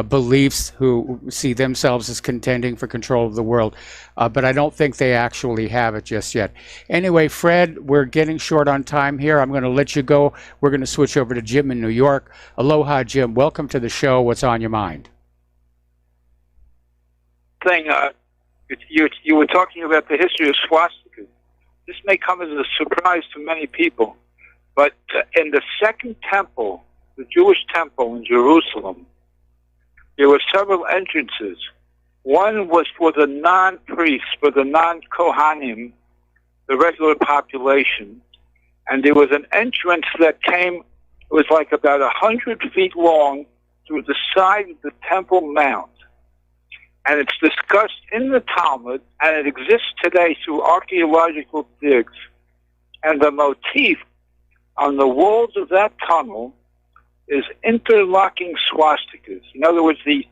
beliefs who see themselves as contending for control of the world, but I don't think they actually have it just yet. Anyway, Fred, we're getting short on time here. I'm going to let you go. We're going to switch over to Jim in New York. Aloha, Jim. Welcome to the show. What's on your mind? You were talking about the history of swastikas. This may come as a surprise to many people, but in the second temple, the Jewish temple in Jerusalem, there were several entrances. One was for the non-priests, for the non-Kohanim, the regular population, and there was an entrance that came, it was like about 100 feet long through the side of the Temple Mount. And it's discussed in the Talmud, and it exists today through archaeological digs. And the motif on the walls of that tunnel is interlocking swastikas. In other words, the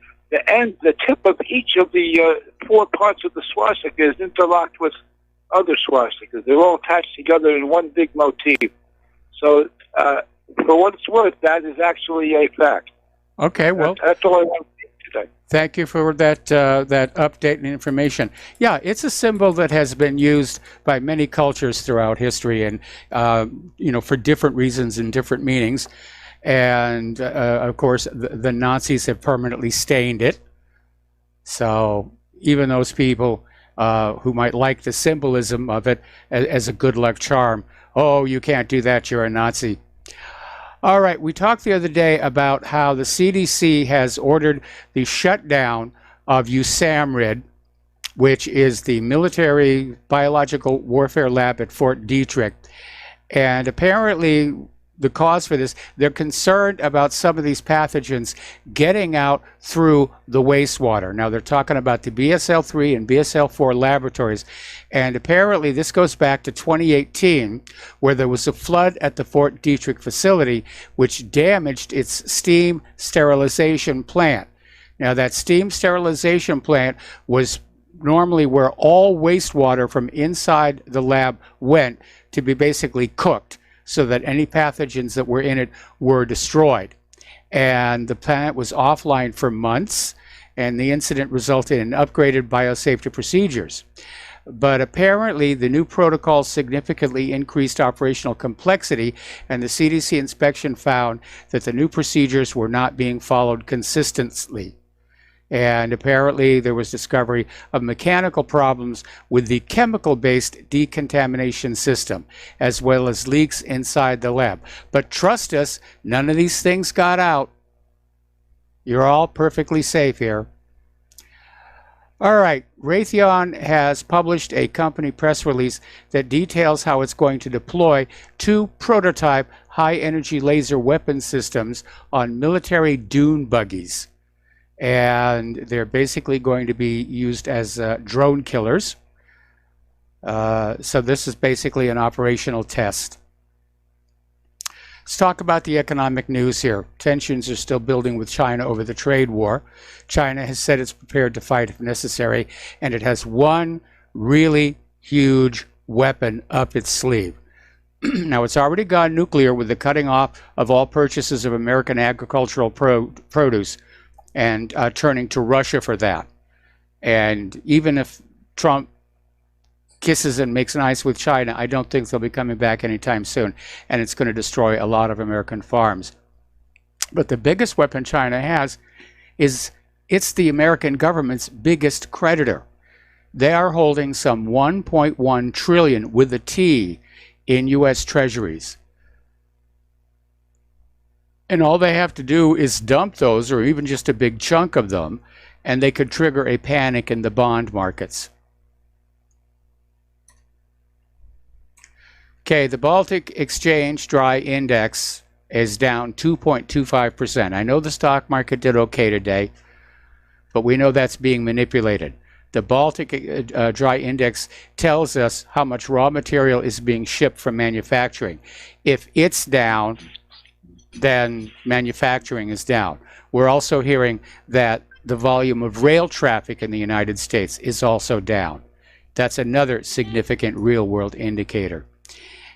tip of each of the 4 parts of the swastika is interlocked with other swastikas. They're all attached together in one big motif. So, for what it's worth, that is actually a fact. Okay, well, that's all I want to say today. Thank you for that that update and information. Yeah, it's a symbol that has been used by many cultures throughout history, and for different reasons and different meanings. And of course, the Nazis have permanently stained it. So even those people who might like the symbolism of it as a good luck charm, oh, you can't do that, you're a Nazi. All right, we talked the other day about how the CDC has ordered the shutdown of USAMRIID, which is the military biological warfare lab at Fort Detrick. And apparently the cause for this, they're concerned about some of these pathogens getting out through the wastewater. Now they're talking about the BSL-3 and BSL-4 laboratories. And apparently this goes back to 2018, where there was a flood at the Fort Detrick facility, which damaged its steam sterilization plant. Now that steam sterilization plant was normally where all wastewater from inside the lab went to be basically cooked, so that any pathogens that were in it were destroyed. And the plant was offline for months, and the incident resulted in upgraded biosafety procedures. But apparently the new protocol significantly increased operational complexity, and the CDC inspection found that the new procedures were not being followed consistently. And apparently there was discovery of mechanical problems with the chemical-based decontamination system, as well as leaks inside the lab. But trust us, none of these things got out. You're all perfectly safe here. All right, Raytheon has published a company press release that details how it's going to deploy 2 prototype high-energy laser weapon systems on military dune buggies. and they're basically going to be used as drone killers. So this is basically an operational test. Let's talk about the economic news here. Tensions are still building with China over the trade war. China has said it's prepared to fight if necessary, and it has one really huge weapon up its sleeve. Now, it's already gone nuclear with the cutting off of all purchases of American agricultural produce and turning to Russia for that. And even if Trump kisses and makes nice with China, I don't think they'll be coming back anytime soon, and it's going to destroy a lot of American farms. But the biggest weapon China has is it's the American government's biggest creditor. They are holding some 1.1 trillion with a T in U.S. treasuries. And all they have to do is dump those, or even just a big chunk of them, and they could trigger a panic in the bond markets. Okay, the Baltic Exchange Dry Index is down 2.25%. I know the stock market did okay today, but we know that's being manipulated. The Baltic Dry Index tells us how much raw material is being shipped from manufacturing. If it's down, then manufacturing is down. We're also hearing that the volume of rail traffic in the United States is also down. That's another significant real-world indicator.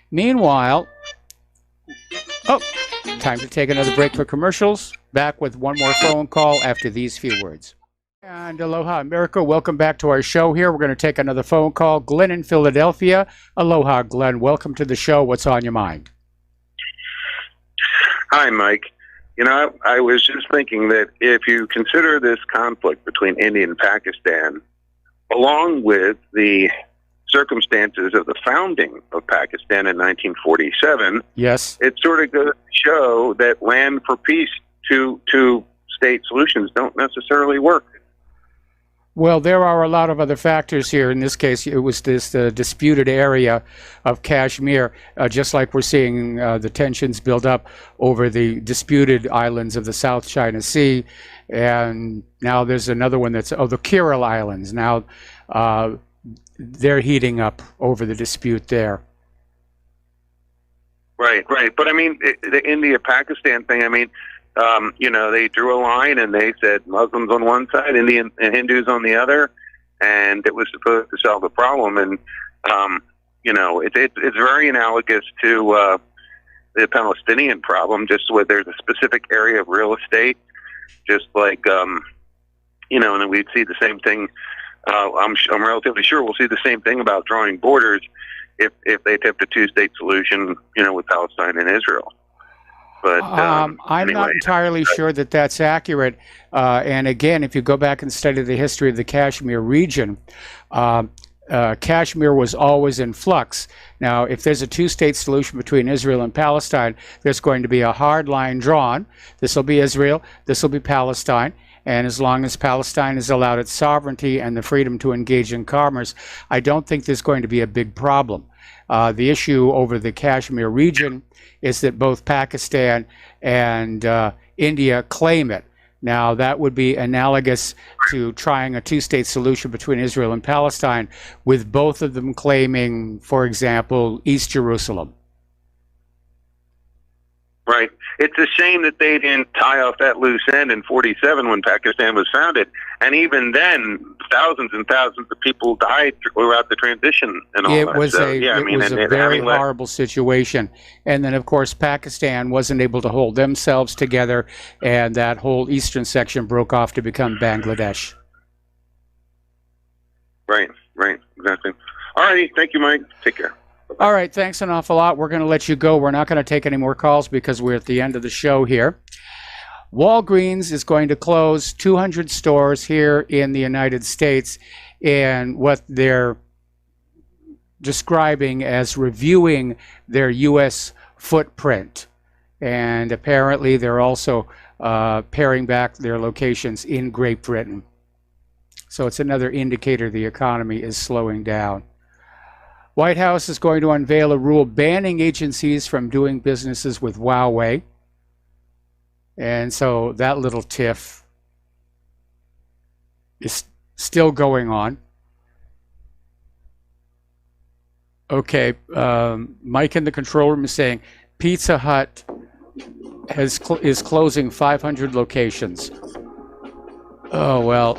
Meanwhile, time to take another break for commercials. Back with one more phone call after these few words. And aloha, America. Welcome back to our show here. We're going to take another phone call. Glenn in Philadelphia. Aloha, Glenn. Welcome to the show. What's on your mind? Hi, Mike. You know, I was just thinking that if you consider this conflict between India and Pakistan, along with the circumstances of the founding of Pakistan in 1947, yes, it sort of goes to show that land for peace two-state solutions don't necessarily work. Well, there are a lot of other factors here. In this case, it was this disputed area of Kashmir, just like we're seeing the tensions build up over the disputed islands of the South China Sea. And now there's another one that's, the Kuril Islands. Now they're heating up over the dispute there. Right. But I mean, the India-Pakistan thing, I mean, you know, they drew a line and they said Muslims on one side, Indian and Hindus on the other, and it was supposed to solve the problem. And you know, it's very analogous to the Palestinian problem, just where there's a specific area of real estate, just like you know, and then we'd see the same thing. I'm relatively sure we'll see the same thing about drawing borders if they attempt a two-state solution, you know, with Palestine and Israel. But I'm anyway. not entirely sure that that's accurate. And again, if you go back and study the history of the Kashmir region, Kashmir was always in flux. Now, if there's a two-state solution between Israel and Palestine, there's going to be a hard line drawn. This will be Israel, this will be Palestine. And as long as Palestine is allowed its sovereignty and the freedom to engage in commerce, I don't think there's going to be a big problem. The issue over the Kashmir region is that both Pakistan and India claim it. Now, that would be analogous to trying a two-state solution between Israel and Palestine, with both of them claiming, for example, East Jerusalem. Right. It's a shame that they didn't tie off that loose end in 47 when Pakistan was founded. And even then, thousands and thousands of people died throughout the transition and all that. It was a very having horrible situation. And then, of course, Pakistan wasn't able to hold themselves together, and that whole eastern section broke off to become Bangladesh. Right, exactly. All righty. Thank you, Mike. Take care. All right, thanks an awful lot. We're going to let you go. We're not going to take any more calls because we're at the end of the show here. Walgreens is going to close 200 stores here in the United States, and what they're describing as reviewing their U.S. footprint. And apparently they're also paring back their locations in Great Britain. So it's another indicator the economy is slowing down. White House is going to unveil a rule banning agencies from doing businesses with Huawei. And so that little tiff is still going on. Okay, Mike in the control room is saying Pizza Hut is closing 500 locations. Oh, well,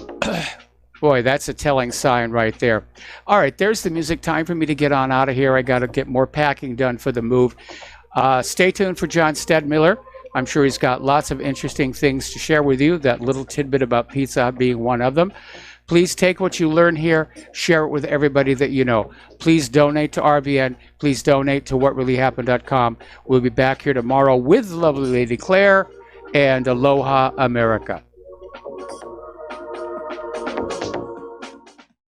boy, that's a telling sign right there. All right, there's the music. Time for me to get on out of here. I got to get more packing done for the move. Stay tuned for John Stedmiller. I'm sure he's got lots of interesting things to share with you, that little tidbit about Pizza Hut being one of them. Please take what you learn here, share it with everybody that you know. Please donate to RVN. Please donate to whatreallyhappened.com. We'll be back here tomorrow with the lovely Lady Claire, and Aloha America.